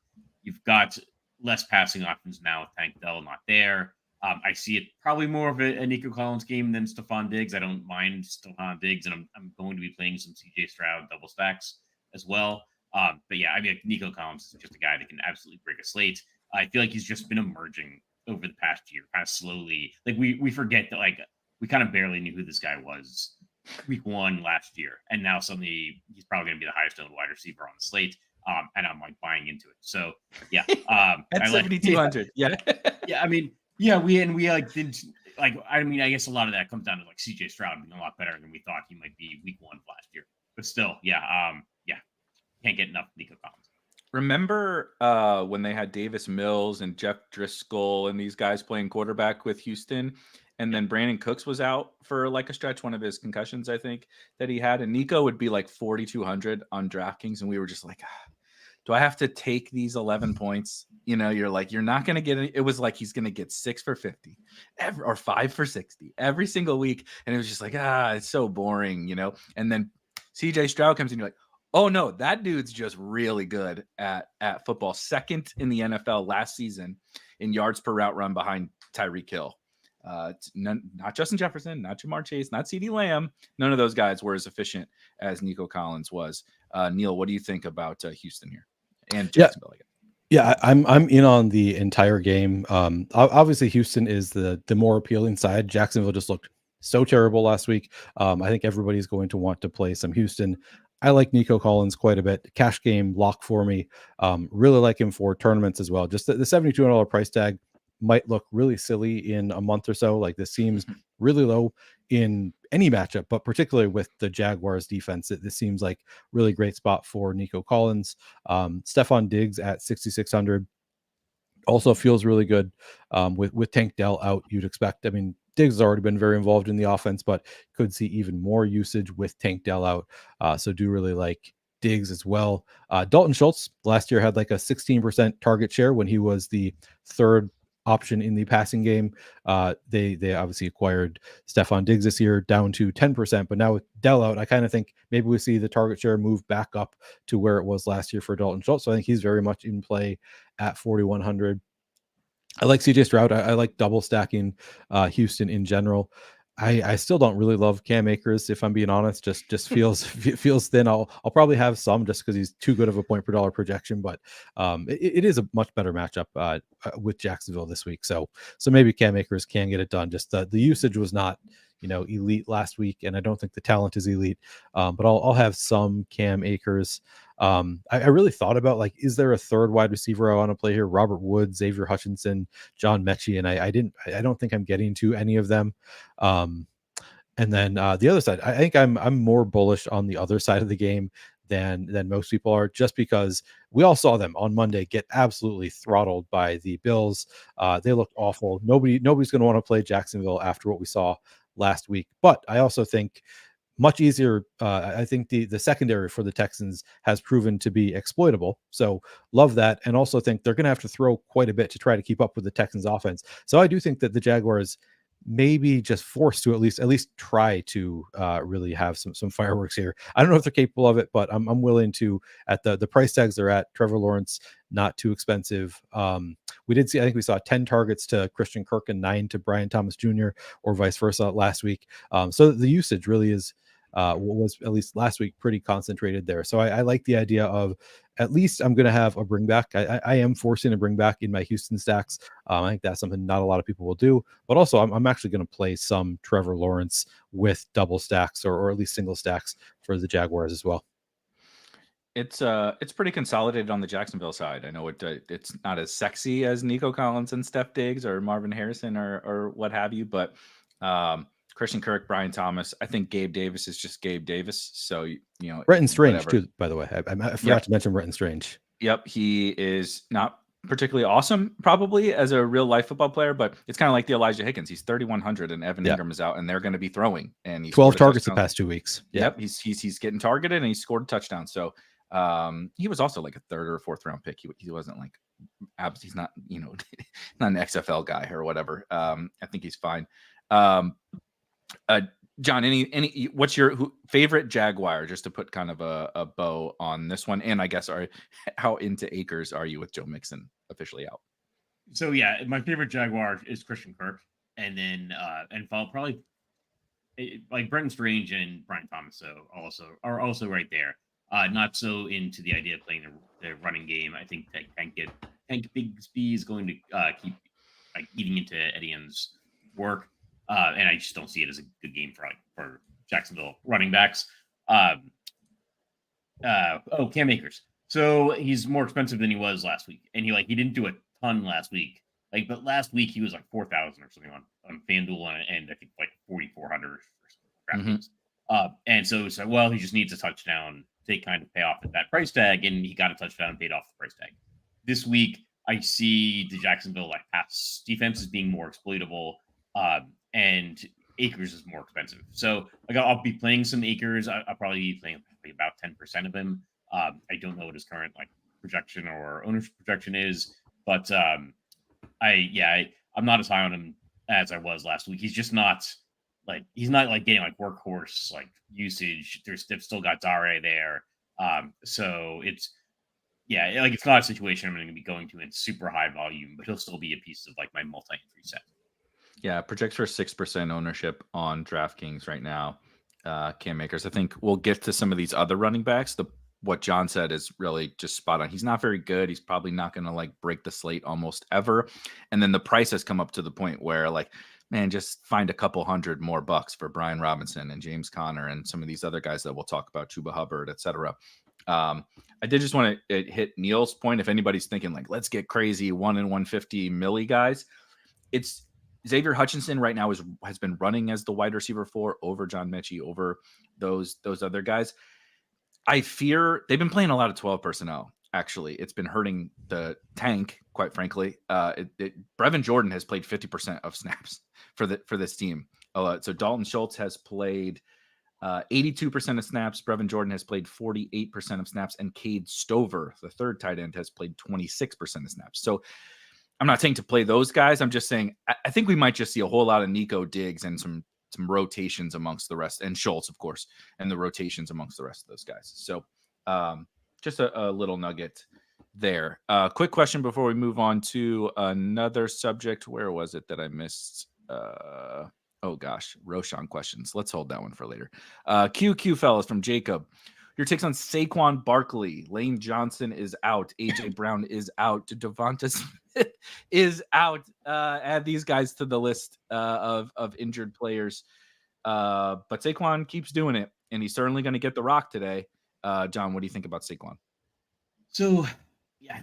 You've got less passing options now with Tank Dell not there. I see it probably more of a Nico Collins game than Stephon Diggs. I don't mind Stephon Diggs, and I'm going to be playing some CJ Stroud double stacks as well. But yeah, Nico Collins is just a guy that can absolutely break a slate. I feel like he's just been emerging over the past year, kind of slowly. Like we forget that, like, we kind of barely knew who this guy was week one last year, and now suddenly he's probably going to be the highest owned wide receiver on the slate. And I'm like buying into it. So yeah, at 7,200. Yeah. Yeah, we like did like I guess a lot of that comes down to like CJ Stroud being a lot better than we thought he might be week one of last year. But still, can't get enough Nico Collins. Remember when they had Davis Mills and Jeff Driscoll and these guys playing quarterback with Houston, and then Brandon Cooks was out for like a stretch, one of his concussions, I think, that he had, and Nico would be like 4,200 on DraftKings, and we were just like, do I have to take these 11 points? You're like, you're not going to get it. It was like he's going to get 6 for 50 or 5 for 60 every single week. And it was just like, it's so boring, And then CJ Stroud comes in, you're like, oh no, that dude's just really good at football. Second in the NFL last season in yards per route run behind Tyreek Hill. Not Justin Jefferson, not Jamar Chase, not CeeDee Lamb. None of those guys were as efficient as Nico Collins was. Neil, what do you think about Houston here? And Jacksonville, yeah, I'm in on the entire game. Obviously, Houston is the more appealing side. Jacksonville just looked so terrible last week. I think everybody's going to want to play some Houston. I like Nico Collins quite a bit. Cash game lock for me. Really like him for tournaments as well. Just the $7,200 price tag might look really silly in a month or so. Like, this seems really low in any matchup, but particularly with the Jaguars defense, this seems like really great spot for Nico Collins. Stephon Diggs at 6,600 also feels really good. With Tank Dell out, you'd expect, Diggs has already been very involved in the offense, but could see even more usage with Tank Dell out. So do really like Diggs as well. Dalton Schultz last year had like a 16% target share when he was the third option in the passing game. They obviously acquired Stephon Diggs this year down to 10%, but now with Dell out, I kind of think maybe we see the target share move back up to where it was last year for Dalton Schultz. So I think he's very much in play at 4,100. I like CJ Stroud. I like double stacking Houston in general. I still don't really love Cam Akers, if I'm being honest. Just feels thin. I'll probably have some just because he's too good of a point per dollar projection, but it is a much better matchup with Jacksonville this week. So maybe Cam Akers can get it done. Just the usage was not elite last week, and I don't think the talent is elite. But I'll have some Cam Akers. I really thought about, like, is there a third wide receiver I want to play here? Robert Woods, Xavier Hutchinson, John Mechie, and I don't think I'm getting to any of them. And then the other side, I think I'm more bullish on the other side of the game than most people are, just because we all saw them on Monday get absolutely throttled by the Bills. They looked awful. Nobody's going to want to play Jacksonville after what we saw last week. But I also think much easier. I think the secondary for the Texans has proven to be exploitable. So love that. And also think they're going to have to throw quite a bit to try to keep up with the Texans offense. So I do think that the Jaguars maybe just forced to at least try to really have some fireworks here. I don't know if they're capable of it, but I'm willing to, at the price tags they're at. Trevor Lawrence, not too expensive. We did see, I think we saw 10 targets to Christian Kirk and 9 to Brian Thomas Jr. or vice versa last week. So the usage really is was, at least last week, pretty concentrated there. So I like the idea of, at least I'm going to have a bring back. I am forcing a bring back in my Houston stacks. I think that's something not a lot of people will do, but also I'm actually going to play some Trevor Lawrence with double stacks or at least single stacks for the Jaguars as well. It's pretty consolidated on the Jacksonville side. I know it's not as sexy as Nico Collins and Steph Diggs or Marvin Harrison or what have you, but Christian Kirk, Brian Thomas. I think Gabe Davis is just Gabe Davis. So, Brenton Strange too, by the way. I forgot to mention Brenton Strange. Yep. He is not particularly awesome probably as a real life football player, but it's kind of like the Elijah Higgins. He's 3,100 and Evan Ingram is out and they're going to be throwing, and he's 12 targets the past 2 weeks. Yep. He's getting targeted and he scored a touchdown. So he was also like a 3rd or 4th round pick. He wasn't like, he's not, not an XFL guy or whatever. I think he's fine. John, what's your favorite Jaguar, just to put kind of a bow on this one? And I guess, how into Akers are you with Joe Mixon officially out? So yeah, my favorite Jaguar is Christian Kirk, and then and follow probably like Brenton Strange and Brian Thomas. So are also right there. Not so into the idea of playing the running game. I think that Tank Bigsby is going to keep like eating into Etienne's work. And I just don't see it as a good game for Jacksonville running backs. Cam Akers. So he's more expensive than he was last week, and he didn't do a ton last week. But last week he was like 4,000 or something on FanDuel and I think like 4,400 or something. Mm-hmm. And so he just needs a touchdown to kind of pay off at that price tag, and he got a touchdown and paid off the price tag. This week I see the Jacksonville pass defense as being more exploitable. And Akers is more expensive. So I'll be playing some Akers. I'll probably be playing about 10% of him. I don't know what his current projection or ownership projection is, but I'm not as high on him as I was last week. He's just not he's not getting workhorse usage. They've still got Dare there. So it's not a situation I'm going to be going to in super high volume, but he'll still be a piece of my multi-entry set. Yeah, projects for 6% ownership on DraftKings right now. Cam Akers. I think we'll get to some of these other running backs. What John said is really just spot on. He's not very good. He's probably not going to break the slate almost ever. And then the price has come up to the point where just find a couple $100 more bucks for Brian Robinson and James Conner and some of these other guys that we'll talk about, Chuba Hubbard, etc. I did just want to hit Neil's point. If anybody's thinking let's get crazy 1 in 150 milli guys, it's Xavier Hutchinson right now has been running as the wide receiver 4 over John Mechie, over those other guys. I fear they've been playing a lot of 12 personnel. Actually, it's been hurting the tank, quite frankly. Brevin Jordan has played 50% of snaps for this team. So Dalton Schultz has played 82% of snaps. Brevin Jordan has played 48% of snaps, and Cade Stover, the 3rd tight end, has played 26% of snaps. So I'm not saying to play those guys. I'm just saying I think we might just see a whole lot of Nico Diggs and some rotations amongst the rest, and Schultz, of course, and the rotations amongst the rest of those guys. So just a little nugget there. Quick question before we move on to another subject. Where was it that I missed? Roshan questions. Let's hold that one for later. QQ fellas from Jacob. Your takes on Saquon Barkley. Lane Johnson is out. AJ Brown is out. Devonta Smith is out. Add these guys to the list of injured players. But Saquon keeps doing it, and he's certainly going to get the rock today. John, what do you think about Saquon? So, yeah,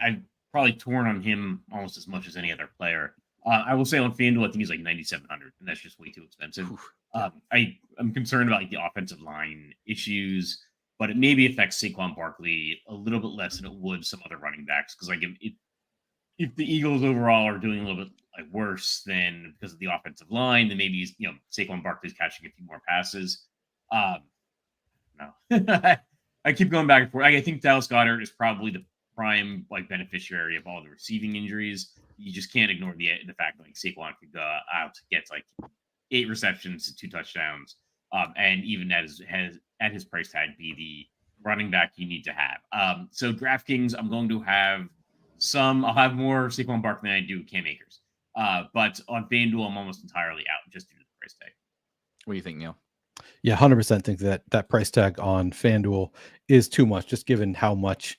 I've probably torn on him almost as much as any other player. I will say on FanDuel, I think he's like 9,700, and that's just way too expensive. I'm concerned about like the offensive line issues, but it maybe affects Saquon Barkley a little bit less than it would some other running backs. Because like if the Eagles overall are doing a little bit like worse than because of the offensive line, then maybe Saquon Barkley's catching a few more passes. No, I keep going back and forth. I think Dallas Goedert is probably the prime like beneficiary of all the receiving injuries. You just can't ignore the fact that like Saquon could go out to get like 8 receptions and 2 touchdowns, and even at his price tag, be the running back you need to have. So DraftKings, I'm going to have I'll have more Saquon Barkley than I do Cam Akers. But on FanDuel, I'm almost entirely out just due to the price tag. What do you think, Neil? Yeah, 100% think that price tag on FanDuel is too much, just given how much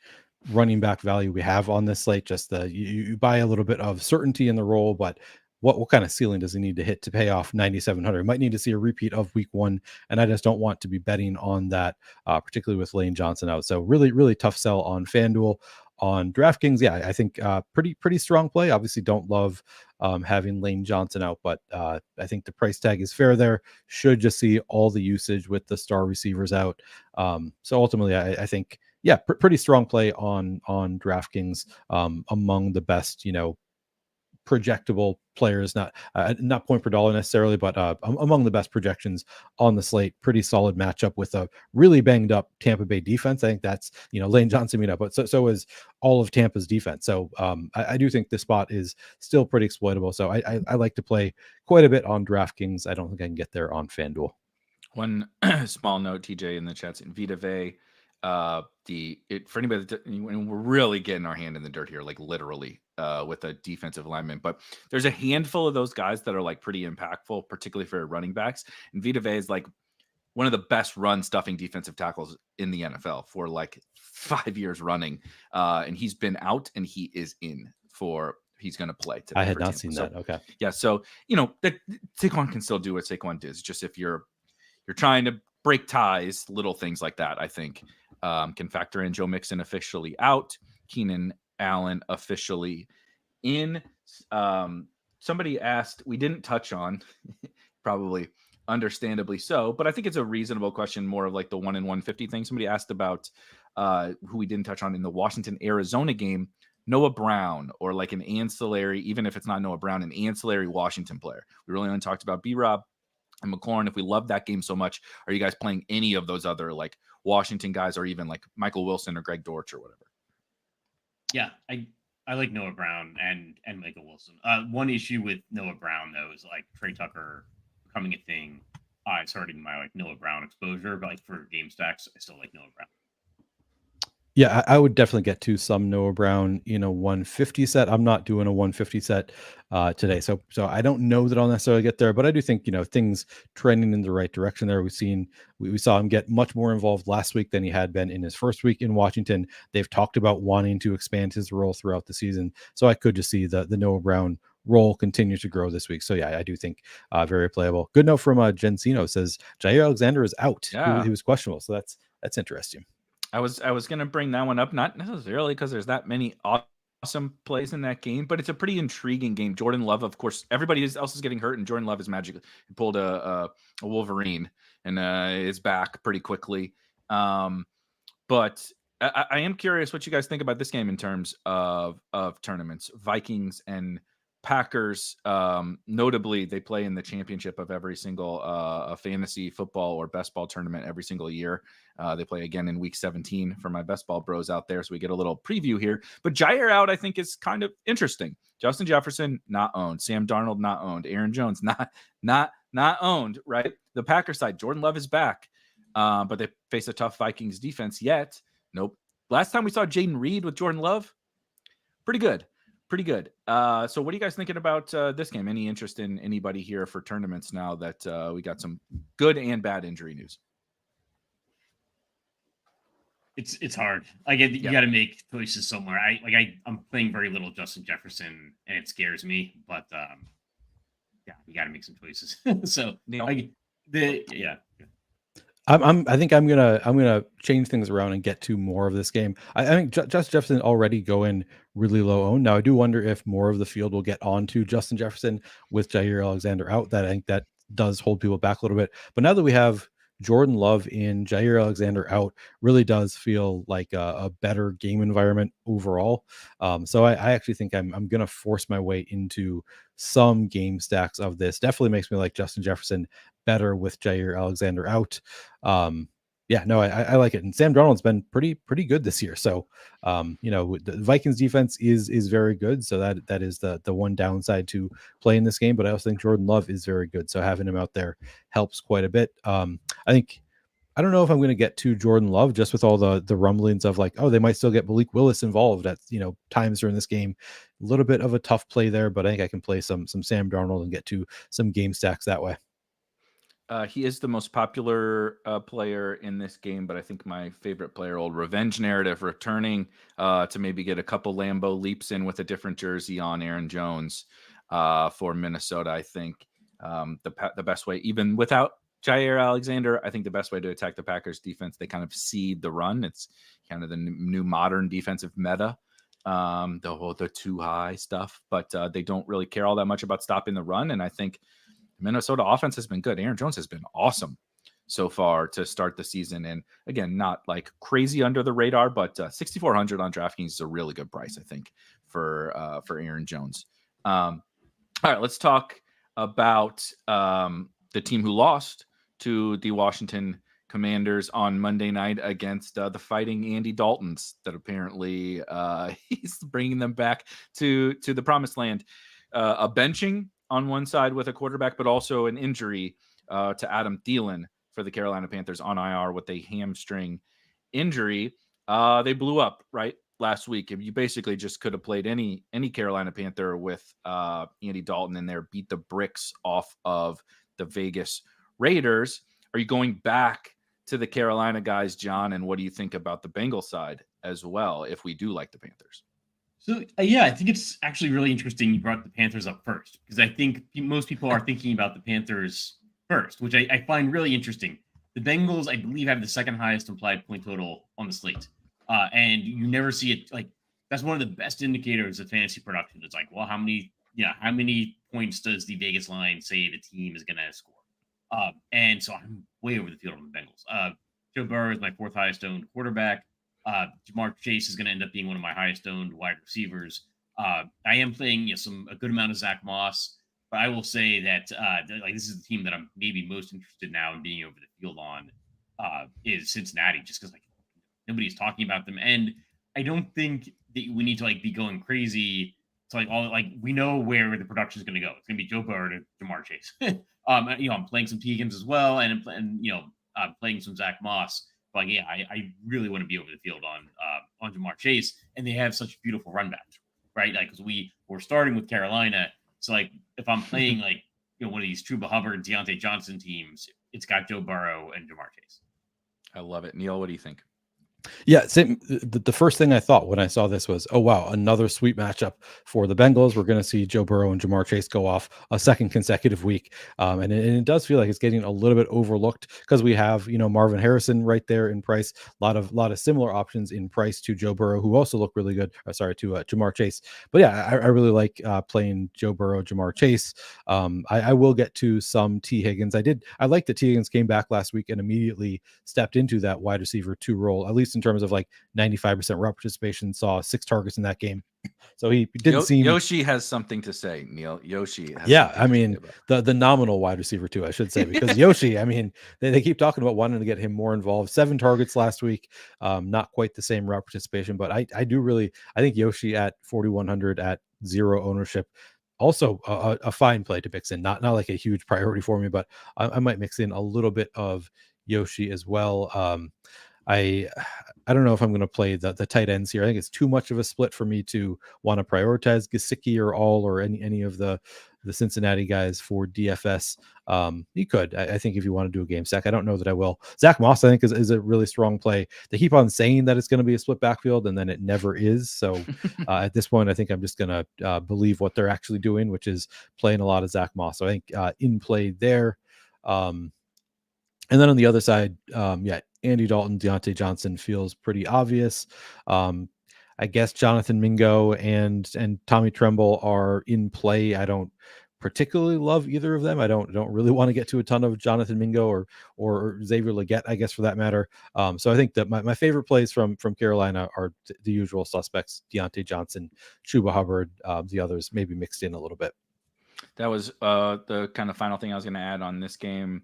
running back value we have on this slate. Just you buy a little bit of certainty in the role, but what kind of ceiling does he need to hit to pay off 9,700? Might need to see a repeat of week 1, and I just don't want to be betting on that, particularly with Lane Johnson out. So really, really tough sell on FanDuel. On DraftKings, yeah, I think pretty strong play. Obviously, don't love having Lane Johnson out, but I think the price tag is fair there. Should just see all the usage with the star receivers out. So ultimately, I think, yeah, pretty strong play on DraftKings, among the best, projectable players, not point per dollar necessarily, but among the best projections on the slate. Pretty solid matchup with a really banged up Tampa Bay defense. I think that's, Lane Johnson meet up, but so is all of Tampa's defense. So I do think this spot is still pretty exploitable. So I like to play quite a bit on DraftKings. I don't think I can get there on FanDuel. One small note, TJ in the chats, in Vita Vea, for anybody we're really getting our hand in the dirt here, like literally, with a defensive lineman, but there's a handful of those guys that are like pretty impactful, particularly for running backs. And Vita Vea is like one of the best run stuffing defensive tackles in the NFL for like 5 years running. And he's been out and he is in he's going to play today. I had not seen that. Okay. Yeah. So, Saquon can still do what Saquon does. Just if you're trying to break ties, little things like that, I think, can factor in. Joe Mixon officially out. Keenan Allen officially in. Somebody asked, we didn't touch on, probably understandably so, but I think it's a reasonable question, more of like the 1 in 150 thing. Somebody asked about who we didn't touch on in the Washington-Arizona game, Noah Brown, or like an ancillary, even if it's not Noah Brown, an ancillary Washington player. We really only talked about B-Rob and McLaurin. If we love that game so much, are you guys playing any of those other like Washington guys, or even like Michael Wilson or Greg Dortch or whatever? Yeah, I like Noah Brown and Michael Wilson. One issue with Noah Brown though is like Trey Tucker becoming a thing. It's hurting my like Noah Brown exposure, but like for game stacks, I still like Noah Brown. Yeah, I would definitely get to some Noah Brown in a 150 set. I'm not doing a 150 set today, so I don't know that I'll necessarily get there, but I do think things trending in the right direction there. We saw him get much more involved last week than he had been in his first week in Washington. They've talked about wanting to expand his role throughout the season, so I could just see the Noah Brown role continue to grow this week. So yeah, I do think very playable. Good note from Gensino says Jair Alexander is out. Yeah. He was questionable, so that's interesting. I was going to bring that one up, not necessarily because there's that many awesome plays in that game, but it's a pretty intriguing game. Jordan Love, of course, everybody else is getting hurt, and Jordan Love is magical. He pulled a Wolverine and is back pretty quickly. But I am curious what you guys think about this game in terms of tournaments. Vikings and Packers, notably, they play in the championship of every single fantasy football or best ball tournament every single year. They play again in week 17 for my best ball bros out there. So we get a little preview here. But Jair out, I think, is kind of interesting. Justin Jefferson, not owned. Sam Darnold, not owned. Aaron Jones, not owned, right? The Packers side, Jordan Love is back. But they face a tough Vikings defense yet. Nope. Last time we saw Jaden Reed with Jordan Love, pretty good. So what are you guys thinking about this game? Any interest in anybody here for tournaments now that we got some good and bad injury news? It's hard. You got to make choices somewhere. I'm playing very little Justin Jefferson, and it scares me. But yeah, you got to make some choices. So I think I'm gonna change things around and get to more of this game. I think Justin Jefferson already going really low owned. Now I do wonder if more of the field will get onto Justin Jefferson with Jair Alexander out. That I think that does hold people back a little bit. But now that we have Jordan Love in, Jair Alexander out, really does feel like a better game environment overall. So I actually think I'm gonna force my way into some game stacks of this. Definitely makes me like Justin Jefferson better with Jair Alexander out. I like it. And Sam Darnold's been pretty good this year. So, the Vikings defense is very good. So that is the one downside to playing this game. But I also think Jordan Love is very good. So having him out there helps quite a bit. I don't know if I'm going to get to Jordan Love just with all the rumblings of like, oh, they might still get Malik Willis involved at, times during this game. A little bit of a tough play there, but I think I can play some Sam Darnold and get to some game stacks that way. He is the most popular player in this game, but I think my favorite player, old revenge narrative, returning to maybe get a couple Lambeau leaps in with a different jersey on, Aaron Jones for Minnesota. I think the best way, even without Jair Alexander, I think the best way to attack the Packers defense, they kind of seed the run. It's kind of the new modern defensive meta, the too high stuff, but they don't really care all that much about stopping the run. And I think Minnesota offense has been good. Aaron Jones has been awesome so far to start the season. And again, not like crazy under the radar, but 6,400 on DraftKings is a really good price, I think, for Aaron Jones. All right, let's talk about the team who lost to the Washington Commanders on Monday night against the Fighting Andy Daltons, that apparently he's bringing them back to the promised land. A benching on one side with a quarterback, but also an injury to Adam Thielen for the Carolina Panthers on IR with a hamstring injury. They blew up right last week. You basically just could have played any Carolina Panther with Andy Dalton in there, beat the bricks off of the Vegas Raiders. Are you going back to the Carolina guys, John? And what do you think about the Bengals side as well, if we do like the Panthers? So, I think it's actually really interesting you brought the Panthers up first, because I think most people are thinking about the Panthers first, which I find really interesting. The Bengals, I believe, have the second highest implied point total on the slate. And you never see it. Like, that's one of the best indicators of fantasy production. It's like, well, how many points does the Vegas line say the team is going to score? And so I'm way over the field on the Bengals. Joe Burrow is my fourth highest owned quarterback. Jamar Chase is going to end up being one of my highest owned wide receivers. I am playing a good amount of Zach Moss, but I will say that this is the team that I'm maybe most interested now in being over the field on is Cincinnati, just because nobody's talking about them, and I don't think that we need to be going crazy. It's we know where the production is going to go. It's going to be Joe Burrow to Jamar Chase. I'm playing some T. Higgins as well, and playing some Zach Moss. But I really want to be over the field on Jamar Chase, and they have such beautiful run backs, right? Because we're starting with Carolina, so if I'm playing one of these Truba Hubbard, Deontay Johnson teams, it's got Joe Burrow and Jamar Chase. I love it, Neil. What do you think? Yeah, same. The first thing I thought when I saw this was, oh, wow, another sweet matchup for the Bengals. We're going to see Joe Burrow and Jamar Chase go off a second consecutive week. And it does feel like it's getting a little bit overlooked because we have, Marvin Harrison right there in price. A lot of similar options in price to Joe Burrow, who also look really good. To Jamar Chase. But yeah, I really like playing Joe Burrow, Jamar Chase. I will get to some T. Higgins. I like that T. Higgins came back last week and immediately stepped into that wide receiver 2 role, at least in terms of 95% rep participation, saw 6 targets in that game. So he didn't seem. Yoshi has something to say, Neil. Yoshi. The nominal wide receiver 2, I should say, because Yoshi, they keep talking about wanting to get him more involved. 7 targets last week. Not quite the same rep participation, but I think Yoshi at 4,100 at 0 ownership. Also a fine play to mix in, not like a huge priority for me, but I might mix in a little bit of Yoshi as well. I don't know if I'm going to play the tight ends here. I think it's too much of a split for me to want to prioritize Gesicki or All or any of the Cincinnati guys for DFS. You could, I think, if you want to do a game stack. I don't know that I will. Zach Moss, I think, is a really strong play. They keep on saying that it's going to be a split backfield, and then it never is. So at this point, I think I'm just going to believe what they're actually doing, which is playing a lot of Zach Moss. So I think in play there. And then on the other side, Andy Dalton, Deontay Johnson feels pretty obvious. I guess Jonathan Mingo and Tommy Tremble are in play. I don't particularly love either of them. I don't really want to get to a ton of Jonathan Mingo or Xavier Legette, I guess, for that matter. So I think that my favorite plays from Carolina are the usual suspects: Deontay Johnson, Chuba Hubbard, the others maybe mixed in a little bit. That was the kind of final thing I was going to add on this game.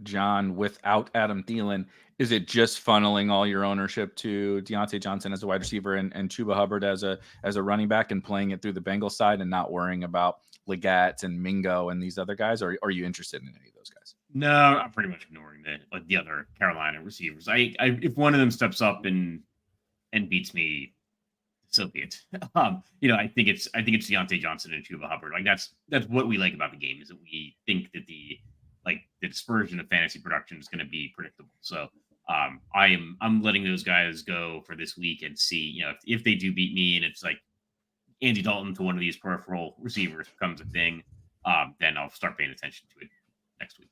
John, without Adam Thielen, is it just funneling all your ownership to Deontay Johnson as a wide receiver and Chuba Hubbard as a running back and playing it through the Bengals side and not worrying about Legette and Mingo and these other guys? Or are you interested in any of those guys? No, I'm pretty much ignoring the other Carolina receivers. I if one of them steps up and beats me, so be it. I think it's Deontay Johnson and Chuba Hubbard. Like that's what we like about the game, is that we think that the dispersion of fantasy production is going to be predictable. So I'm letting those guys go for this week and see, if they do beat me and it's like Andy Dalton to one of these peripheral receivers becomes a thing, then I'll start paying attention to it next week.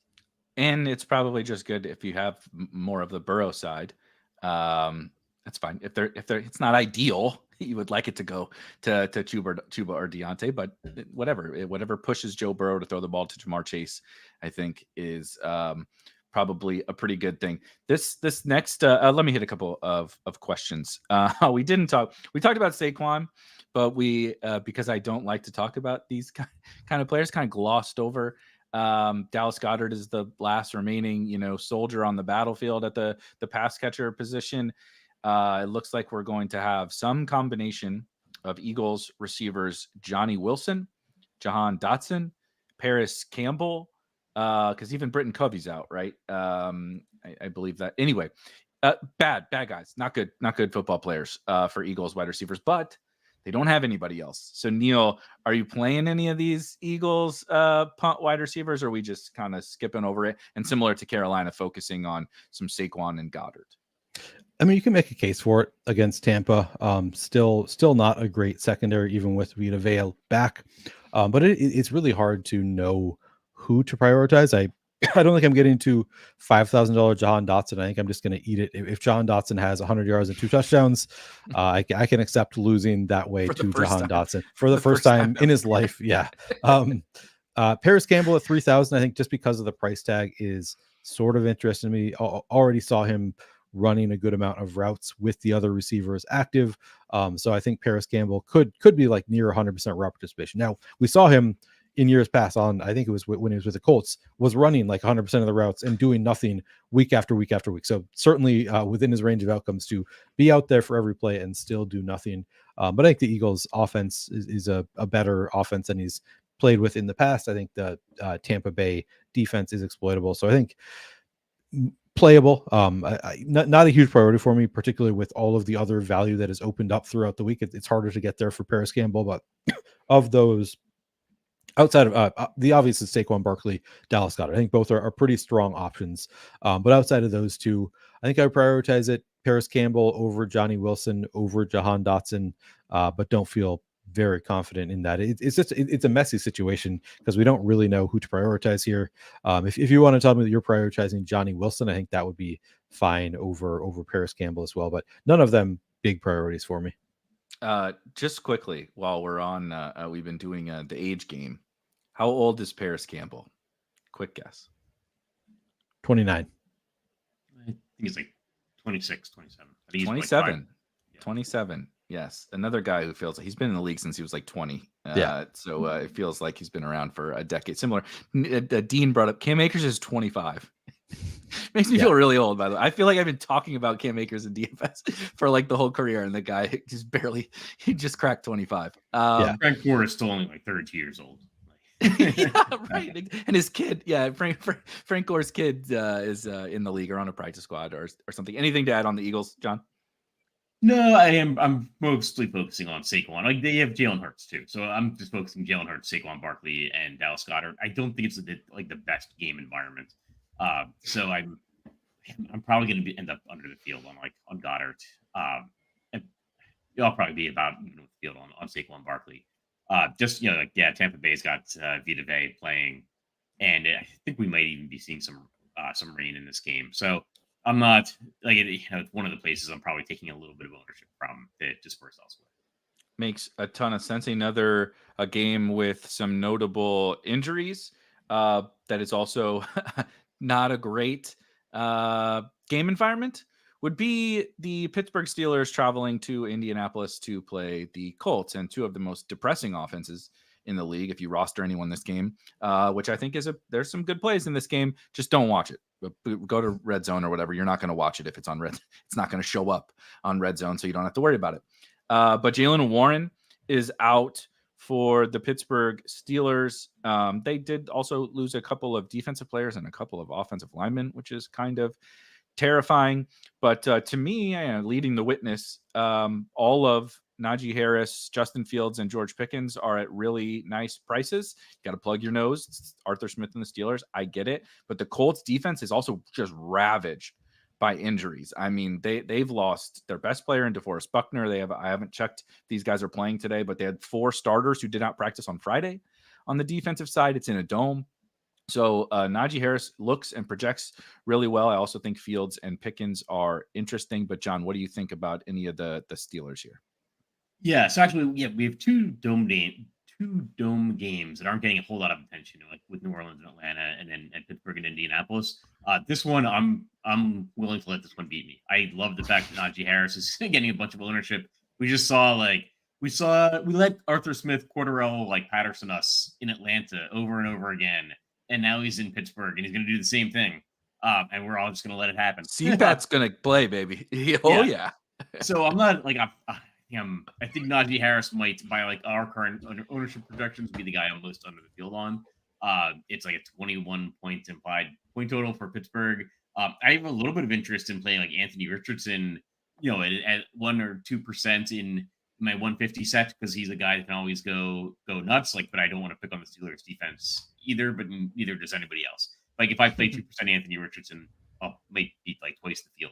And it's probably just good if you have more of the Burrow side. That's fine. If it's not ideal, you would like it to go to Chuba or Deontay, but whatever pushes Joe Burrow to throw the ball to Jamar Chase, I think is probably a pretty good thing. This next, let me hit a couple of questions. We talked about Saquon, but we because I don't like to talk about these kind of players, kind of glossed over. Dallas Goedert is the last remaining, soldier on the battlefield at the pass catcher position. It looks like we're going to have some combination of Eagles receivers: Johnny Wilson, Jahan Dotson, Paris Campbell, because even Britton Covey's out, right? I believe that. Anyway, bad guys, not good football players for Eagles wide receivers, but they don't have anybody else. So Neil, are you playing any of these Eagles punt wide receivers, or are we just kind of skipping over it? And similar to Carolina, focusing on some Saquon and Goddard. I mean, you can make a case for it against Tampa. Still not a great secondary, even with Vita Vea back. But it's really hard to know who to prioritize. I don't think I'm getting to $5,000 Jahan Dotson. I think I'm just going to eat it. If Jahan Dotson has 100 yards and 2 touchdowns, I can accept losing that way to Jahan Dotson for the first time in his life. Yeah. Paris Campbell at 3,000. I think just because of the price tag is sort of interesting to me. Already saw him running a good amount of routes with the other receivers active. So I think Paris Campbell could be like near 100% route participation. Now, we saw him in years past I think it was when he was with the Colts, was running like 100% of the routes and doing nothing week after week after week. So certainly within his range of outcomes to be out there for every play and still do nothing. But I think the Eagles offense is a better offense than he's played with in the past. I think the Tampa Bay defense is exploitable. So I think playable. Not a huge priority for me, particularly with all of the other value that is opened up throughout the week. It's harder to get there for Paris Campbell, but of those, outside of the obvious is Saquon Barkley, Dallas Goedert. I think both are pretty strong options. But outside of those two, I think I would prioritize it: Paris Campbell over Johnny Wilson, over Jahan Dotson, but don't feel very confident in that. It's a messy situation because we don't really know who to prioritize here. If you want to tell me that you're prioritizing Johnny Wilson, I think that would be fine over Paris Campbell as well, but none of them big priorities for me. Just quickly, while we're on, we've been doing the age game. How old is Paris Campbell? Quick guess. 29. I think it's like 26, 27. 27. Like 27. Yes. Another guy who feels like he's been in the league since he was like 20. So it feels like he's been around for a decade. Similar. Dean brought up Cam Akers is 25. Makes me feel really old, by the way. I feel like I've been talking about Cam Akers in DFS for like the whole career, and the guy he just cracked 25. Frank Gore is still only like 32 years old. Yeah, right. And his kid, Frank Gore's kid is in the league or on a practice squad or something. Anything to add on the Eagles, John? No, I'm mostly focusing on Saquon. Like, they have Jalen Hurts too, so I'm just focusing Jalen Hurts, Saquon Barkley, and Dallas Goedert. I don't think it's the best game environment. So I'm probably going to end up under the field on Goddard. And I'll probably be about even with the field on Saquon Barkley. Tampa Bay's got Vita Vea playing, and I think we might even be seeing some some rain in this game. So I'm not like it's one of the places I'm probably taking a little bit of ownership from to disperse elsewhere. Makes a ton of sense. Another a game with some notable injuries that is also not a great game environment would be the Pittsburgh Steelers traveling to Indianapolis to play the Colts, and two of the most depressing offenses in the league if you roster anyone this game, which I think there's some good plays in this game. Just don't watch it. Go to Red Zone or whatever. You're not going to watch it if it's on Red. It's not going to show up on Red Zone, so you don't have to worry about it. But Jaylen Warren is out for the Pittsburgh Steelers. They did also lose a couple of defensive players and a couple of offensive linemen, which is kind of terrifying. But to me, leading the witness, all of Najee Harris, Justin Fields, and George Pickens are at really nice prices. You got to plug your nose. It's Arthur Smith and the Steelers. I get it. But the Colts defense is also just ravaged by injuries. I mean, they've lost their best player in DeForest Buckner. I haven't checked if these guys are playing today, but they had 4 starters who did not practice on Friday. On the defensive side, it's in a dome. So Najee Harris looks and projects really well. I also think Fields and Pickens are interesting. But John, what do you think about any of the Steelers here? Yeah, so actually, we have two dome games that aren't getting a whole lot of attention, like with New Orleans and Atlanta, and then at Pittsburgh and Indianapolis. This one, I'm willing to let this one beat me. I love the fact that Najee Harris is getting a bunch of ownership. We just saw we let Arthur Smith Cordarrelle Patterson us in Atlanta over and over again, and now he's in Pittsburgh and he's going to do the same thing. And we're all just going to let it happen. CPAT's going to play, baby. Yeah. So I'm not I think Najee Harris might, by our current ownership projections, be the guy I'm most under the field on. It's like a 21 points implied point total for Pittsburgh. I have a little bit of interest in playing Anthony Richardson, at 1 or 2% in my 150 set, because he's a guy that can always go nuts. But I don't want to pick on the Steelers defense either, but neither does anybody else. If I play 2% Anthony Richardson, I'll might beat twice the field.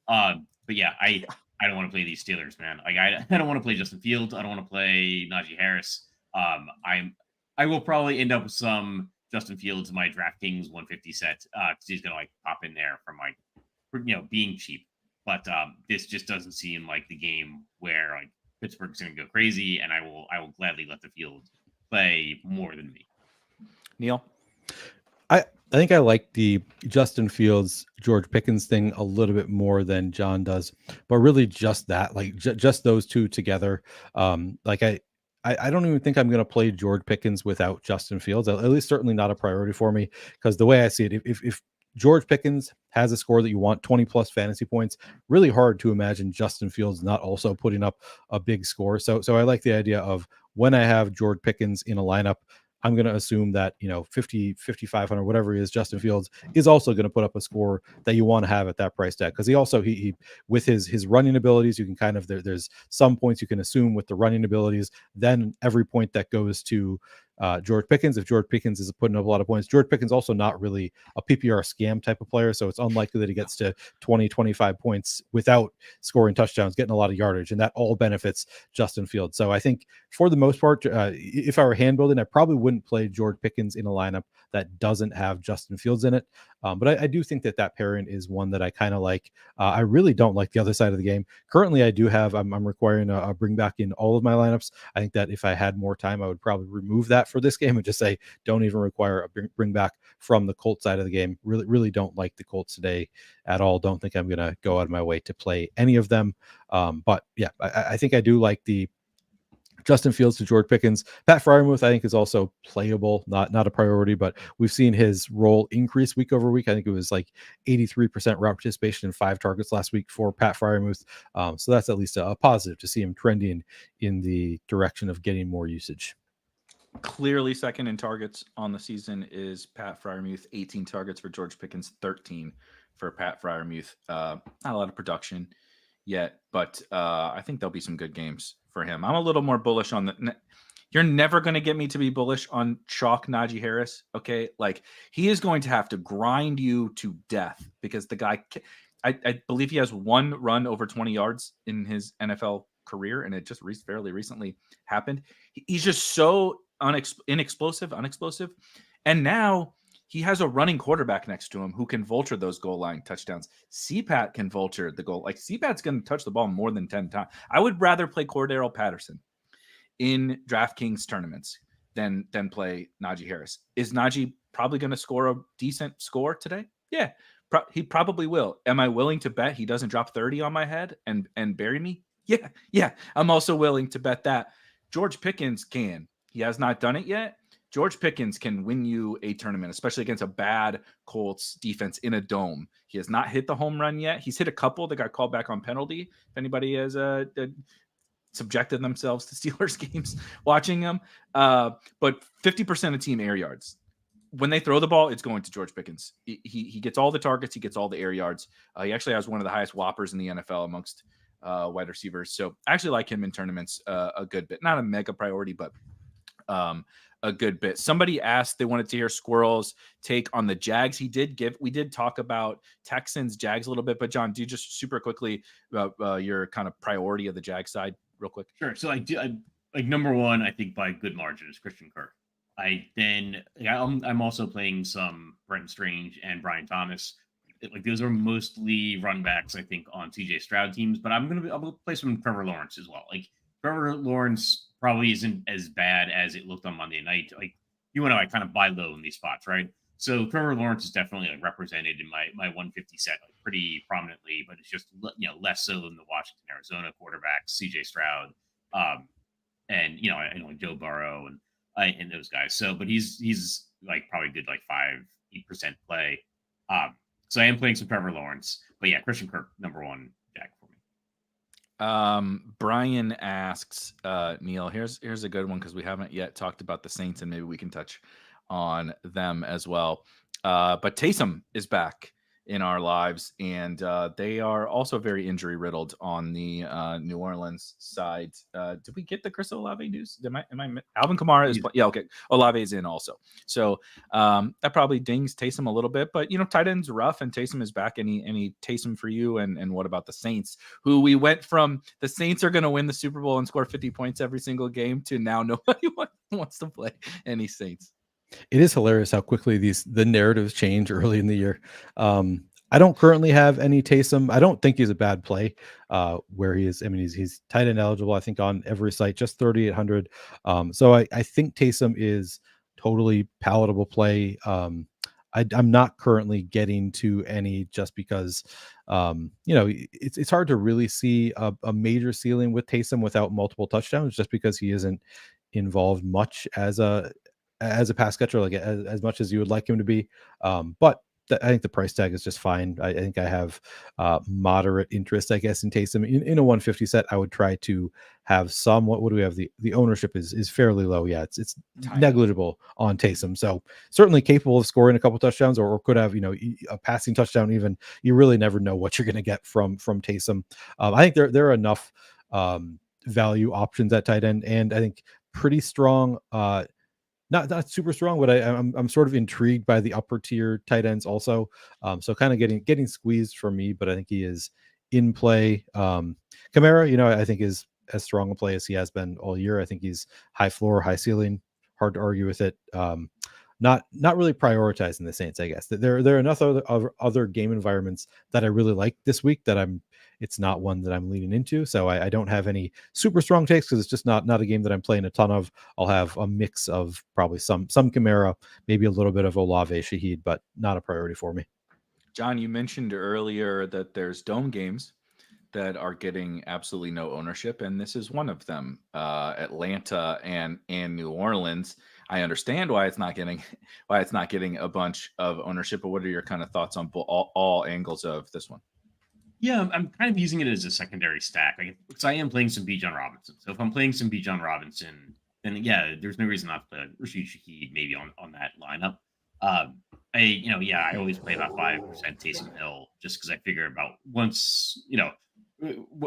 But yeah, I don't want to play these Steelers, man. I don't want to play Justin Fields. I don't want to play Najee Harris. I will probably end up with some Justin Fields in my DraftKings 150 set because he's gonna pop in there from being cheap. But this just doesn't seem like the game where Pittsburgh's gonna go crazy, and I will gladly let the field play more than me. Neil? I think I like the Justin Fields, George Pickens thing a little bit more than John does, but really just that, just those two together. I don't even think I'm going to play George Pickens without Justin Fields, at least certainly not a priority for me, because the way I see it, if George Pickens has a score that you want, 20 plus fantasy points, really hard to imagine Justin Fields not also putting up a big score. So I like the idea of when I have George Pickens in a lineup, I'm going to assume that, 50, 5,500, whatever it is, Justin Fields is also going to put up a score that you want to have at that price tag. Because he also, he with his running abilities, you can kind of, there's some points you can assume with the running abilities, then every point that goes to George Pickens, if George Pickens is putting up a lot of points. George Pickens also not really a PPR scam type of player, so it's unlikely that he gets to 20, 25 points without scoring touchdowns, getting a lot of yardage, and that all benefits Justin Fields. So I think for the most part, if I were hand building, I probably wouldn't play George Pickens in a lineup that doesn't have Justin Fields in it. But I do think that pairing is one that I kind of like. I really don't like the other side of the game. Currently, I do have, I'm requiring a bring back in all of my lineups. I think that if I had more time, I would probably remove that for this game and just say, don't even require a bring back from the Colts side of the game. Really don't like the Colts today at all. Don't think I'm going to go out of my way to play any of them. But yeah, I think I do like the Justin Fields to George Pickens. Pat Freiermuth, I think, is also playable, not a priority, but we've seen his role increase week over week. I think it was 83% route participation and 5 targets last week for Pat Freiermuth. So that's at least a positive to see him trending in the direction of getting more usage. Clearly second in targets on the season is Pat Freiermuth, 18 targets for George Pickens, 13 for Pat Freiermuth. Not a lot of production yet, but I think there'll be some good games for him. I'm a little more bullish on you're never going to get me to be bullish on chalk Najee Harris. Okay. He is going to have to grind you to death because the guy, I believe he has one run over 20 yards in his NFL career. And it just fairly recently happened. He's just so unexplosive. And now he has a running quarterback next to him who can vulture those goal line touchdowns. CPAT can vulture the goal. Like CPAT's going to touch the ball more than 10 times. I would rather play Cordero Patterson in DraftKings tournaments than play Najee Harris. Is Najee probably going to score a decent score today? Yeah, he probably will. Am I willing to bet he doesn't drop 30 on my head and bury me? Yeah. I'm also willing to bet that. George Pickens can. He has not done it yet. George Pickens can win you a tournament, especially against a bad Colts defense in a dome. He has not hit the home run yet. He's hit a couple that got called back on penalty. If anybody has subjected themselves to Steelers games watching them. But 50% of team air yards. When they throw the ball, it's going to George Pickens. He gets all the targets. He gets all the air yards. He actually has one of the highest whoppers in the NFL amongst wide receivers. So I actually like him in tournaments a good bit. Not a mega priority, but a good bit. Somebody asked, they wanted to hear Squirrel's take on the Jags. We did talk about Texans, Jags a little bit, but John, do you just super quickly your kind of priority of the Jags side real quick? Sure. So I like number one, I think by good margin is Christian Kirk. I'm also playing some Brenton Strange and Brian Thomas. Like those are mostly run backs, I think, on CJ Stroud teams, but I'm gonna play some Trevor Lawrence as well. Like Trevor Lawrence probably isn't as bad as it looked on Monday night. Like you and I kind of buy low in these spots, right? So Trevor Lawrence is definitely like represented in my 150 set like pretty prominently, but it's just less so than the Washington Arizona quarterbacks, CJ Stroud, and I know Joe Burrow and those guys. So, but he's like probably good like 5-8% play. So I am playing some Trevor Lawrence, but yeah, Christian Kirk number one Jack for me. Brian asks, Neil, here's a good one because we haven't yet talked about the Saints and maybe we can touch on them as well. But Taysom is back in our lives, and they are also very injury riddled on the New Orleans side. Did we get the Chris Olave news? Am I Alvin Kamara is yeah, okay. Olave is in also. So that probably dings Taysom a little bit, but tight end's rough and Taysom is back. Any Taysom for you? And what about the Saints, who we went from the Saints are going to win the Super Bowl and score 50 points every single game to now nobody wants to play any Saints. It is hilarious how quickly the narratives change early in the year. I don't currently have any Taysom. I don't think he's a bad play where he is. I mean, he's tight end eligible, I think, on every site, just 3,800. So I think Taysom is totally palatable play. I'm not currently getting to any just because, it's hard to really see a major ceiling with Taysom without multiple touchdowns, just because he isn't involved much as a pass catcher, like as much as you would like him to be. But I think the price tag is just fine. I think I have moderate interest, I guess, in Taysom. In a 150 set, I would try to have some. What do we have? The ownership is fairly low. Yeah, it's negligible on Taysom. So certainly capable of scoring a couple touchdowns, or could have a passing touchdown. Even you really never know what you're going to get from Taysom. I think there are enough value options at tight end, and I think pretty strong. Not super strong, but I'm sort of intrigued by the upper tier tight ends also. So kind of getting squeezed for me, but I think he is in play. Kamara, I think is as strong a play as he has been all year. I think he's high floor, high ceiling. Hard to argue with it. Not really prioritizing the Saints, I guess. There are enough other game environments that I really like this week that it's not one that I'm leaning into. So I don't have any super strong takes because it's just not a game that I'm playing a ton of. I'll have a mix of probably some Kamara, maybe a little bit of Olave, Shaheed, but not a priority for me. John, you mentioned earlier that there's dome games that are getting absolutely no ownership, and this is one of them. Atlanta and New Orleans. I understand why it's not getting a bunch of ownership, but what are your kind of thoughts on all angles of this one? Yeah, I'm kind of using it as a secondary stack. Because I am playing some Bijan Robinson. So if I'm playing some Bijan Robinson, then yeah, there's no reason not to play Rashid Shaheed maybe on that lineup. I always play about 5% Taysom Hill just because I figure about once,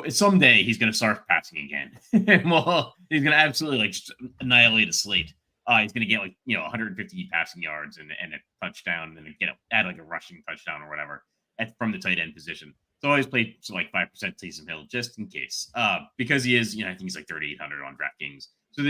someday he's going to start passing again. Well, he's going to absolutely just annihilate a slate. He's going to get 150 passing yards and a touchdown, and then add a rushing touchdown or whatever from the tight end position. So I always play 5% Taysom Hill just in case, because he is, I think he's 3,800 on DraftKings. So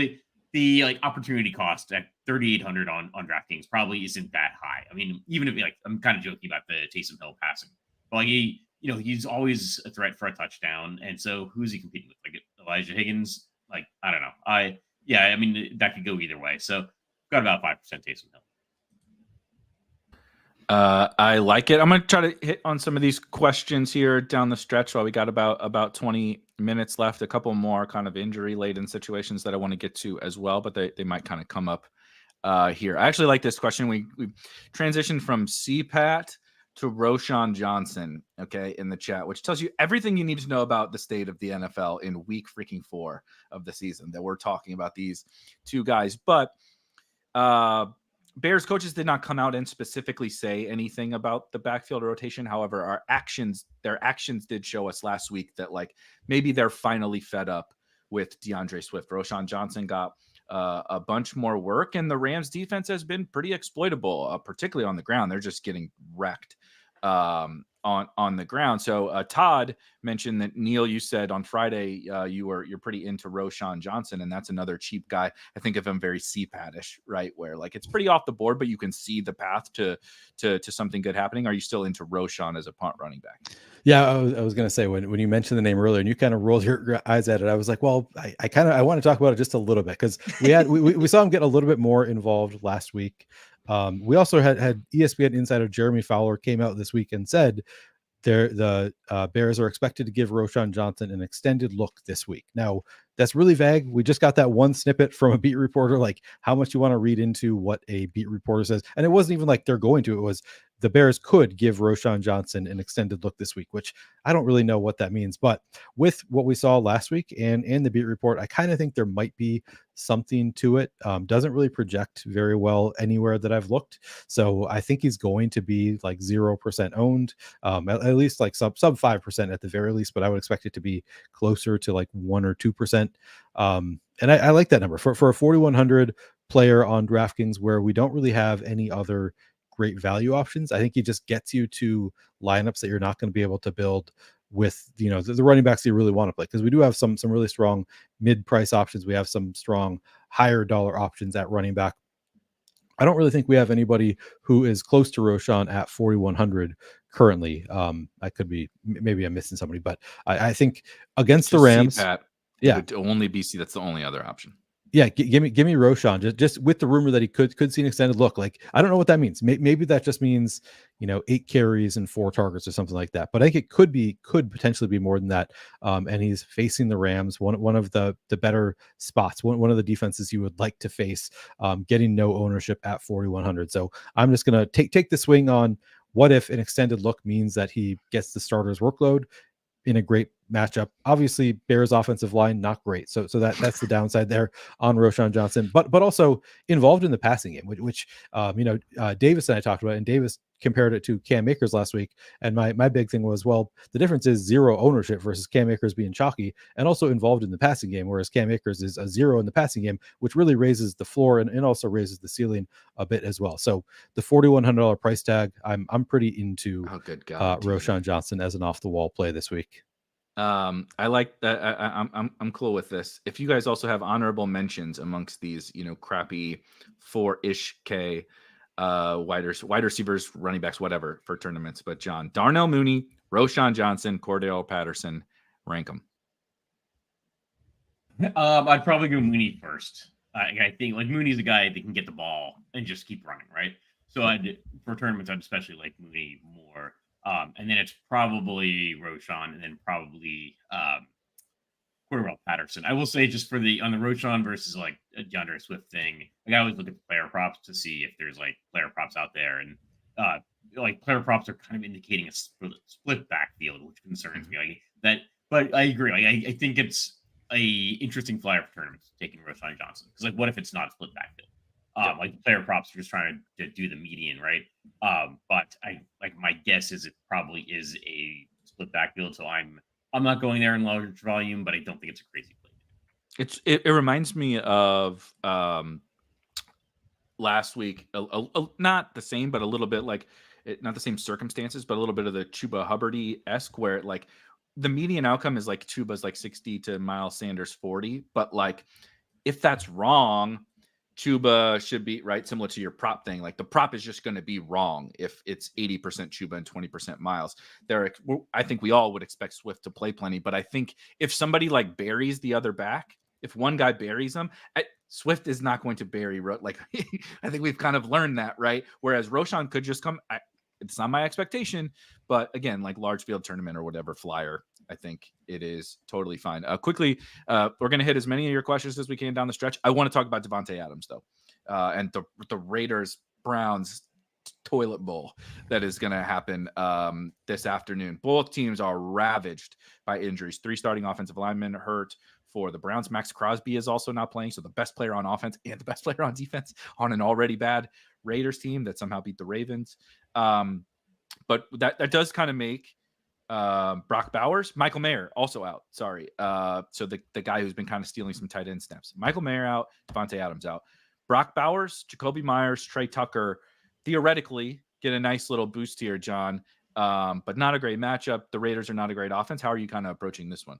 the like opportunity cost at 3,800 on DraftKings probably isn't that high. I mean, even if like I'm kind of joking about the Taysom Hill passing, but like he's always a threat for a touchdown. And so who's he competing with? Like Elijah Higgins? Like, I don't know. I mean, that could go either way. So got about 5% Taysom Hill. I like it. I'm going to try to hit on some of these questions here down the stretch while we got about 20 minutes left. A couple more kind of injury-laden situations that I want to get to as well, but they might kind of come up here. I actually like this question. We transitioned from CPAT to Roschon Johnson, okay, in the chat, which tells you everything you need to know about the state of the NFL in week freaking 4 of the season, that we're talking about these two guys. But Bears coaches did not come out and specifically say anything about the backfield rotation. However, their actions did show us last week that like maybe they're finally fed up with DeAndre Swift. Roschon Johnson got a bunch more work, and the Rams defense has been pretty exploitable, particularly on the ground. They're just getting wrecked on the ground. So Todd mentioned that, Neil, you said on Friday you're pretty into Roschon Johnson, and that's another cheap guy. I think of him very CPAT-ish, right? Where like it's pretty off the board, but you can see the path to something good happening. Are you still into Roschon as a punt running back? Yeah, I was going to say when you mentioned the name earlier and you kind of rolled your eyes at it, I was like, well, I want to talk about it just a little bit, because we saw him get a little bit more involved last week. We also had ESPN insider Jeremy Fowler came out this week and said the Bears are expected to give Roschon Johnson an extended look this week. Now, that's really vague. We just got that one snippet from a beat reporter. Like, how much you want to read into what a beat reporter says? And it wasn't even like they're going to. It was the Bears could give Roschon Johnson an extended look this week, which I don't really know what that means. But with what we saw last week and the beat report, I kind of think there might be something to it. Doesn't really project very well anywhere that I've looked. So I think he's going to be like 0% owned, at least like sub 5% at the very least, but I would expect it to be closer to like 1 or 2%. And I like that number for a 4,100 player on DraftKings, where we don't really have any other great value options. I think he just gets you to lineups that you're not going to be able to build with, the running backs you really want to play, because we do have some really strong mid-price options. We have some strong higher dollar options at running back. I don't really think we have anybody who is close to Roschon at 4,100 currently. I could be, maybe I'm missing somebody, but I think against the Rams, CPAT, yeah, would only BC. That's the only other option. Yeah, give me Roschon, just with the rumor that he could see an extended look. Like, I don't know what that means. Maybe that just means 8 carries and 4 targets or something like that. But I think it could potentially be more than that. And he's facing the Rams, one of the better spots, one of the defenses you would like to face, getting no ownership at 4,100. So I'm just gonna take the swing on what if an extended look means that he gets the starter's workload in a great matchup. Obviously, Bears offensive line not great, so that's the downside there on Roschon Johnson, but also involved in the passing game, which Davis and I talked about, and Davis compared it to Cam Akers last week, and my big thing was, well, the difference is 0 ownership versus Cam Akers being chalky and also involved in the passing game, whereas Cam Akers is a 0 in the passing game, which really raises the floor and also raises the ceiling a bit as well. So the $4,100 price tag, I'm pretty into Roschon Johnson as an off the wall play this week. I like that. I'm cool with this. If you guys also have honorable mentions amongst these, crappy 4-ish K wide receivers, running backs, whatever, for tournaments. But John, Darnell Mooney, Roschon Johnson, Cordell Patterson, rank them. I'd probably go Mooney first. I think like Mooney's a guy that can get the ball and just keep running, right? So for tournaments, I'd especially like Mooney more. And then it's probably Roschon, and then probably Cordell Patterson. I will say, just on the Roschon versus like a DeAndre Swift thing, like I always look at the player props to see if there's like player props out there, and like player props are kind of indicating a split backfield, which concerns me. Like that, but I agree. Like I think it's a interesting flyer for tournaments taking Roschon Johnson, because like what if it's not a split backfield? Like the player props are just trying to do the median, right? But my guess is it probably is a split backfield, so I'm not going there in large volume, but I don't think it's a crazy play. It reminds me of last week, not the same, but a little bit like not the same circumstances, but a little bit of the Chuba Hubbard-esque, where like the median outcome is like Chuba's like 60 to Miles Sanders 40, but like if that's wrong, Chuba should be right, similar to your prop thing. Like the prop is just going to be wrong if it's 80% Chuba and 20% Miles. I think we all would expect Swift to play plenty, but I think if somebody like buries the other back, if one guy buries them, Swift is not going to bury. Like I think we've kind of learned that, right? Whereas Roschon could just come. It's not my expectation, but again, like large field tournament or whatever flyer, I think it is totally fine. Quickly, we're going to hit as many of your questions as we can down the stretch. I want to talk about Devontae Adams, though, and the Raiders-Browns toilet bowl that is going to happen this afternoon. Both teams are ravaged by injuries. 3 starting offensive linemen hurt for the Browns. Max Crosby is also not playing, so the best player on offense and the best player on defense on an already bad Raiders team that somehow beat the Ravens. But that does kind of make Brock Bowers, Michael Mayer also out. Sorry. So the guy who's been kind of stealing some tight end snaps. Michael Mayer out, Devontae Adams out. Brock Bowers, Jacoby Myers, Trey Tucker theoretically get a nice little boost here, John. But not a great matchup. The Raiders are not a great offense. How are you kind of approaching this one?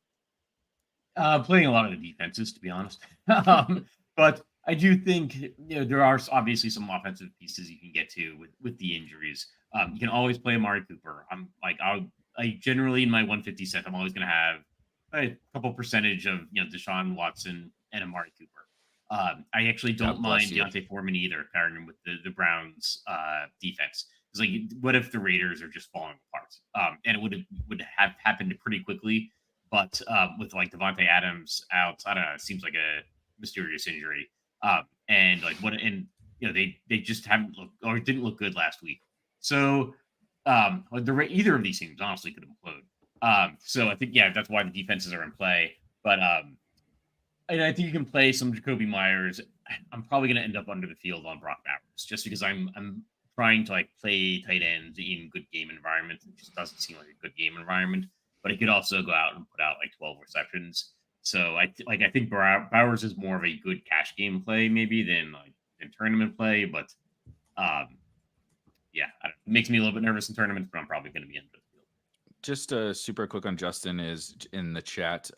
Playing a lot of the defenses, to be honest. But I do think there are obviously some offensive pieces you can get to with the injuries. You can always play Amari Cooper. I generally in my 150 set, I'm always going to have a couple percentage of Deshaun Watson and Amari Cooper. I actually don't mind Deontay Foreman either, pairing him with the Browns defense. It's like, what if the Raiders are just falling apart? And it would have happened pretty quickly. But with like Devontae Adams out, I don't know, it seems like a mysterious injury. And they just haven't looked or didn't look good last week. So either of these teams honestly could implode. So I think that's why the defenses are in play. But and I think you can play some Jacoby Myers. I'm probably going to end up under the field on Brock Bowers just because I'm trying to like play tight ends in good game environments. It just doesn't seem like a good game environment. But he could also go out and put out like 12 receptions. So I think Bowers is more of a good cash game play maybe than tournament play. But it makes me a little bit nervous in tournaments, but I'm probably going to be in the field. Just super quick on Justin is in the chat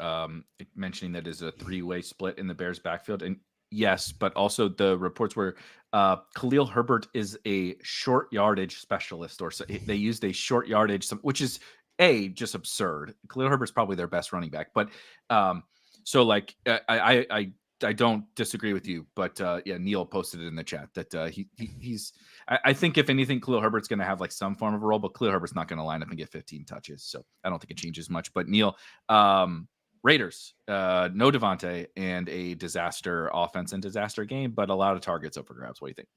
mentioning that is a 3-way split in the Bears backfield. And yes, but also the reports were Khalil Herbert is a short yardage specialist, or so they used a short yardage, which is just absurd. Khalil Herbert's probably their best running back, but so like I don't disagree with you, but Neil posted it in the chat that he's. I think if anything, Khalil Herbert's going to have like some form of a role, but Khalil Herbert's not going to line up and get 15 touches, so I don't think it changes much. But Neil, Raiders, no Devontae and a disaster offense and disaster game, but a lot of targets up for grabs. What do you think?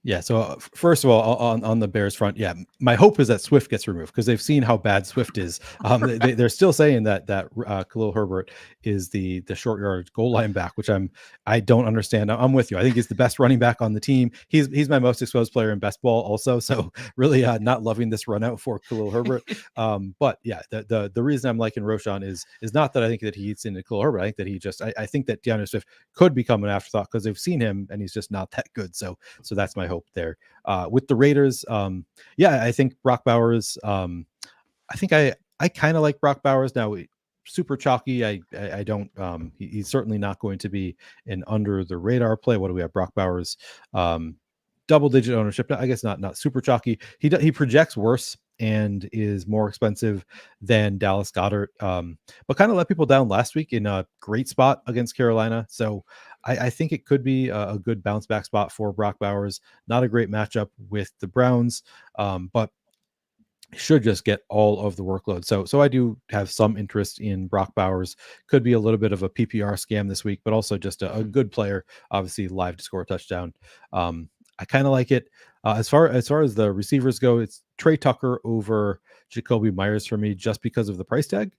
Yeah. So first of all, on the Bears front, my hope is that Swift gets removed because they've seen how bad Swift is. They're still saying that Khalil Herbert is the short yardage goal line back, which I don't understand. I'm with you. I think he's the best running back on the team. He's my most exposed player in best ball also. So really not loving this run out for Khalil Herbert. But the reason I'm liking Roschon is not that I think that he eats into Khalil Herbert. I think that I think that DeAndre Swift could become an afterthought because they've seen him and he's just not that good. So that's my hope there. With the Raiders, I think Brock Bowers. I think I kind of like Brock Bowers now. Super chalky. I don't. He's certainly not going to be an under the radar play. What do we have? Brock Bowers, double digit ownership. I guess not super chalky. He projects worse and is more expensive than Dallas Goedert, but kind of let people down last week in a great spot against Carolina. So I think it could be a good bounce back spot for Brock Bowers. Not a great matchup with the Browns, but should just get all of the workload. So I do have some interest in Brock Bowers. Could be a little bit of a PPR scam this week, but also just a good player, obviously live to score a touchdown. I kind of like it. As far as the receivers go, it's Trey Tucker over Jacoby Myers for me, just because of the price tag.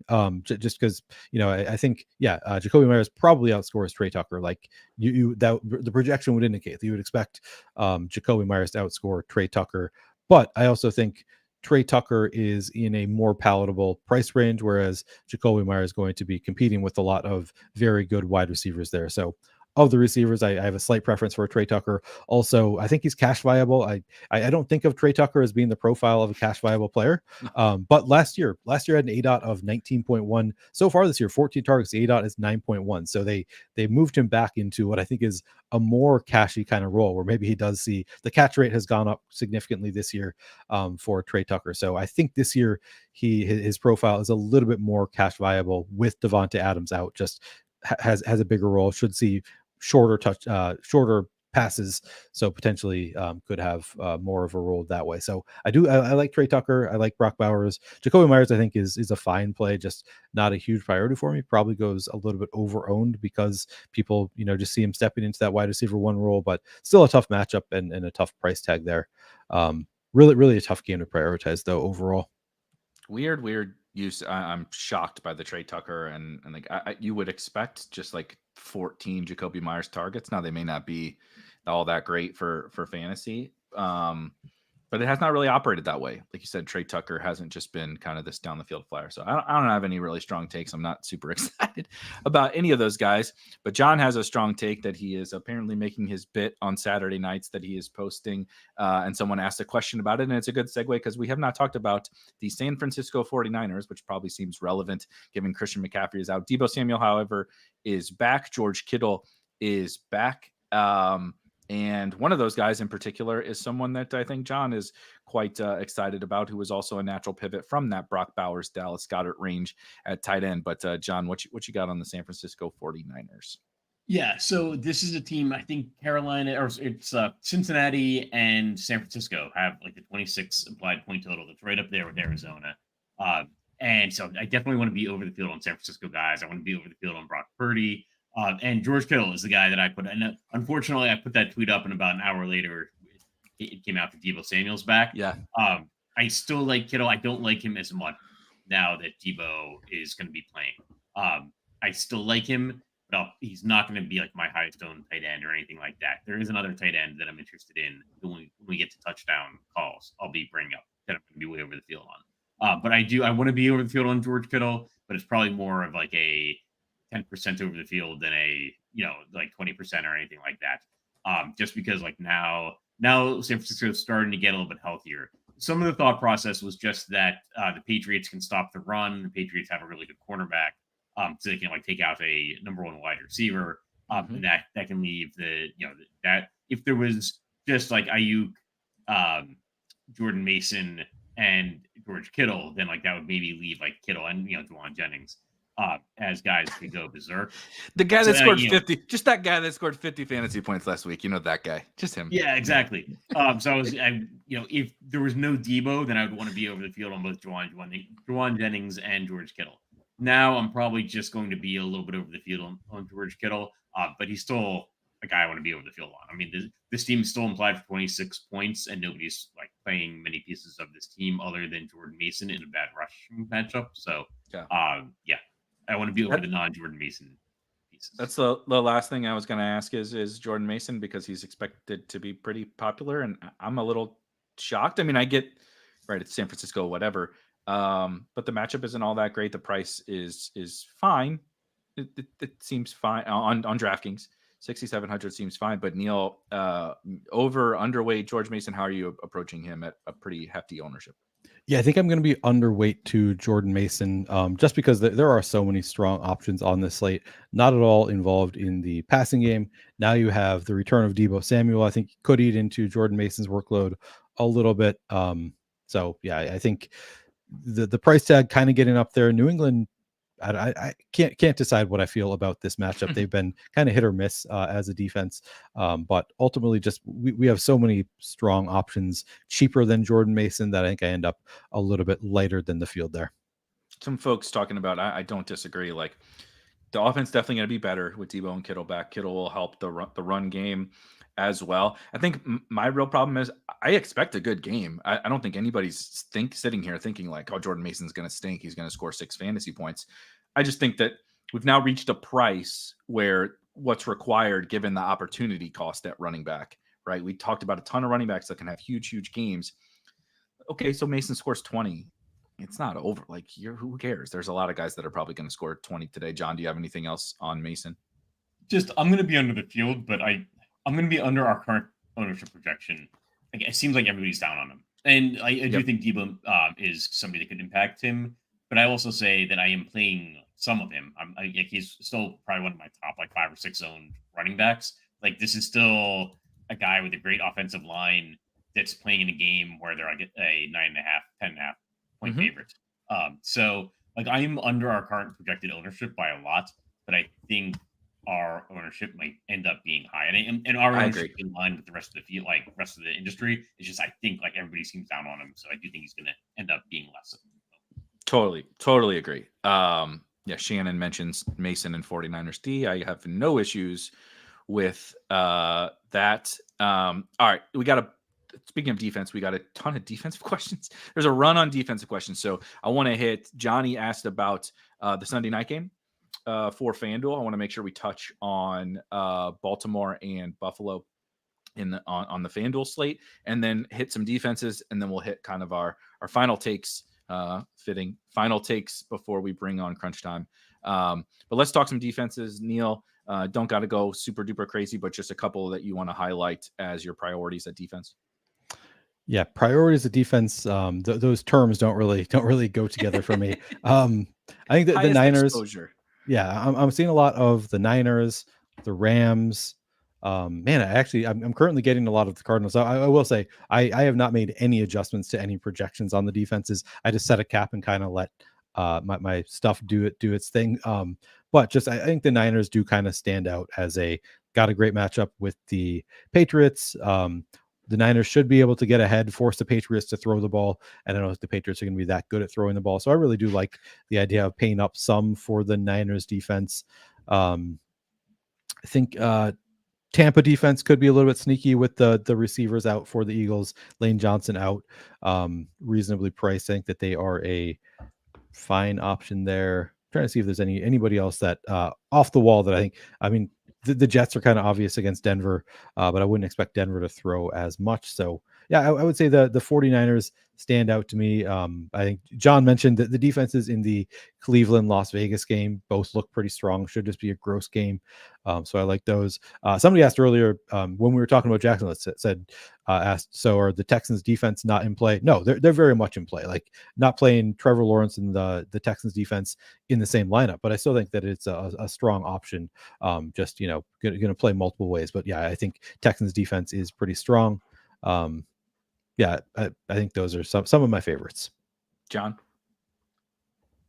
Just because I think Jacoby Myers probably outscores Trey Tucker. Like the projection would indicate that you would expect Jacoby Myers to outscore Trey Tucker. But I also think Trey Tucker is in a more palatable price range, whereas Jacoby Myers is going to be competing with a lot of very good wide receivers there. So of the receivers, I have a slight preference for Trey Tucker. Also, I think he's cash viable. I don't think of Trey Tucker as being the profile of a cash viable player. But last year had an ADOT of 19.1. So far this year, 14 targets. The ADOT is 9.1. So they moved him back into what I think is a more cashy kind of role, where maybe he does see the catch rate has gone up significantly this year for Trey Tucker. So I think this year his profile is a little bit more cash viable with Devonta Adams out. Just has a bigger role. Should see shorter passes, so potentially could have more of a role that way. So I like Trey Tucker. I like Brock Bowers. Jacoby Myers I think is a fine play, just not a huge priority for me. Probably goes a little bit over owned because people just see him stepping into that wide receiver one role, but still a tough matchup and a tough price tag there. Really a tough game to prioritize though overall. Weird use. I'm shocked by the Trey Tucker and like you would expect just like 14 Jacoby Myers targets. Now they may not be all that great for fantasy, but it has not really operated that way. Like you said, Trey Tucker hasn't just been kind of this down the field flyer. So I don't have any really strong takes. I'm not super excited about any of those guys, but John has a strong take that he is apparently making his bit on Saturday nights that he is posting. And someone asked a question about it. And it's a good segue because we have not talked about the San Francisco 49ers, which probably seems relevant given Christian McCaffrey is out. Deebo Samuel, however, is back. George Kittle is back. And one of those guys in particular is someone that I think John is quite excited about, who was also a natural pivot from that Brock Bowers, Dallas Goedert range at tight end. But John, what you got on the San Francisco 49ers? Yeah, so this is a team, I think Carolina, or it's Cincinnati and San Francisco have like the 26 implied point total. That's right up there with Arizona. And so I definitely want to be over the field on San Francisco guys. I want to be over the field on Brock Purdy. And George Kittle is the guy that I put. And unfortunately, I put that tweet up, and about an hour later, it came out that Deebo Samuel's back. Yeah. I still like Kittle. I don't like him as much now that Deebo is going to be playing. I still like him, but he's not going to be like my highest owned tight end or anything like that. There is another tight end that I'm interested in when we get to touchdown calls. I'll be bringing up that I'm going to be way over the field on. But I want to be over the field on George Kittle, but it's probably more of like a 10% over the field than a, like 20% or anything like that. Just because like now San Francisco is starting to get a little bit healthier. Some of the thought process was just that the Patriots can stop the run. The Patriots have a really good cornerback, so they can like take out a number one wide receiver. And that can leave that if there was just like Ayuk, Jordan Mason, and George Kittle, then like that would maybe leave like Kittle and Juwan Jennings as guys could go berserk. The guy that scored 50, just that guy that scored 50 fantasy points last week. That guy, just him. Yeah, exactly. So if there was no Deebo, then I would want to be over the field on both Juwan Jennings and George Kittle. Now I'm probably just going to be a little bit over the field on George Kittle, but he's still a guy I want to be over the field on. I mean, this team is still implied for 26 points, and nobody's like playing many pieces of this team other than Jordan Mason in a bad rushing matchup. So, I want to be over the non-Jordan Mason pieces. That's the last thing I was going to ask is Jordan Mason, because he's expected to be pretty popular, and I'm a little shocked. I mean, I get right, it's San Francisco, whatever, but the matchup isn't all that great. The price is fine. It seems fine on DraftKings. 6,700 seems fine, but Neil, underweight George Mason. How are you approaching him at a pretty hefty ownership? Yeah, I think I'm going to be underweight to Jordan Mason, just because there are so many strong options on this slate, not at all involved in the passing game. Now you have the return of Deebo Samuel. I think could eat into Jordan Mason's workload a little bit. So yeah, I think the price tag kind of getting up there. New England, I can't decide what I feel about this matchup. They've been kind of hit or miss as a defense, but ultimately just we have so many strong options cheaper than Jordan Mason that I think I end up a little bit lighter than the field there. Some folks talking about, I don't disagree. Like the offense definitely going to be better with Deebo and Kittle back. Kittle will help the run game as well. I think my real problem is I expect a good game. I don't think anybody's sitting here thinking like, oh, Jordan Mason's going to stink. He's going to score 6 fantasy points. I just think that we've now reached a price where what's required given the opportunity cost at running back, right? We talked about a ton of running backs that can have huge games. Okay, so Mason scores 20. It's not over. Like, who cares? There's a lot of guys that are probably going to score 20 today. John, do you have anything else on Mason? I'm going to be under the field, but I'm going to be under our current ownership projection. Like, it seems like everybody's down on him. And I do think Debo is somebody that could impact him. But I also say that I am playing some of him. He's still probably one of my top 5 or 6 owned running backs. Like, this is still a guy with a great offensive line that's playing in a game where they're like a 9.5, 10.5 point favorite. So I am under our current projected ownership by a lot, but I think our ownership might end up being high, and our ownership in line with the rest of the field, rest of the industry. It's just I think everybody seems down on him, so I do think he's going to end up being less. Totally agree. Shannon mentions Mason and 49ers D. I have no issues with that. All right, speaking of defense, we got a ton of defensive questions. There's a run on defensive questions, so I want to hit. Johnny asked about the Sunday night game for FanDuel. I want to make sure we touch on Baltimore and Buffalo on the FanDuel slate, and then hit some defenses, and then we'll hit kind of our final takes, fitting final takes before we bring on crunch time. But let's talk some defenses. Neil, don't got to go super duper crazy, but just a couple that you want to highlight as your priorities at defense. Yeah, priorities of defense. Those terms don't really go together for me. I think the Niners. Exposure. Yeah, I'm seeing a lot of the Niners, the Rams. I'm currently getting a lot of the Cardinals. I will say I have not made any adjustments to any projections on the defenses. I just set a cap and kind of let my stuff do its thing. But I think the Niners do kind of stand out as got a great matchup with the Patriots. The Niners should be able to get ahead, force the Patriots to throw the ball. I don't know if the Patriots are going to be that good at throwing the ball. So I really do like the idea of paying up some for the Niners defense. I think Tampa defense could be a little bit sneaky with the receivers out for the Eagles. Lane Johnson out, reasonably priced. I think that they are a fine option there. I'm trying to see if there's anybody else that off the wall that I think. The Jets are kind of obvious against Denver, but I wouldn't expect Denver to throw as much. So, yeah, I would say the 49ers stand out to me. I think John mentioned that the defenses in the Cleveland-Las Vegas game both look pretty strong. Should just be a gross game. So I like those. Somebody asked earlier when we were talking about Jacksonville, asked, so are the Texans defense not in play? No, they're very much in play. Like, not playing Trevor Lawrence and the Texans defense in the same lineup, but I still think that it's a strong option. Going to play multiple ways. But yeah, I think Texans defense is pretty strong. I think those are some of my favorites. John?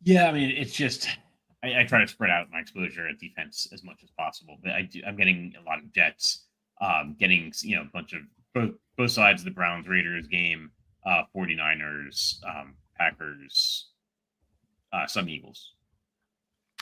Yeah, I mean, it's just I try to spread out my exposure at defense as much as possible, but I'm getting a lot of Jets, getting a bunch of both sides of the Browns Raiders game, 49ers, Packers, some Eagles.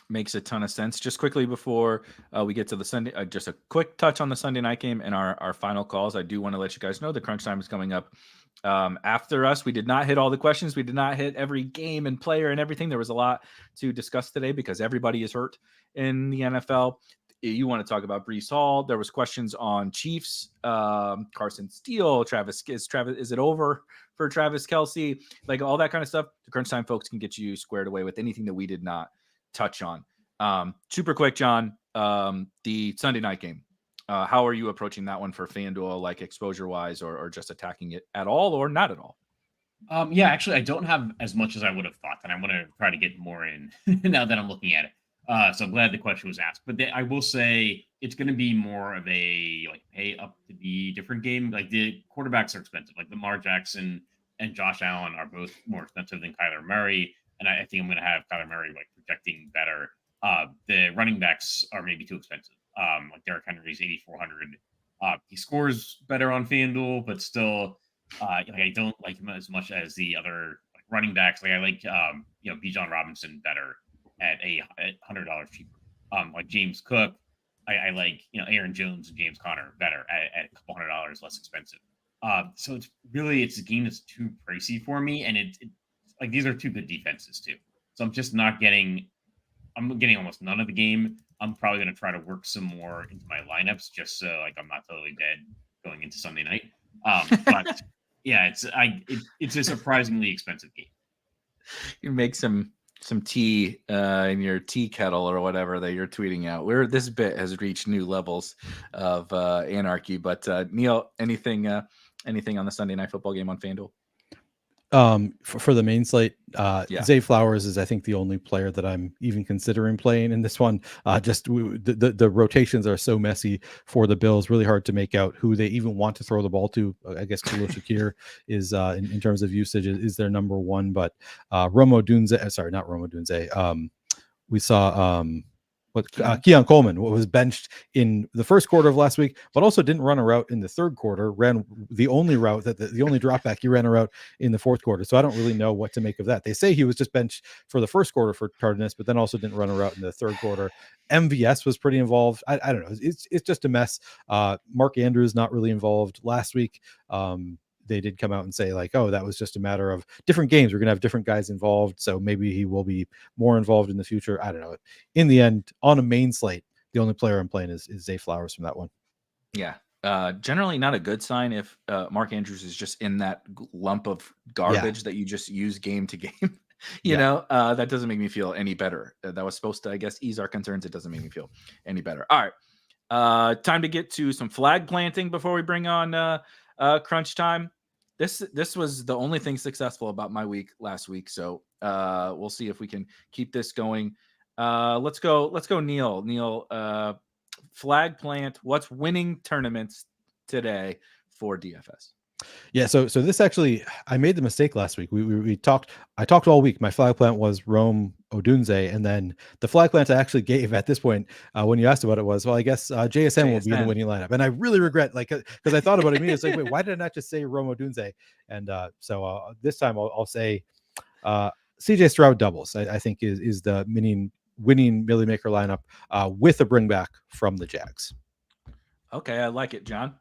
Makes a ton of sense. Just quickly before we get to the Sunday, just a quick touch on the Sunday night game and our final calls. I do want to let you guys know the crunch time is coming up after us. We did not hit all the questions. We did not hit every game and player and everything. There was a lot to discuss today because everybody is hurt in the NFL. You want to talk about Breece Hall. There was questions on Chiefs, Carson Steele, is it over for Travis Kelce? Like, all that kind of stuff. The crunch time folks can get you squared away with anything that we did not touch on. Super quick, John, the Sunday night game. How are you approaching that one for FanDuel, like exposure wise, or just attacking it at all or not at all? Actually, I don't have as much as I would have thought, and I want to try to get more in now that I'm looking at it. So I'm glad the question was asked. But I will say it's going to be more of a pay up to be different game. Like, the quarterbacks are expensive. Like, Lamar Jackson and Josh Allen are both more expensive than Kyler Murray, and I think I'm going to have Kyler Murray projecting better. The running backs are maybe too expensive. Like Derrick Henry's 8,400. He scores better on FanDuel, but still, I don't like him as much as the other running backs. Like, I like Bijan Robinson better at $100 cheaper. Like James Cook, I like Aaron Jones and James Conner better at a couple $100 less expensive. So it's a game that's too pricey for me, and it these are two good defenses too. So I'm just not getting. I'm getting almost none of the game. I'm probably going to try to work some more into my lineups just so I'm not totally dead going into Sunday night. But yeah, it's a surprisingly expensive game. You make some some tea in your tea kettle or whatever that you're tweeting out. Where this bit has reached new levels of anarchy. But Neil, anything on the Sunday Night Football game on FanDuel? For the main slate, Zay Flowers is, I think, the only player that I'm even considering playing in this one. The rotations are so messy for the Bills, really hard to make out who they even want to throw the ball to. I guess TheLuuch is in terms of usage is their number one, but not Rome Odunze. We saw Keon Coleman was benched in the first quarter of last week, but also didn't run a route in the third quarter, ran the only route the only drop back, he ran a route in the fourth quarter. So I don't really know what to make of that. They say he was just benched for the first quarter for tardiness, but then also didn't run a route in the third quarter. MVS was pretty involved. I don't know. It's just a mess. Mark Andrews not really involved last week. They did come out and say like, oh, that was just a matter of different games. We're going to have different guys involved. So maybe he will be more involved in the future. I don't know. In the end, on a main slate, the only player I'm playing is Zay Flowers from that one. Yeah. Generally not a good sign if Mark Andrews is just in that lump of garbage that you just use game to game. You know, that doesn't make me feel any better. That was supposed to, I guess, ease our concerns. It doesn't make me feel any better. All right. Time to get to some flag planting before we bring on crunch time. This was the only thing successful about my week last week. So we'll see if we can keep this going. Let's go, Neil. Neil, flag plant. What's winning tournaments today for DFS? Yeah, so this actually, I made the mistake last week. I talked all week. My flag plant was Rome Odunze, and then the flag plant I actually gave at this point when you asked about it was, well, I guess JSN will be in the winning lineup, and I really regret, like, because I thought about it immediately. It's like, wait, why did I not just say Rome Odunze? And so this time I'll say CJ Stroud doubles. I think is the winning Millie Maker lineup with a bring back from the Jags. Okay, I like it, John.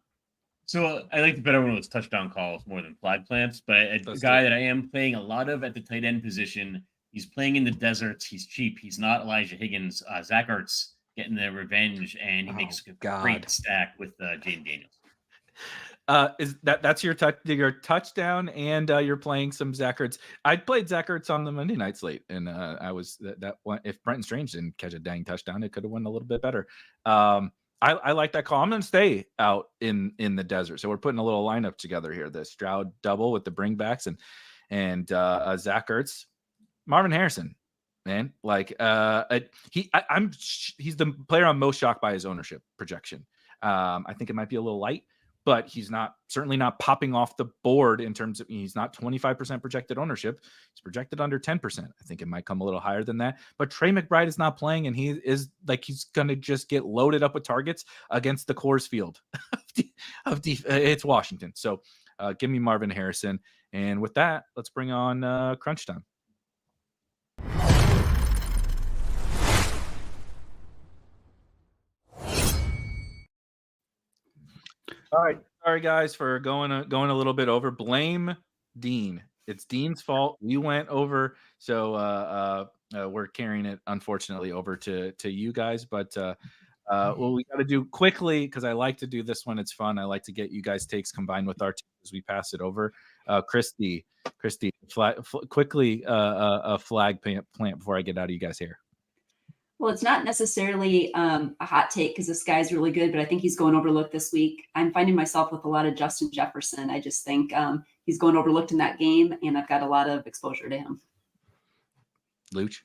So I like the better one with touchdown calls more than flag plants, but a guy that I am playing a lot of at the tight end position, he's playing in the deserts. He's cheap. He's not Elijah Higgins. Zach Ertz getting the revenge, and he makes a great stack with Jaden Daniels. Is that's your touchdown, and you're playing some Zach Ertz. I played Zach Ertz on the Monday night slate, and I was that one. If Brenton Strange didn't catch a dang touchdown, it could have went a little bit better. I like that call. I'm going to stay out in the desert. So we're putting a little lineup together here. The Stroud double with the bringbacks and Zach Ertz, Marvin Harrison, man. Like he's the player I'm most shocked by his ownership projection. I think it might be a little light, but he's certainly not popping off the board in terms of, he's not 25% projected ownership. He's projected under 10%. I think it might come a little higher than that, but Trey McBride is not playing, and he is like, he's going to just get loaded up with targets against the Coors Field it's Washington. So give me Marvin Harrison. And with that, let's bring on crunch time. All right, sorry guys for going a little bit over. Blame Dean. It's Dean's fault. We went over, so we're carrying it unfortunately over to you guys. But what we got to do quickly, because I like to do this when it's fun. I like to get you guys' takes combined with our takes as we pass it over. Kristi, quickly a flag plant before I get out of you guys' hair. Well, it's not necessarily a hot take because this guy's really good, but I think he's going overlooked this week. I'm finding myself with a lot of Justin Jefferson. I just think he's going overlooked in that game, and I've got a lot of exposure to him. Luuch?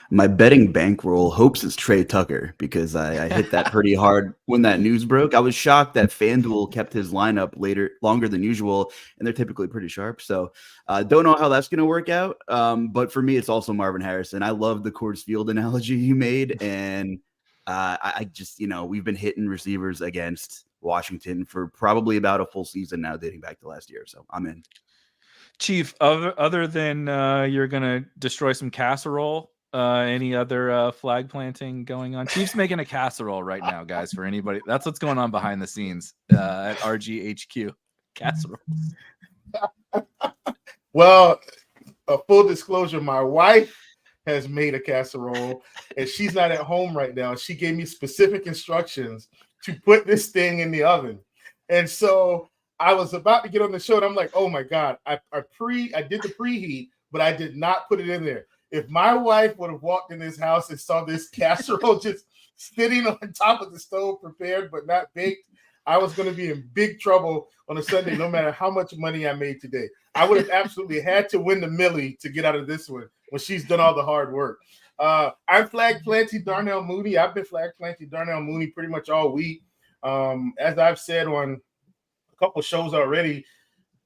My betting bankroll hopes it's Trey Tucker because I hit that pretty hard when that news broke. I was shocked that FanDuel kept his lineup longer than usual, and they're typically pretty sharp. So don't know how that's going to work out. But for me, it's also Marvin Harrison. I love the Coors Field analogy you made. And I just, we've been hitting receivers against Washington for probably about a full season now, dating back to last year. So I'm in. Chief, other than you're going to destroy some casserole, any other flag planting going on? Chief's making a casserole right now, guys, for anybody. That's what's going on behind the scenes at RGHQ. Casserole. Well, a full disclosure, my wife has made a casserole, and she's not at home right now. She gave me specific instructions to put this thing in the oven. And so I was about to get on the show, and I'm like, oh, my God, I did the preheat, but I did not put it in there. If my wife would have walked in this house and saw this casserole just sitting on top of the stove, prepared but not baked, I was going to be in big trouble on a Sunday, no matter how much money I made today. I would have absolutely had to win the Millie to get out of this one when she's done all the hard work. I'm flagged plenty Darnell Mooney. I've been flagged plenty Darnell Mooney pretty much all week. As I've said on a couple shows already,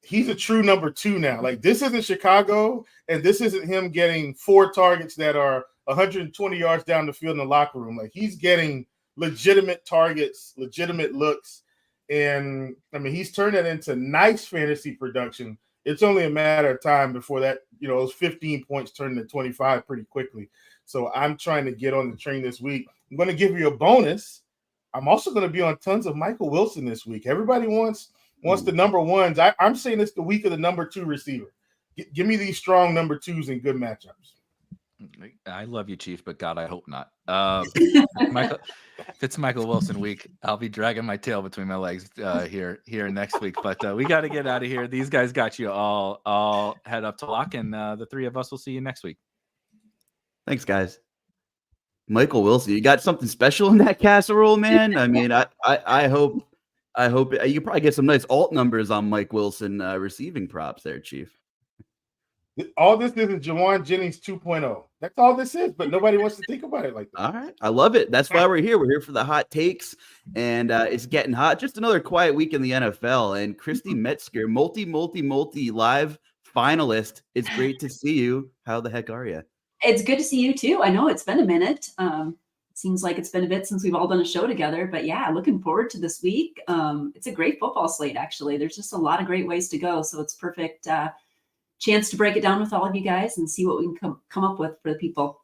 he's a true number 2 now. Like, this isn't Chicago, and this isn't him getting 4 targets that are 120 yards down the field in the locker room. Like, he's getting legitimate targets, legitimate looks. And I mean, he's turned that into nice fantasy production. It's only a matter of time before that, those 15 points turn into 25 pretty quickly. So I'm trying to get on the train this week. I'm going to give you a bonus. I'm also going to be on tons of Michael Wilson this week. Everybody wants the number ones. I'm saying it's the week of the number 2 receiver. Give me these strong number 2s in good matchups. I love you, Chief, but God, I hope not. If it's Michael Wilson week, I'll be dragging my tail between my legs here next week. But we got to get out of here. These guys got you all head up to lock, and the 3 of us will see you next week. Thanks, guys. Michael Wilson, you got something special in that casserole, man. I mean, I hope you probably get some nice alt numbers on Mike Wilson receiving props there, Chief. All this is Jawan Jennings 2.0. That's all this is, but nobody wants to think about it like that. All right. I love it. That's why we're here. We're here for the hot takes, and it's getting hot. Just another quiet week in the NFL, and Kristi Metzger, multi live finalist. It's great to see you. How the heck are you? It's good to see you too. I know it's been a minute. Seems like it's been a bit since we've all done a show together, but yeah, looking forward to this week. It's a great football slate, actually. There's just a lot of great ways to go, so it's perfect chance to break it down with all of you guys and see what we can come up with for the people.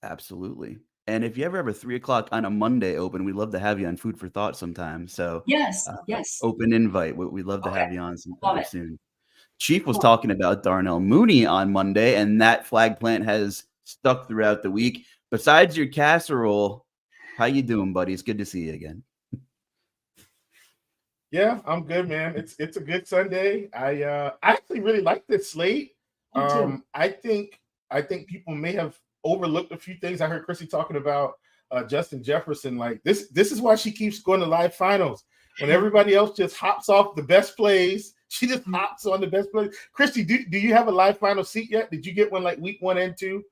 Absolutely. And if you ever have a 3:00 on a Monday open, we'd love to have you on Food for Thought sometime. So yes. Open invite. We'd love to have you on sometime soon. Chief was talking about Darnell Mooney on Monday, and that flag plant has stuck throughout the week. Besides your casserole, how you doing, buddy? It's good to see you again. Yeah, I'm good, man. It's a good Sunday. I actually really like this slate. I think people may have overlooked a few things. I heard Kristi talking about Justin Jefferson. Like this is why she keeps going to live finals. When everybody else just hops off the best plays, she just hops on the best plays. Kristi, do you have a live final seat yet? Did you get one like week 1 and 2?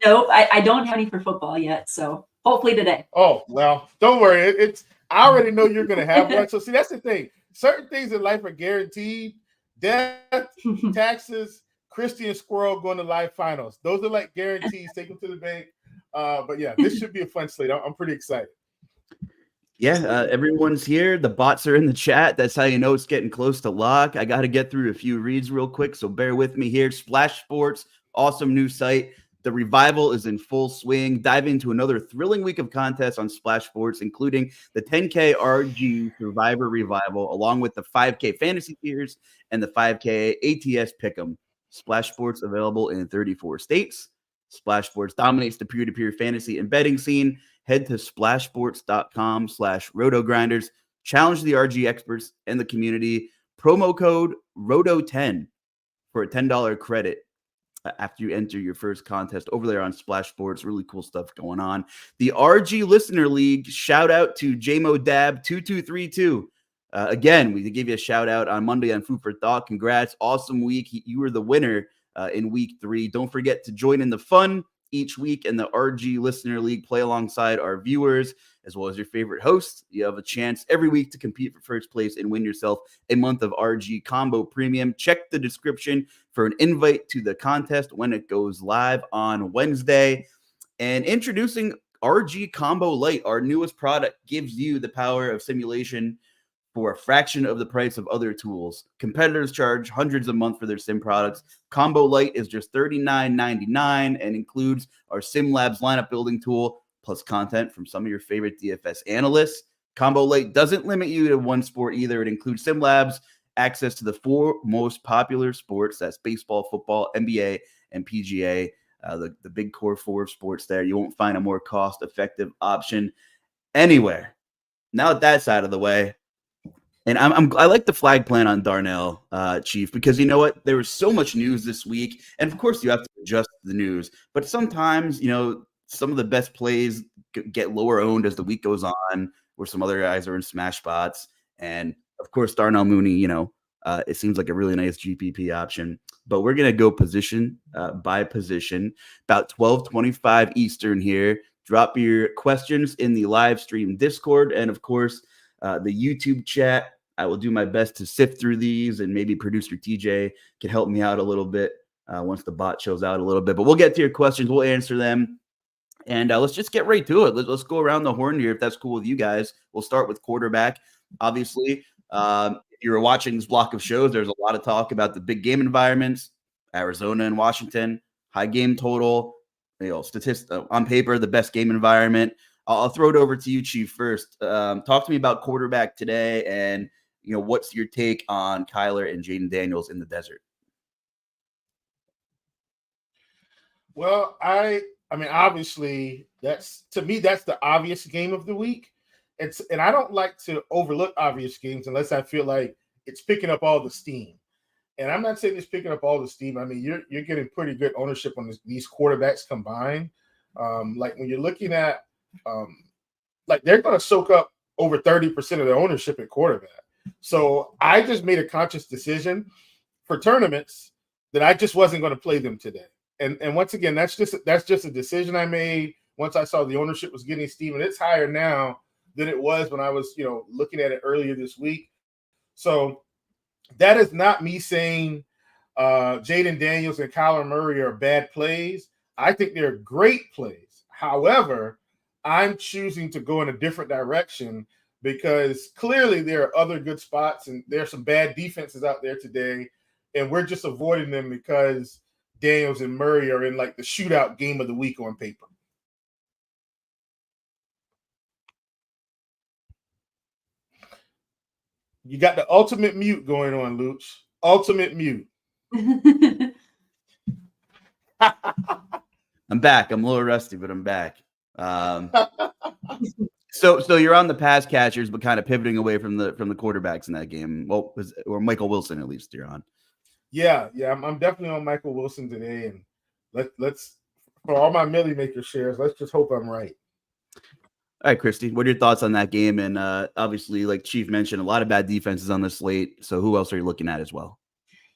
No, I don't have any for football yet. So hopefully today. Oh, well, don't worry. I already know you're going to have one. So see, that's the thing. Certain things in life are guaranteed. Death, taxes, Kristi and Squirrel going to live finals. Those are like guarantees. Take them to the bank. But yeah, this should be a fun slate. I'm pretty excited. Yeah, everyone's here. The bots are in the chat. That's how you know it's getting close to lock. I got to get through a few reads real quick, so bear with me here. Splash Sports, awesome new site. The revival is in full swing. Dive into another thrilling week of contests on Splash Sports, including the 10K RG Survivor Revival, along with the 5K Fantasy Tiers and the 5K ATS Pick'em. Splash Sports available in 34 states. Splash Sports dominates the peer-to-peer fantasy and betting scene. Head to splashsports.com/RotoGrinders. Challenge the RG experts and the community. Promo code ROTO10 for a $10 credit after you enter your first contest over there on Splash Sports. Really cool stuff going on. The RG Listener League, shout out to JMoDab2232. Again, we gave you a shout out on Monday on Food for Thought. Congrats. Awesome week. You were the winner in week 3. Don't forget to join in the fun each week in the RG Listener League. Play alongside our viewers as well as your favorite hosts. You have a chance every week to compete for first place and win yourself a month of RG Combo Premium. Check the description for an invite to the contest when it goes live on Wednesday. And introducing RG Combo Lite, our newest product, gives you the power of simulation for a fraction of the price of other tools. Competitors charge hundreds a month for their sim products. Combo Lite is just $39.99 and includes our Sim Labs lineup building tool, plus content from some of your favorite DFS analysts. Combo Lite doesn't limit you to one sport either. It includes Sim Labs, access to the 4 most popular sports. That's baseball, football, NBA, and PGA. The big core 4 sports there. You won't find a more cost-effective option anywhere. Now that that's out of the way, And I like the flag plan on Darnell, Chief, because you know what? There was so much news this week, and of course you have to adjust the news. But sometimes, some of the best plays get lower owned as the week goes on, where some other guys are in smash spots. And of course, Darnell Mooney, it seems like a really nice GPP option. But we're gonna go position by position, about 12:25 Eastern here. Drop your questions in the live stream Discord, and of course, the YouTube chat. I will do my best to sift through these, and maybe producer TJ can help me out a little bit once the bot shows out a little bit. But we'll get to your questions. We'll answer them. And let's just get right to it. Let's go around the horn here, if that's cool with you guys. We'll start with quarterback. Obviously, if you're watching this block of shows, there's a lot of talk about the big game environments, Arizona and Washington, high game total, on paper, the best game environment. I'll throw it over to you, Chief, first. Talk to me about quarterback today, and what's your take on Kyler and Jaden Daniels in the desert? Well, I mean, obviously, that's the obvious game of the week. And I don't like to overlook obvious games unless I feel like it's picking up all the steam. And I'm not saying it's picking up all the steam. I mean, you're getting pretty good ownership on these quarterbacks combined. Like when you're looking at they're going to soak up over 30% of their ownership at quarterback. So I just made a conscious decision for tournaments that I just wasn't going to play them today. And once again, that's just a decision I made once I saw the ownership was getting steam, and it's higher now than it was when I was, looking at it earlier this week. So that is not me saying Jaden Daniels and Kyler Murray are bad plays. I think they're great plays. However, I'm choosing to go in a different direction because clearly there are other good spots and there's some bad defenses out there today, and we're just avoiding them because Daniels and Murray are in like the shootout game of the week on paper. You got the ultimate mute going on, LeLuuch. Ultimate mute. I'm back. I'm a little rusty, but I'm back. So you're on the pass catchers, but kind of pivoting away from the quarterbacks in that game. Well, or Michael Wilson, at least you're on. Yeah. I'm definitely on Michael Wilson today, and let's for all my Millie Maker shares, let's just hope I'm right. All right, Kristi, what are your thoughts on that game? And obviously, like Chief mentioned, a lot of bad defenses on the slate. So who else are you looking at as well?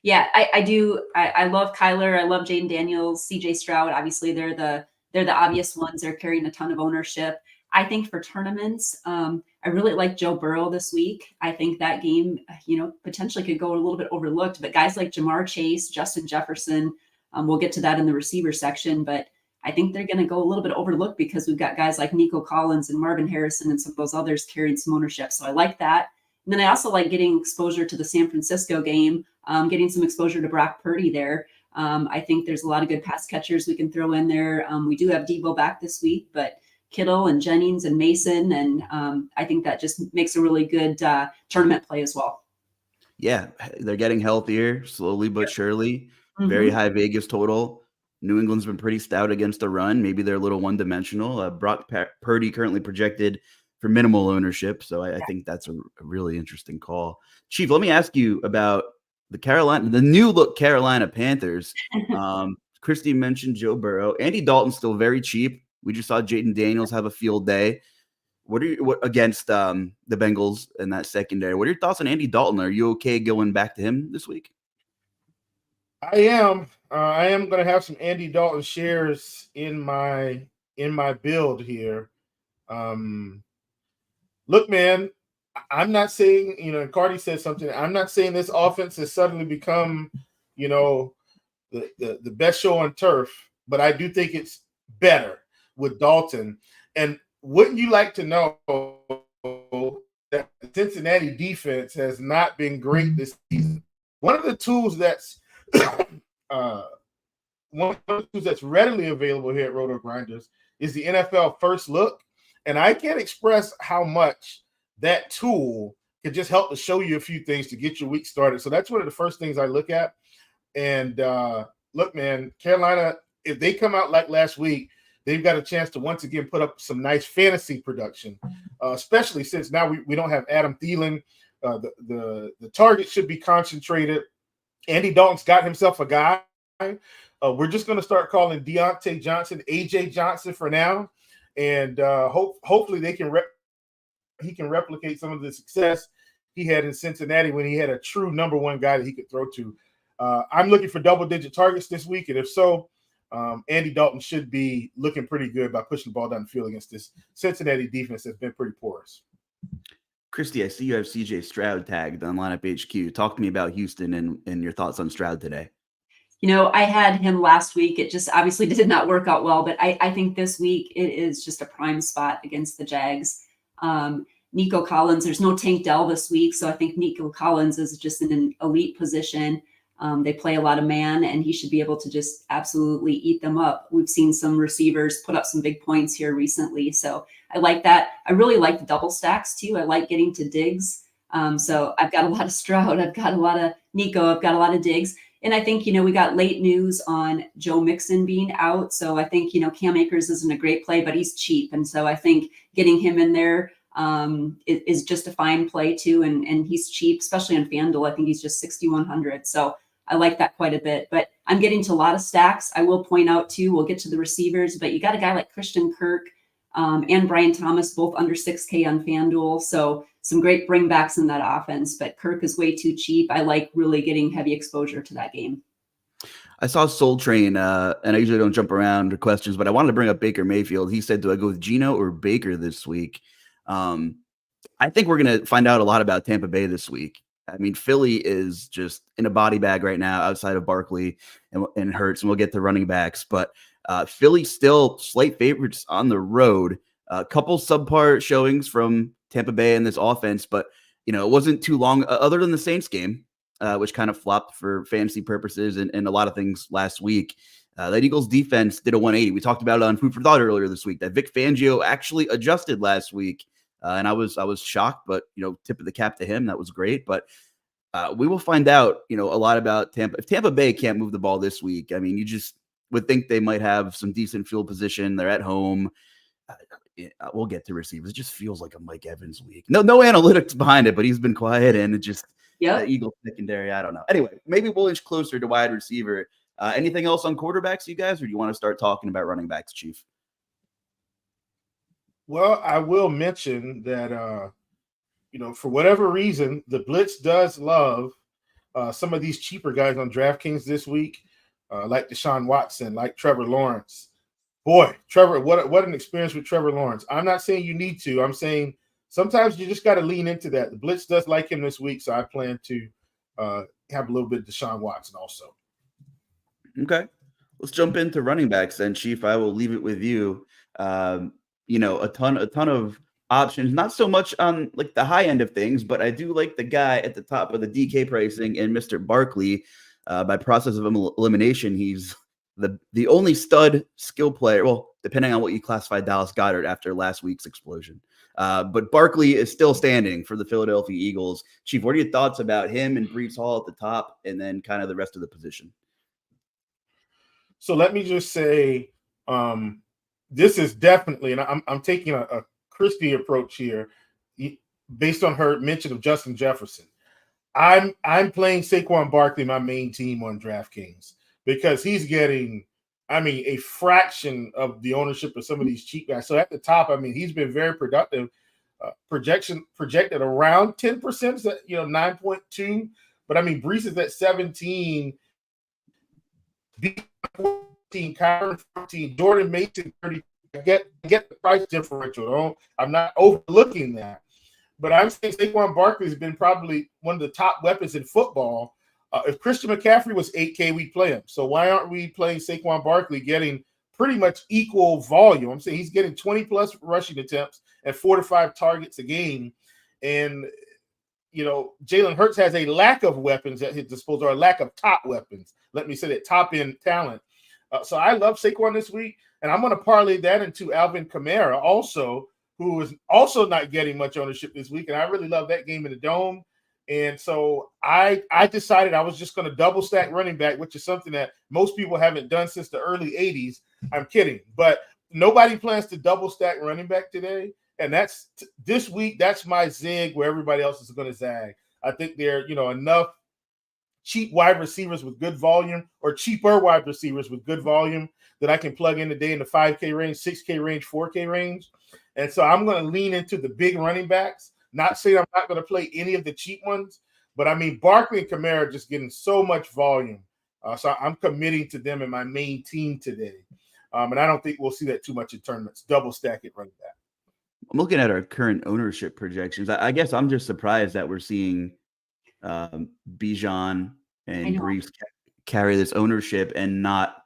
Yeah, I do. I love Kyler. I love Jaden Daniels, CJ Stroud. Obviously, they're the obvious ones. They're carrying a ton of ownership. I think for tournaments, I really like Joe Burrow this week. I think that game, potentially could go a little bit overlooked. But guys like Jamar Chase, Justin Jefferson, we'll get to that in the receiver section. But I think they're going to go a little bit overlooked because we've got guys like Nico Collins and Marvin Harrison and some of those others carrying some ownership. So I like that. And then I also like getting exposure to the San Francisco game, getting some exposure to Brock Purdy there. I think there's a lot of good pass catchers we can throw in there. We do have Debo back this week, but Kittle and Jennings and Mason. And I think that just makes a really good tournament play as well. Yeah, they're getting healthier slowly but surely. Mm-hmm. Very high Vegas total. New England's been pretty stout against the run. Maybe they're a little one-dimensional. Brock Purdy currently projected for minimal ownership. So I think that's a really interesting call. Chief, let me ask you about the new look Carolina Panthers. Kristi mentioned Joe Burrow. Andy Dalton's still very cheap. We just saw Jaden Daniels have a field day. What against the Bengals in that secondary? What are your thoughts on Andy Dalton? Are you okay going back to him this week? I am going to have some Andy Dalton shares in my build here. Look, man, I'm not saying, Cardi said something. I'm not saying this offense has suddenly become, the best show on turf, but I do think it's better with Dalton. And wouldn't you like to know that the Cincinnati defense has not been great this season? One of the tools that's readily available here at RotoGrinders is the NFL First Look. And I can't express how much that tool can just help to show you a few things to get your week started. So that's one of the first things I look at. And look, man, Carolina, if they come out like last week, they've got a chance to once again put up some nice fantasy production, especially since now we don't have Adam Thielen The target should be concentrated. Andy Dalton's got himself a guy. We're just going to start calling Deontay Johnson AJ Johnson for now, and hopefully he can replicate some of the success he had in Cincinnati when he had a true number one guy that he could throw to. I'm looking for double-digit targets this week, and if so, Andy Dalton should be looking pretty good by pushing the ball down the field against this Cincinnati defense that's been pretty porous. Kristi, I see you have CJ Stroud tagged on Lineup HQ. Talk to me about Houston and your thoughts on Stroud today. I had him last week. It just obviously did not work out well, but I think this week it is just a prime spot against the Jags. Nico Collins, there's no Tank Dell this week, so I think Nico Collins is just in an elite position. They play a lot of man, and he should be able to just absolutely eat them up. We've seen some receivers put up some big points here recently, so I like that. I really like the double stacks too. I like getting to Diggs. So I've got a lot of Stroud, I've got a lot of Nico, I've got a lot of Diggs. And I think, we got late news on Joe Mixon being out. So I think, Cam Akers isn't a great play, but he's cheap. And so I think getting him in there is just a fine play too. And he's cheap, especially on FanDuel. I think he's just 6,100. So I like that quite a bit. But I'm getting to a lot of stacks. I will point out too, we'll get to the receivers, but you got a guy like Christian Kirk and Brian Thomas, both under 6K on FanDuel. So some great bringbacks in that offense, but Kirk is way too cheap. I like really getting heavy exposure to that game. I saw Soul Train, and I usually don't jump around to questions, but I wanted to bring up Baker Mayfield. He said, do I go with Geno or Baker this week? I think we're going to find out a lot about Tampa Bay this week. I mean, Philly is just in a body bag right now outside of Barkley and Hurts, and we'll get to running backs, but Philly still slight favorites on the road. A couple subpar showings from Tampa Bay in this offense, but it wasn't too long other than the Saints game, which kind of flopped for fantasy purposes and a lot of things last week. That Eagles defense did a 180. We talked about it on Food for Thought earlier this week that Vic Fangio actually adjusted last week. And I was shocked, but tip of the cap to him. That was great. But we will find out, a lot about Tampa. If Tampa Bay can't move the ball this week, I mean, you just would think they might have some decent field position. They're at home. We'll get to receivers. It just feels like a Mike Evans week. No analytics behind it, but he's been quiet and it just Eagles secondary. I don't know. Anyway, maybe we'll inch closer to wide receiver. Anything else on quarterbacks, you guys, or do you want to start talking about running backs, Chief? Well, I will mention that for whatever reason, the Blitz does love some of these cheaper guys on DraftKings this week, like Deshaun Watson, like Trevor Lawrence. Boy, Trevor, what an experience with Trevor Lawrence. I'm not saying you need to. I'm saying sometimes you just got to lean into that. The Blitz does like him this week, so I plan to have a little bit of Deshaun Watson also. Okay. Let's jump into running backs then, Chief. I will leave it with you. A ton of options, not so much on like the high end of things, but I do like the guy at the top of the DK pricing and Mr. Barkley. By process of elimination, he's the only stud skill player, well, depending on what you classify Dallas Goedert after last week's explosion. But Barkley is still standing for the Philadelphia Eagles. Chief, what are your thoughts about him and Brees Hall at the top and then kind of the rest of the position? So let me just say, this is definitely, and I'm taking a Kristi approach here based on her mention of Justin Jefferson. I'm playing Saquon Barkley, my main team on DraftKings, because he's getting, a fraction of the ownership of some of these cheap guys. So at the top, he's been very productive. Projected around 10%, 9.2. But Brees is at 17. 14, Kyron 14, Jordan Mason 30. I get the price differential. I'm not overlooking that. But I'm saying Saquon Barkley has been probably one of the top weapons in football. If Christian McCaffrey was 8K, we'd play him. So why aren't we playing Saquon Barkley getting pretty much equal volume? I'm saying he's getting 20-plus rushing attempts and 4 to 5 targets a game. And, Jalen Hurts has a lack of weapons at his disposal, or a lack of top weapons. Let me say that, top-end talent. So I love Saquon this week, and I'm going to parlay that into Alvin Kamara also, who is also not getting much ownership this week. And I really love that game in the Dome. And so I decided I was just going to double stack running back, which is something that most people haven't done since the early 80s. I'm kidding. But nobody plans to double stack running back today. And this week, that's my zig where everybody else is going to zag. I think there are, enough cheap wide receivers with good volume, or cheaper wide receivers with good volume, that I can plug in today in the 5K range, 6K range, 4K range. And so I'm going to lean into the big running backs. Not saying I'm not going to play any of the cheap ones, but I mean, Barkley and Kamara are just getting so much volume. So I'm committing to them in my main team today. And I don't think we'll see that too much in tournaments. Double stack it running back. I'm looking at our current ownership projections. I guess I'm just surprised that we're seeing Bijan and Brees carry this ownership and not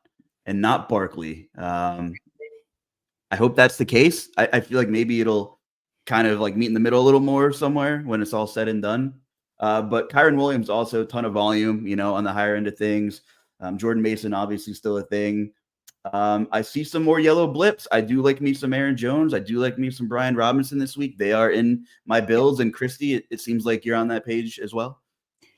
Barkley. I hope that's the case. I feel like maybe it'll kind of like meet in the middle a little more somewhere when it's all said and done. But Kyron Williams also a ton of volume, on the higher end of things. Jordan Mason obviously still a thing. I see some more yellow blips. I do like me some Aaron Jones. I do like me some Brian Robinson this week. They are in my builds. And Kristi, it seems like you're on that page as well.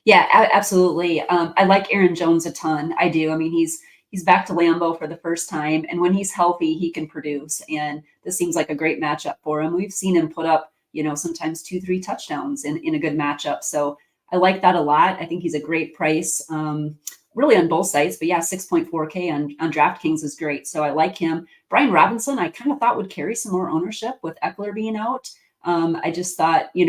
Yeah, absolutely. I like Aaron Jones a ton. I do. I mean, he's back to Lambeau for the first time, and when he's healthy, he can produce. And this seems like a great matchup for him. We've seen him put up, sometimes 2-3 touchdowns in a good matchup. So I like that a lot. I think he's a great price, really on both sides. But yeah, 6.4K on DraftKings is great. So I like him. Brian Robinson, I kind of thought would carry some more ownership with Eckler being out. I just thought, he'd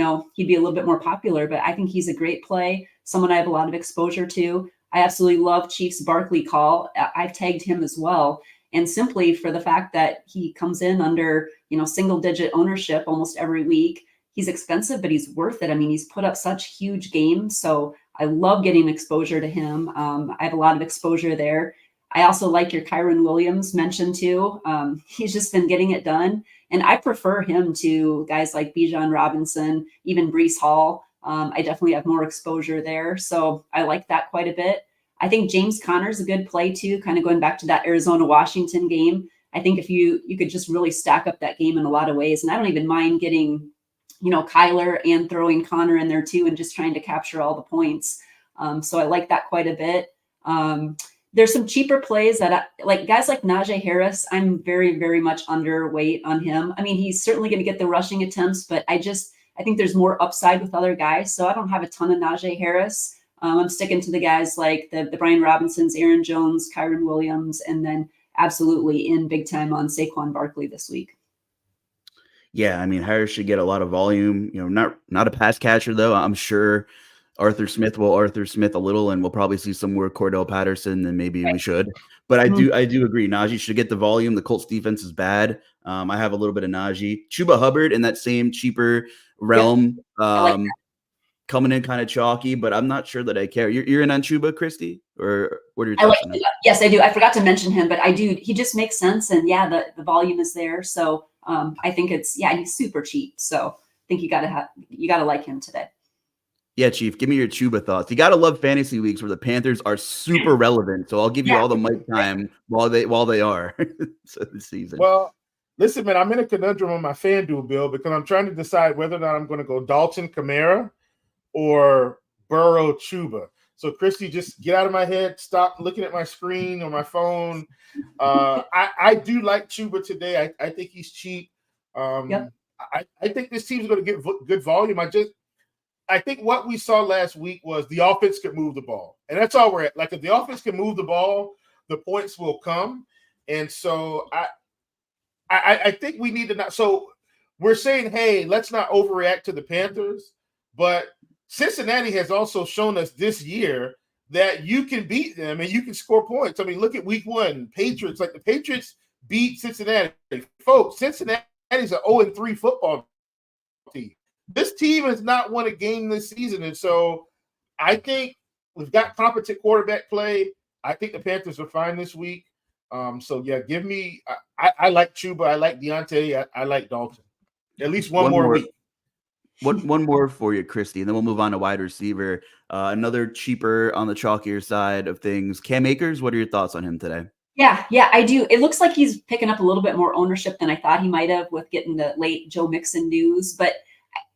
be a little bit more popular, but I think he's a great play, someone I have a lot of exposure to. I absolutely love Chiefs Barkley call. I've tagged him as well. And simply for the fact that he comes in under, single digit ownership almost every week. He's expensive, but he's worth it. I mean, he's put up such huge games. So I love getting exposure to him. I have a lot of exposure there. I also like your Kyron Williams mentioned too. He's just been getting it done. And I prefer him to guys like Bijan Robinson, even Brees Hall. I definitely have more exposure there. So I like that quite a bit. I think James Conner's a good play too, kind of going back to that Arizona-Washington game. I think if you could just really stack up that game in a lot of ways. And I don't even mind getting, Kyler and throwing Conner in there too, and just trying to capture all the points. So I like that quite a bit. There's some cheaper plays that like guys like Najee Harris. I'm very, very much underweight on him. I mean, he's certainly going to get the rushing attempts, but I think there's more upside with other guys. So I don't have a ton of Najee Harris. I'm sticking to the guys like the Brian Robinsons, Aaron Jones, Kyron Williams, and then absolutely in big time on Saquon Barkley this week. Yeah, I mean, Harris should get a lot of volume. Not a pass catcher though. I'm sure Arthur Smith will Arthur Smith a little, and we'll probably see some more Cordell Patterson than maybe we should. But I do agree. Najee should get the volume. The Colts defense is bad. I have a little bit of Najee. Chuba Hubbard in that same cheaper realm, coming in kind of chalky, but I'm not sure that I care. You're in on Chuba, Kristi, or what are your thoughts on that? Yes, I do. I forgot to mention him, but I do. He just makes sense, and yeah, the volume is there. So I think he's super cheap. So I think you gotta like him today. Yeah, Chief, give me your Chuba thoughts. You gotta love fantasy weeks where the Panthers are super relevant. So I'll give you all the mic time while they are this season. Well, listen, man, I'm in a conundrum on my FanDuel bill because I'm trying to decide whether or not I'm going to go Dalton Kamara or Burrow Chuba. So, Kristi, just get out of my head. Stop looking at my screen or my phone. I do like Chuba today. I think he's cheap. I think this team's going to get good volume. I think what we saw last week was the offense could move the ball. And that's all we're at. Like, if the offense can move the ball, the points will come. And so I think we need to not. So we're saying, hey, let's not overreact to the Panthers. But Cincinnati has also shown us this year that you can beat them and you can score points. I mean, look at week 1, Patriots. Like, the Patriots beat Cincinnati. Folks, Cincinnati is an 0-3 football team. This team has not won a game this season. And so I think we've got competent quarterback play. I think the Panthers are fine this week. So, yeah, give me – I like Chuba. I like Deontay. I like Dalton. At least one more week. One more for you, Kristi, and then we'll move on to wide receiver. Another cheaper on the chalkier side of things. Cam Akers, what are your thoughts on him today? Yeah, I do. It looks like he's picking up a little bit more ownership than I thought he might have with getting the late Joe Mixon news, but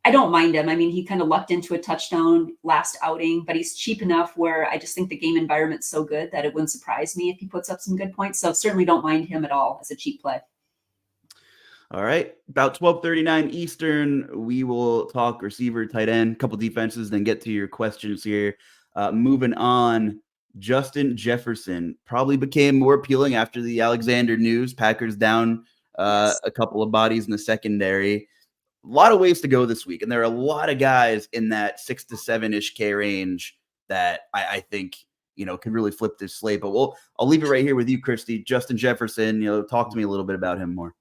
I don't mind him. I mean, he kind of lucked into a touchdown last outing, but he's cheap enough where I just think the game environment's so good that it wouldn't surprise me if he puts up some good points. So certainly don't mind him at all as a cheap play. All right, about 12:39 Eastern, we will talk receiver, tight end, couple defenses, then get to your questions here. Moving on, Justin Jefferson probably became more appealing after the Alexander news. Packers down a couple of bodies in the secondary. A lot of ways to go this week, and there are a lot of guys in that 6 to 7-ish K range that I think could really flip this slate. But I'll leave it right here with you, Kristi. Justin Jefferson, talk to me a little bit about him more.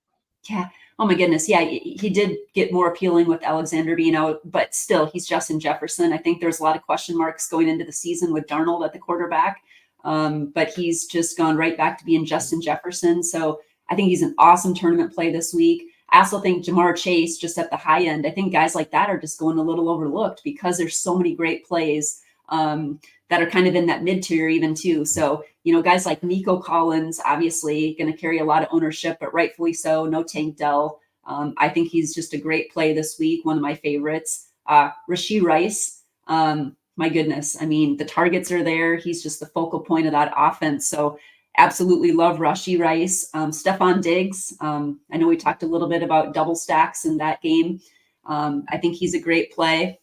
Yeah. Oh my goodness. Yeah, he did get more appealing with Alexander being out, but still, he's Justin Jefferson. I think there's a lot of question marks going into the season with Darnold at the quarterback, but he's just gone right back to being Justin Jefferson. So I think he's an awesome tournament play this week. I also think Jamar Chase, just at the high end, I think guys like that are just going a little overlooked because there's so many great plays that are kind of in that mid-tier even too. So, guys like Nico Collins, obviously going to carry a lot of ownership, but rightfully so. No Tank Dell. I think he's just a great play this week. One of my favorites. Rashee Rice. My goodness. I mean, the targets are there. He's just the focal point of that offense. So absolutely love Rashee Rice. Stephon Diggs. I know we talked a little bit about double stacks in that game. I think he's a great play.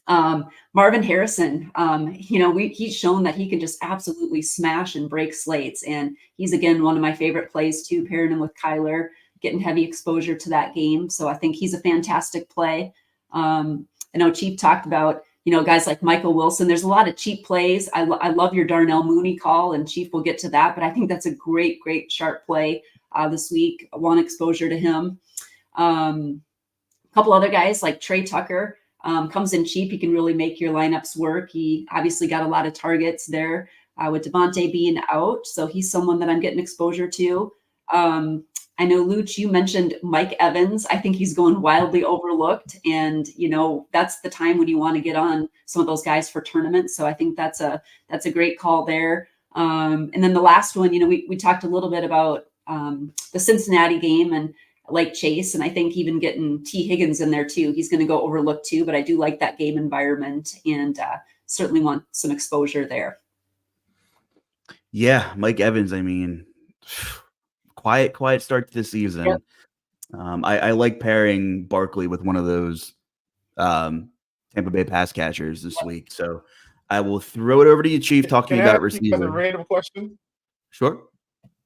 Marvin Harrison, he's shown that he can just absolutely smash and break slates. And he's, again, one of my favorite plays too, pairing him with Kyler, getting heavy exposure to that game. So I think he's a fantastic play. I know Chief talked about, guys like Michael Wilson. There's a lot of cheap plays. I love your Darnell Mooney call, and Chief will get to that, but I think that's a great, great sharp play this week. One exposure to him. A couple other guys like Trey Tucker. Comes in cheap. He can really make your lineups work. He obviously got a lot of targets there with Devontae being out. So he's someone that I'm getting exposure to. I know, Luuch, you mentioned Mike Evans. I think he's going wildly overlooked. And, that's the time when you want to get on some of those guys for tournaments. So I think that's a great call there. And then the last one, we talked a little bit about the Cincinnati game and like Chase, and I think even getting T. Higgins in there too. He's going to go overlooked too, but I do like that game environment and certainly want some exposure there. Yeah, Mike Evans. I mean, quiet start to the season. Yep. I like pairing Barkley with one of those Tampa Bay pass catchers this week. So I will throw it over to you, Chief. Talk to me about receiving. A random question. Sure.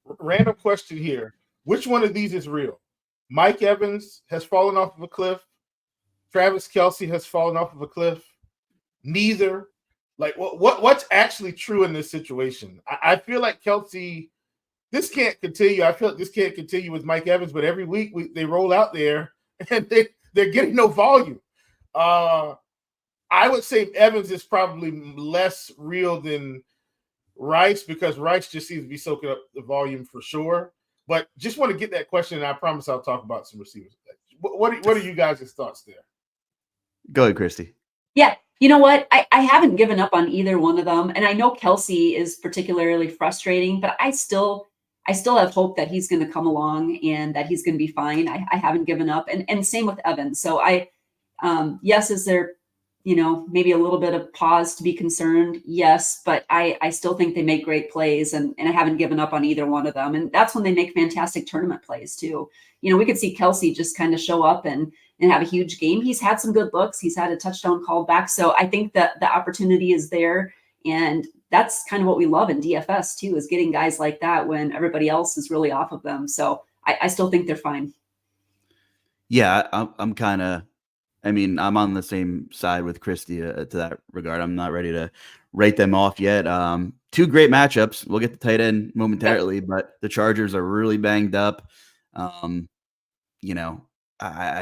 Random question here. Which one of these is real? Mike Evans has fallen off of a cliff. Travis Kelce has fallen off of a cliff. Neither. Like, what's actually true in this situation? I feel like Kelce, this can't continue. I feel like this can't continue with Mike Evans, but every week they roll out there and they're getting no volume. I would say Evans is probably less real than Rice because Rice just seems to be soaking up the volume for sure. But just want to get that question, and I promise I'll talk about some receivers. What are you guys' thoughts there? Go ahead, Kristi. Yeah, you know what? I haven't given up on either one of them, and I know Kelce is particularly frustrating, but I still have hope that he's going to come along and that he's going to be fine. I haven't given up, and same with Evans. So yes, is there maybe a little bit of pause to be concerned? Yes, but I still think they make great plays and I haven't given up on either one of them. And that's when they make fantastic tournament plays too. We could see Kelce just kind of show up and have a huge game. He's had some good looks. He's had a touchdown called back. So I think that the opportunity is there. And that's kind of what we love in DFS too, is getting guys like that when everybody else is really off of them. So I still think they're fine. Yeah, I'm kind of, I'm on the same side with Kristi to that regard. I'm not ready to write them off yet. Two great matchups. We'll get the tight end momentarily, but the Chargers are really banged up. I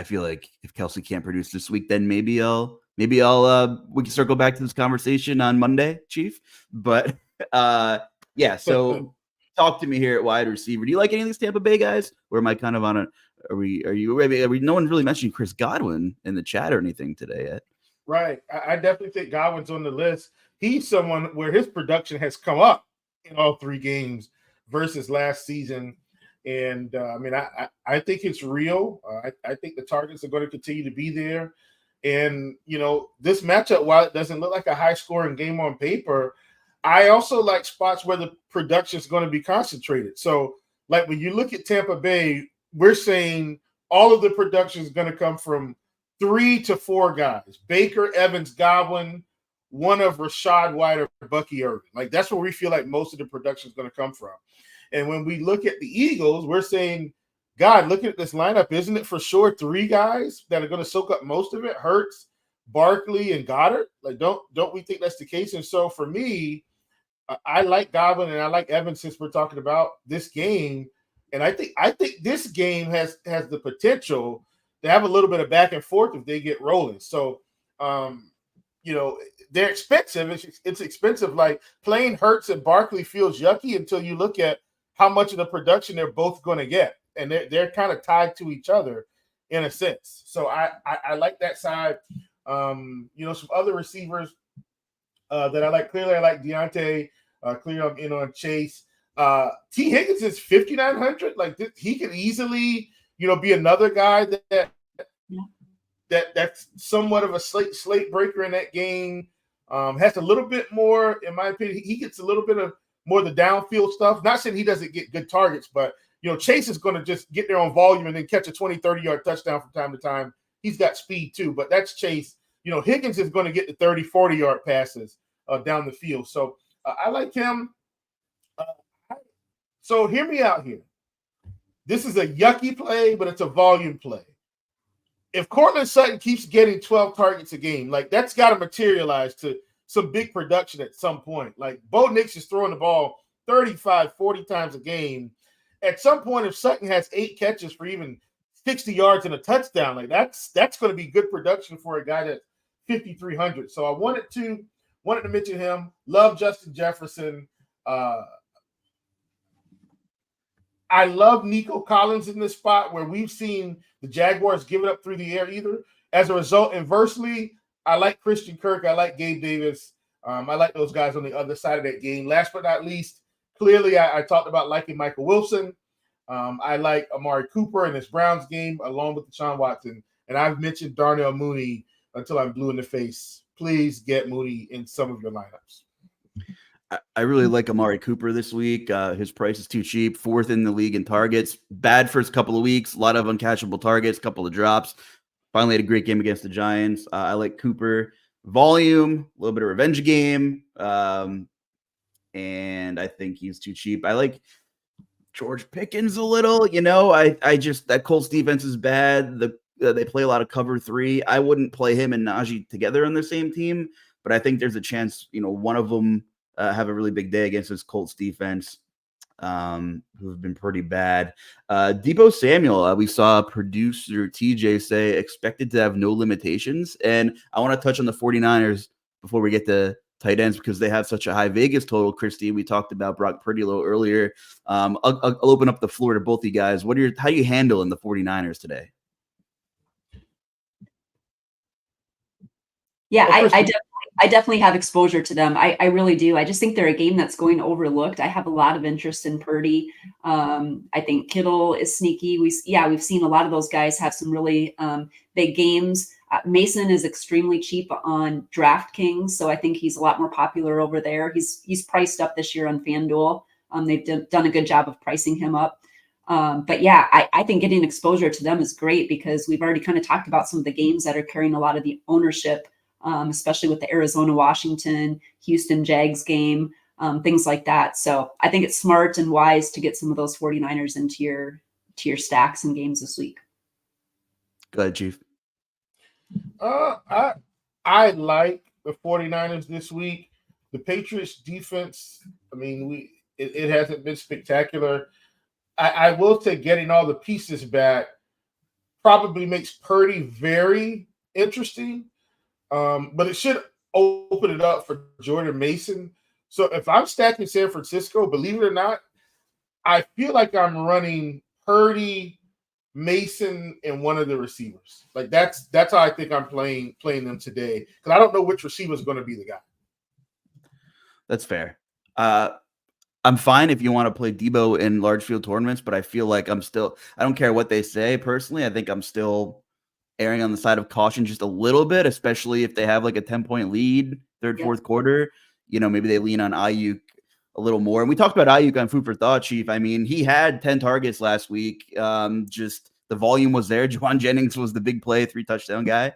feel like if Kelce can't produce this week, then maybe we can circle back to this conversation on Monday, Chief. But yeah, so talk to me here at wide receiver. Do you like any of these Tampa Bay guys? Or am I kind of on a Are we? No one's really mentioned Chris Godwin in the chat or anything today yet. Right. I definitely think Godwin's on the list. He's someone where his production has come up in all three games versus last season. And I think it's real. I think the targets are going to continue to be there. And, this matchup, while it doesn't look like a high scoring game on paper, I also like spots where the production is going to be concentrated. So like when you look at Tampa Bay, we're saying all of the production is going to come from 3 to 4 guys: Baker, Evans, Godwin, one of Rachaad White or Bucky Irving. Like, that's where we feel like most of the production is going to come from. And when we look at the Eagles, we're saying, God, looking at this lineup, isn't it for sure 3 guys that are going to soak up most of it? Hurts, Barkley, and Goddard. Like, don't we think that's the case? And so for me, I like Godwin and I like Evans since we're talking about this game. And I think this game has the potential to have a little bit of back and forth if they get rolling. So, they're expensive. It's expensive. Like, playing Hurts and Barkley feels yucky until you look at how much of the production they're both going to get. And they're kind of tied to each other in a sense. So I like that side. Some other receivers that I like. Clearly, I like Deontay. Clearly, I'm in on Chase. T. Higgins is 5,900. Like, he could easily, be another guy that's somewhat of a slate breaker in that game. Has a little bit more, in my opinion. He gets a little bit of more of the downfield stuff. Not saying he doesn't get good targets, but Chase is going to just get there on volume and then catch a 20, 30-yard touchdown from time to time. He's got speed too, but that's Chase. Higgins is going to get the 30, 40-yard passes down the field. So I like him. So hear me out here. This is a yucky play, but it's a volume play. If Courtland Sutton keeps getting 12 targets a game, like, that's got to materialize to some big production at some point. Like, Bo Nix is throwing the ball 35, 40 times a game. At some point, if Sutton has 8 catches for even 60 yards and a touchdown, like, that's going to be good production for a guy that's 5,300. So I wanted to mention him. Love Justin Jefferson. I love Nico Collins in this spot where we've seen the Jaguars give it up through the air either. As a result, inversely, I like Christian Kirk. I like Gabe Davis. I like those guys on the other side of that game. Last but not least, clearly I talked about liking Michael Wilson. I like Amari Cooper in this Browns game along with Deshaun Watson. And I've mentioned Darnell Mooney until I'm blue in the face. Please get Mooney in some of your lineups. I really like Amari Cooper this week. His price is too cheap. 4th in the league in targets. Bad first couple of weeks. A lot of uncatchable targets, couple of drops. Finally had a great game against the Giants. I like Cooper. Volume, a little bit of revenge game. And I think he's too cheap. I like George Pickens a little. I just, that Colts defense is bad. They play a lot of cover 3. I wouldn't play him and Najee together on the same team, but I think there's a chance, one of them have a really big day against this Colts defense, who have been pretty bad. Deebo Samuel, we saw producer TJ say expected to have no limitations. And I want to touch on the 49ers before we get to tight ends because they have such a high Vegas total. Kristi, we talked about Brock Purdy a little earlier. I'll open up the floor to both you guys. How are you handling the 49ers today? Yeah, I definitely have exposure to them. I really do. I just think they're a game that's going overlooked. I have a lot of interest in Purdy. I think Kittle is sneaky. We've seen a lot of those guys have some really big games. Mason is extremely cheap on DraftKings, so I think he's a lot more popular over there. He's priced up this year on FanDuel. They've done a good job of pricing him up. But yeah, I think getting exposure to them is great because we've already kind of talked about some of the games that are carrying a lot of the ownership. Especially with the Arizona, Washington, Houston Jags game, things like that. So I think it's smart and wise to get some of those 49ers into your stacks and games this week. Go ahead, Chief. I like the 49ers this week. The Patriots defense, it hasn't been spectacular. I will say getting all the pieces back probably makes Purdy very interesting. But it should open it up for Jordan Mason. So if I'm stacking San Francisco, believe it or not, I feel like I'm running Purdy, Mason, and one of the receivers. Like that's how I think I'm playing them today because I don't know which receiver is going to be the guy. That's fair. I'm fine if you want to play Deebo in large field tournaments, but I feel like I don't care what they say personally. I think I'm still erring on the side of caution just a little bit, especially if they have like a 10-point lead, fourth quarter. Maybe they lean on Ayuk a little more. And we talked about Ayuk on Food for Thought, Chief. He had 10 targets last week. Just the volume was there. Juwan Jennings was the big play, 3-touchdown guy.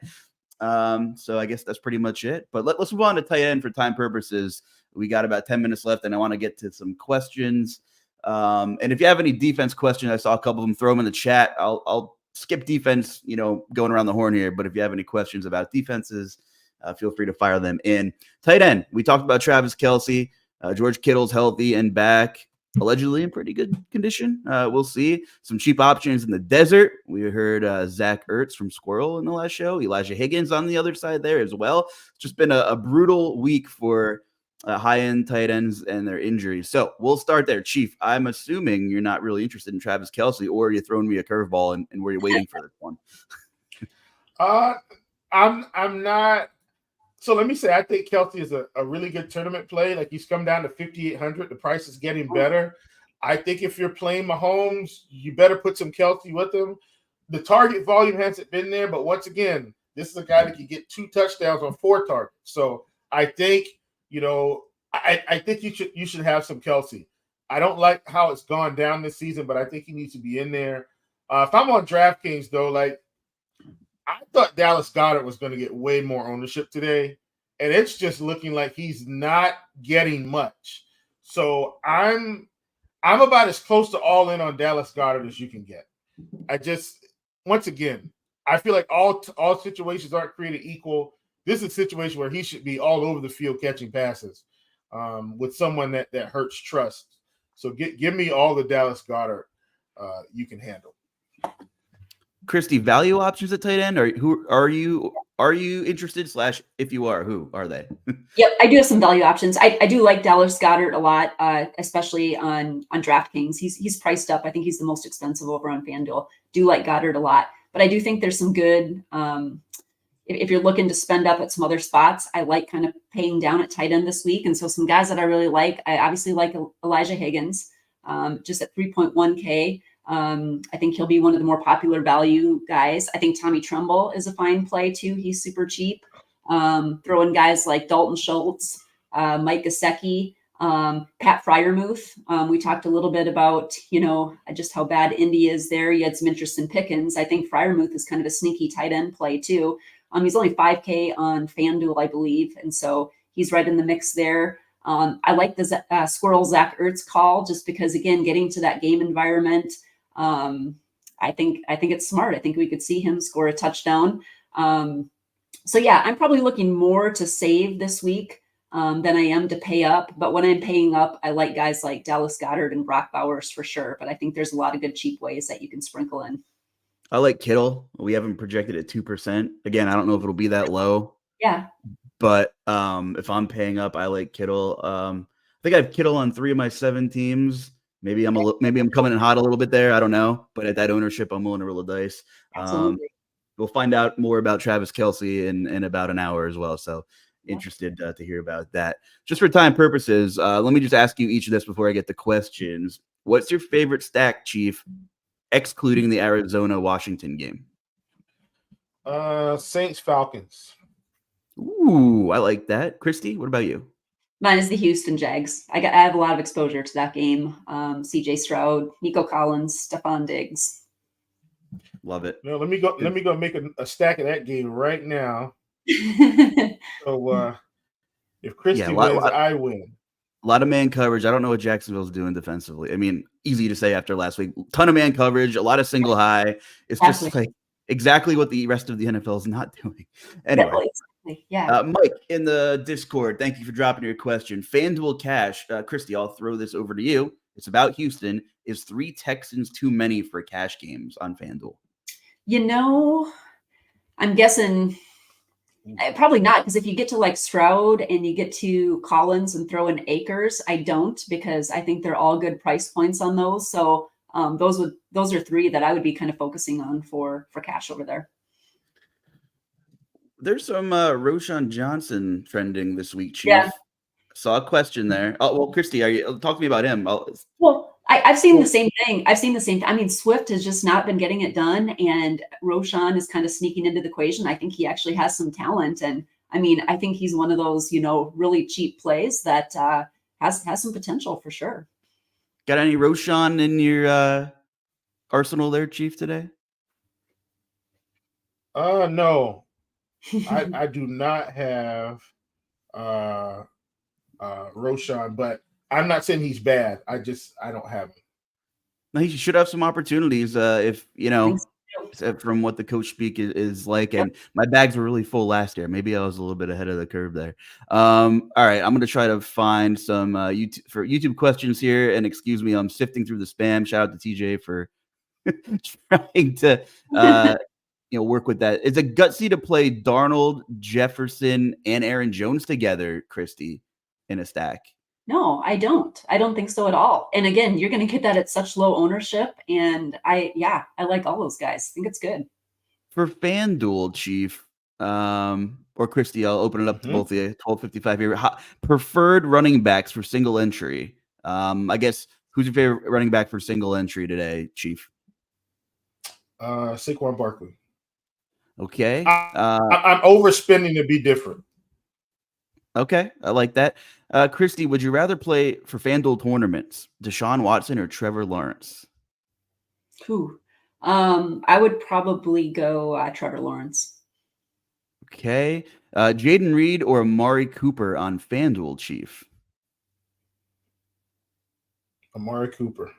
So I guess that's pretty much it. But let's move on to tight end for time purposes. We got about 10 minutes left, and I want to get to some questions. And if you have any defense questions, I saw a couple of them, throw them in the chat. I'll skip defense, going around the horn here. But if you have any questions about defenses, feel free to fire them in. Tight end, we talked about Travis Kelce. George Kittle's healthy and back, allegedly in pretty good condition. We'll see. Some cheap options in the desert. We heard Zach Ertz from Squirrel in the last show. Elijah Higgins on the other side there as well. It's just been a brutal week for high-end tight ends and their injuries. So we'll start there. Chief, I'm assuming you're not really interested in Travis Kelce, or you're throwing me a curveball and were you waiting for this one? I'm not. So let me say, I think Kelce is a really good tournament play. Like, he's come down to 5,800. The price is getting better. I think if you're playing Mahomes, you better put some Kelce with him. The target volume hasn't been there, but once again, this is a guy that can get 2 touchdowns on 4 targets. So I think, I think you should have some Kelce. I don't like how it's gone down this season, but I think he needs to be in there. If I'm on DraftKings, though, I thought Dallas Goedert was going to get way more ownership today, and it's just looking like he's not getting much. So I'm about as close to all in on Dallas Goedert as you can get. Once again, I feel like all situations aren't created equal. This is a situation where he should be all over the field catching passes with someone that hurts trust. So give me all the Dallas Goedert you can handle. Kristi, value options at tight end, or who are you interested? / if you are, who are they? Yep, I do have some value options. I do like Dallas Goedert a lot, especially on DraftKings. He's priced up. I think he's the most expensive over on FanDuel. Do like Goedert a lot, but I do think there's some good. If you're looking to spend up at some other spots, I like kind of paying down at tight end this week. And so some guys that I really like, I obviously like Elijah Higgins, just at 3.1K. I think he'll be one of the more popular value guys. I think Tommy Tremble is a fine play too. He's super cheap. Throw in guys like Dalton Schultz, Mike Gesicki, Pat Freiermuth. We talked a little bit about, just how bad Indy is there. You had some interest in Pickens. I think Freiermuth is kind of a sneaky tight end play too. He's only 5K on FanDuel, I believe. And so he's right in the mix there. I like the Squirrel Zach Ertz call, just because, again, getting to that game environment, I think it's smart. I think we could see him score a touchdown. So yeah, I'm probably looking more to save this week than I am to pay up. But when I'm paying up, I like guys like Dallas Goedert and Brock Bowers for sure. But I think there's a lot of good cheap ways that you can sprinkle in. I like Kittle. We haven't projected at 2%. Again, I don't know if it'll be that low. Yeah. But if I'm paying up, I like Kittle. I think I have Kittle on 3 of my 7 teams. Maybe I'm coming in hot a little bit there. I don't know. But at that ownership, I'm willing to roll the dice. Absolutely. We'll find out more about Travis Kelce in about an hour as well. So interested to hear about that. Just for time purposes, let me just ask you each of this before I get the questions. What's your favorite stack, Chief, excluding the Arizona-Washington game? Saints Falcons. Ooh, I like that. Kristi, what about you? Mine is the Houston Jags. I have a lot of exposure to that game. CJ Stroud, Nico Collins, Stephon Diggs. Love it. No, let me go make a stack of that game right now. So if Kristi wins, I win. A lot of man coverage. I don't know what Jacksonville's doing defensively. I mean, easy to say after last week. Ton of man coverage, a lot of single high. It's just like exactly what the rest of the NFL is not doing. Anyway. Yeah. Mike in the Discord, thank you for dropping your question. FanDuel Cash, Kristi, I'll throw this over to you. It's about Houston. Is 3 Texans too many for cash games on FanDuel? I'm guessing probably not, because if you get to like Stroud and you get to Collins and throw in Akers, I don't, because I think they're all good price points on those. So those are 3 that I would be kind of focusing on for cash over there. There's some Roschon Johnson trending this week, Chief. Yeah. Saw a question there. Oh, well, Kristi, talk to me about him. Well, I've seen the same thing. I mean, Swift has just not been getting it done, and Roschon is kind of sneaking into the equation. I think he actually has some talent, and I mean, I think he's one of those, really cheap plays that has some potential for sure. Got any Roschon in your arsenal there, Chief, today? No, I do not have Roshan, but I'm not saying he's bad. I don't have him. No, he should have some opportunities. If from what the coach speak is like, and my bags were really full last year. Maybe I was a little bit ahead of the curve there. All right, I'm gonna try to find some YouTube questions here, and excuse me, I'm sifting through the spam. Shout out to TJ for trying to work with that. Is it gutsy to play Darnold, Jefferson, and Aaron Jones together, Kristi, in a stack? No, I don't. I don't think so at all. And again, you're going to get that at such low ownership. And I like all those guys. I think it's good. For FanDuel, Chief, or Kristi, I'll open it up to both of you. 1255 here. Preferred running backs for single entry. I guess who's your favorite running back for single entry today, Chief? Saquon Barkley. Okay. I'm overspending to be different. Okay, I like that. Kristi, would you rather play for FanDuel tournaments, Deshaun Watson or Trevor Lawrence? I would probably go Trevor Lawrence. Okay. Jaden Reed or Amari Cooper on FanDuel, Chief? Amari Cooper.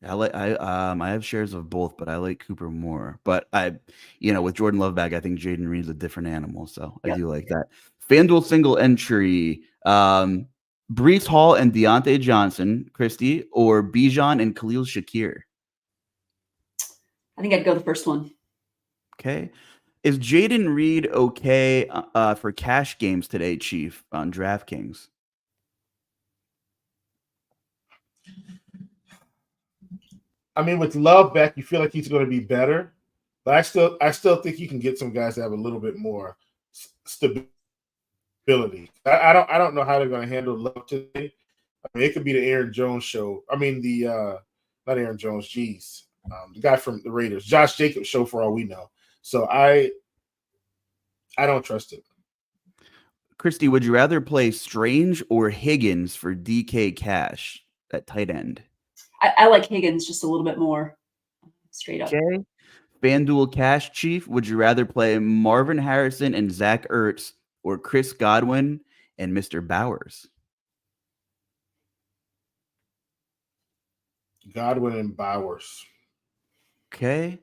I have shares of both, but I like Cooper more. But with Jordan Love back, I think Jaden Reed's a different animal, so I do like that. FanDuel single entry, Brees Hall and Deontay Johnson, Kristi, or Bijan and Khalil Shakir? I think I'd go the first one. Okay. Is Jaden Reed okay for cash games today, Chief, on DraftKings? I mean, with Love back, you feel like he's going to be better, but I still think you can get some guys that have a little bit more stability. I don't know how they're going to handle Love today. I mean, it could be the Aaron Jones show. I mean, not Aaron Jones, the guy from the Raiders, Josh Jacobs show for all we know. So I don't trust it. Kristi, would you rather play Strange or Higgins for DK cash at tight end? I like Higgins just a little bit more straight up. Okay. FanDuel cash, Chief, would you rather play Marvin Harrison and Zach Ertz or Chris Godwin and Mr. Bowers? Godwin and Bowers. Okay.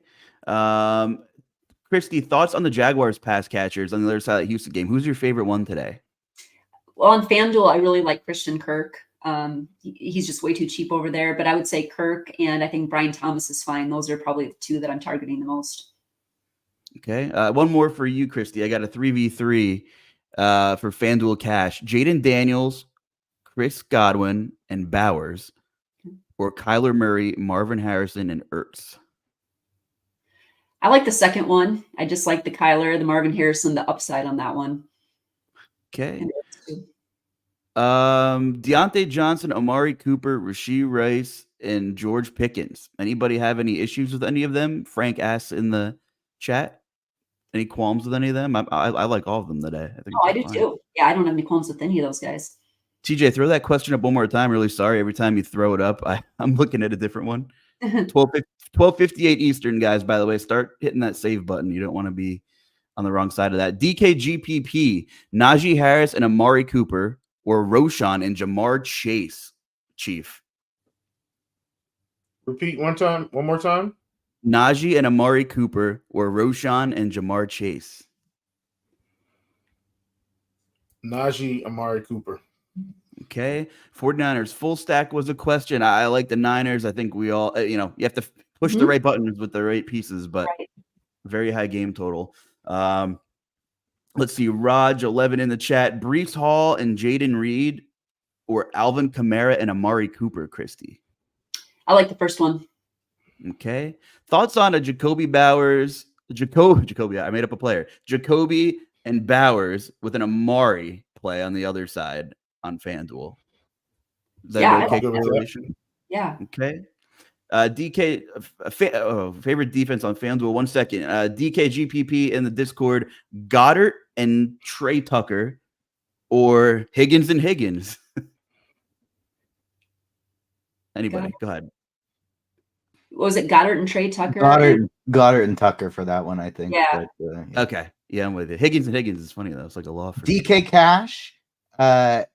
Kristi, thoughts on the Jaguars pass catchers on the other side of the Houston game? Who's your favorite one today? Well, on FanDuel, I really like Christian Kirk. He's just way too cheap over there, but I would say Kirk, and I think Brian Thomas is fine. Those are probably the two that I'm targeting the most. Okay. One more for you, Kristi. I got a 3v3 for FanDuel cash. Jaden Daniels, Chris Godwin, and Bowers, or Kyler Murray, Marvin Harrison, and Ertz? I like the second one. I just like the Kyler, the Marvin Harrison, the upside on that one. Okay. Deontay Johnson, Amari Cooper, Rashee Rice, and George Pickens. Anybody have any issues with any of them? Frank asks in the chat. Any qualms with any of them? I like all of them today. I do too. Yeah, I don't have any qualms with any of those guys. TJ, throw that question up one more time. Really sorry. Every time you throw it up, I'm looking at a different one. 12:58 Eastern, guys, by the way. Start hitting that save button. You don't want to be on the wrong side of that. DKGPP, Najee Harris and Amari Cooper, or Roshan and Jamar Chase, Chief? Repeat one more time. Najee and Amari Cooper, or Roshan and Jamar Chase? Najee, Amari Cooper. Okay. 49ers full stack was a question. I like the Niners. I think we all, you have to push the right buttons with the right pieces, but very high game total. Let's see. Raj 11 in the chat. Brees Hall and Jaden Reed, or Alvin Kamara and Amari Cooper, Kristi? I like the first one. Okay. Thoughts on a Jacoby Bowers, Jacoby, I made up a player. Jacoby and Bowers with an Amari play on the other side on FanDuel. Is that okay? Yeah. Okay. DK, favorite defense on FanDuel. 1 second. DKGPP in the Discord. Goddard and Trey Tucker, or Higgins and Higgins? Anybody? Go ahead. What was it? Goddard and Trey Tucker? Goddard and Tucker for that one, I think. Yeah. Yeah. Okay. Yeah, I'm with you. Higgins and Higgins is funny though. It's like a law for DK Cash,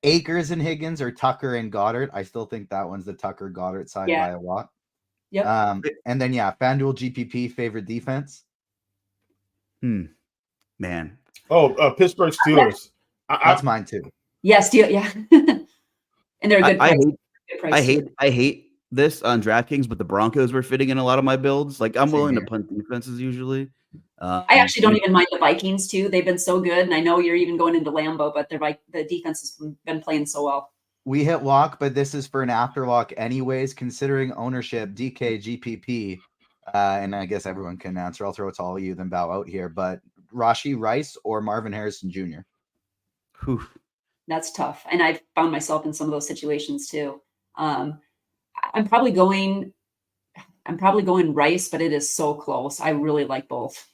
Akers and Higgins, or Tucker and Goddard. I still think that one's the Tucker Goddard side by a lot. Yep. And then FanDuel GPP favorite defense. Man. Oh, Pittsburgh Steelers. That's mine too. Yeah, Steel. Yeah. And they're a good price. I hate this on DraftKings, but the Broncos were fitting in a lot of my builds. Like I'm willing to punt defenses usually. I actually don't even mind the Vikings too. They've been so good, and I know you're even going into Lambeau, but the defense has been playing so well. We hit lock, but this is for an after lock anyways, considering ownership, DK, GPP, and I guess everyone can answer. I'll throw it to all of you, then bow out here. But Rashee Rice or Marvin Harrison Jr.? Whew. That's tough. And I've found myself in some of those situations too. I'm probably going Rice, but it is so close. I really like both.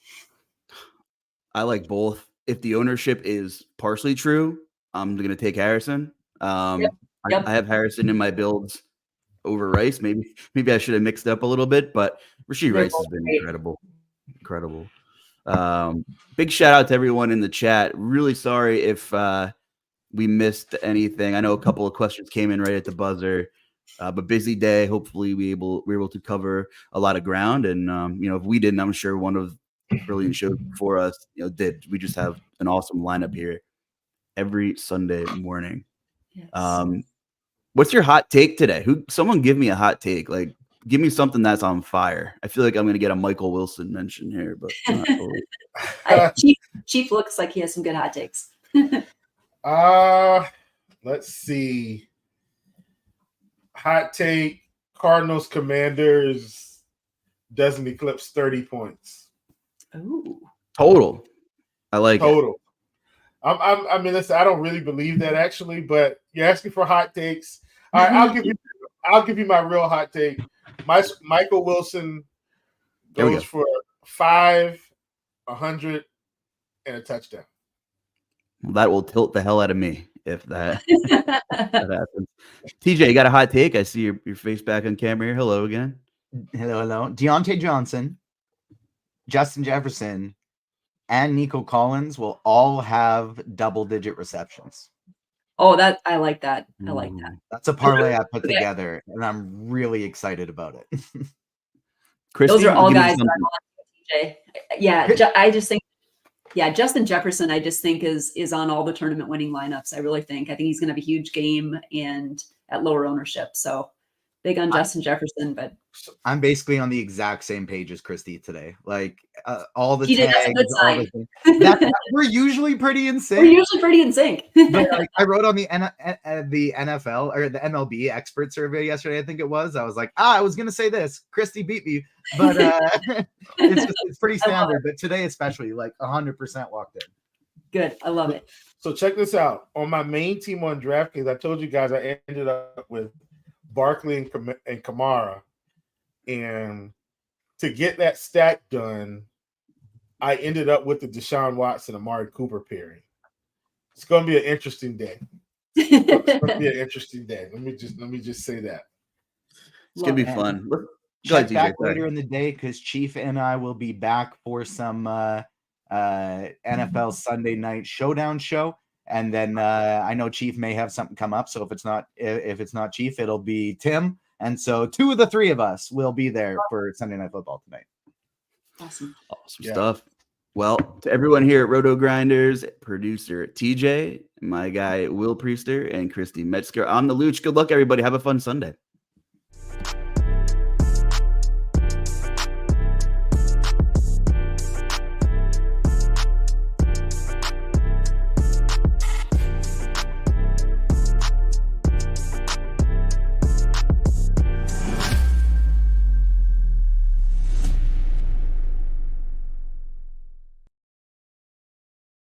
I like both. If the ownership is partially true, I'm going to take Harrison. Yep. I have Harrison in my builds over Rice. Maybe I should have mixed up a little bit, but Rashee Rice has been incredible. Big shout out to everyone in the chat. Really sorry if we missed anything. I know a couple of questions came in right at the buzzer, but busy day. Hopefully we're able to cover a lot of ground. And if we didn't, I'm sure one of the brilliant shows before us, did. We just have an awesome lineup here every Sunday morning. Yes. What's your hot take today? Someone give me a hot take. Like, give me something that's on fire. I feel like I'm going to get a Michael Wilson mention here, but not totally. Chief looks like he has some good hot takes. Let's see. Hot take: Cardinals Commanders doesn't eclipse 30 points. Ooh. Total. I like total. I mean, listen, I don't really believe that actually, but you're asking for hot takes. All right, I'll give you my real hot take. Michael Wilson goes for 500 and a touchdown. Well, that will tilt the hell out of me if that, that happens. TJ, you got a hot take? I see your face back on camera here. Hello again. Hello. Deontay Johnson, Justin Jefferson, and Nico Collins will all have double-digit receptions. Oh, I like that. I like that. That's a parlay I put together, and I'm really excited about it. Kristi, those are all guys that I like, TJ. Yeah, I just think, Justin Jefferson, I just think is on all the tournament winning lineups. I really think. I think he's going to have a huge game and at lower ownership. So big on Justin Jefferson, but I'm basically on the exact same page as Kristi today. Like all the tags, we're usually pretty in sync. We're usually pretty in sync. But I wrote on the NFL or the MLB expert survey yesterday, I think it was. I was like, I was gonna say this. Kristi beat me, but it's pretty standard. But today, especially, like 100% locked in. Good, I love it. So check this out. On my main team on DraftKings, I told you guys I ended up with Barkley and Kamara, and to get that stack done, I ended up with the Deshaun Watson, Amari Cooper pairing. It's going to be an interesting day. It's going to be an interesting day. Let me just say that. It's going to be fun. Check back later in the day because Chief and I will be back for some NFL Sunday Night Showdown show. And then I know Chief may have something come up. So if it's not Chief, it'll be Tim. And so 2 of the 3 of us will be there for Sunday Night Football tonight. Awesome stuff. Well, to everyone here at RotoGrinders, producer TJ, my guy Will Priester, and Kristi Metzger, I'm TheLuuch. Good luck, everybody. Have a fun Sunday.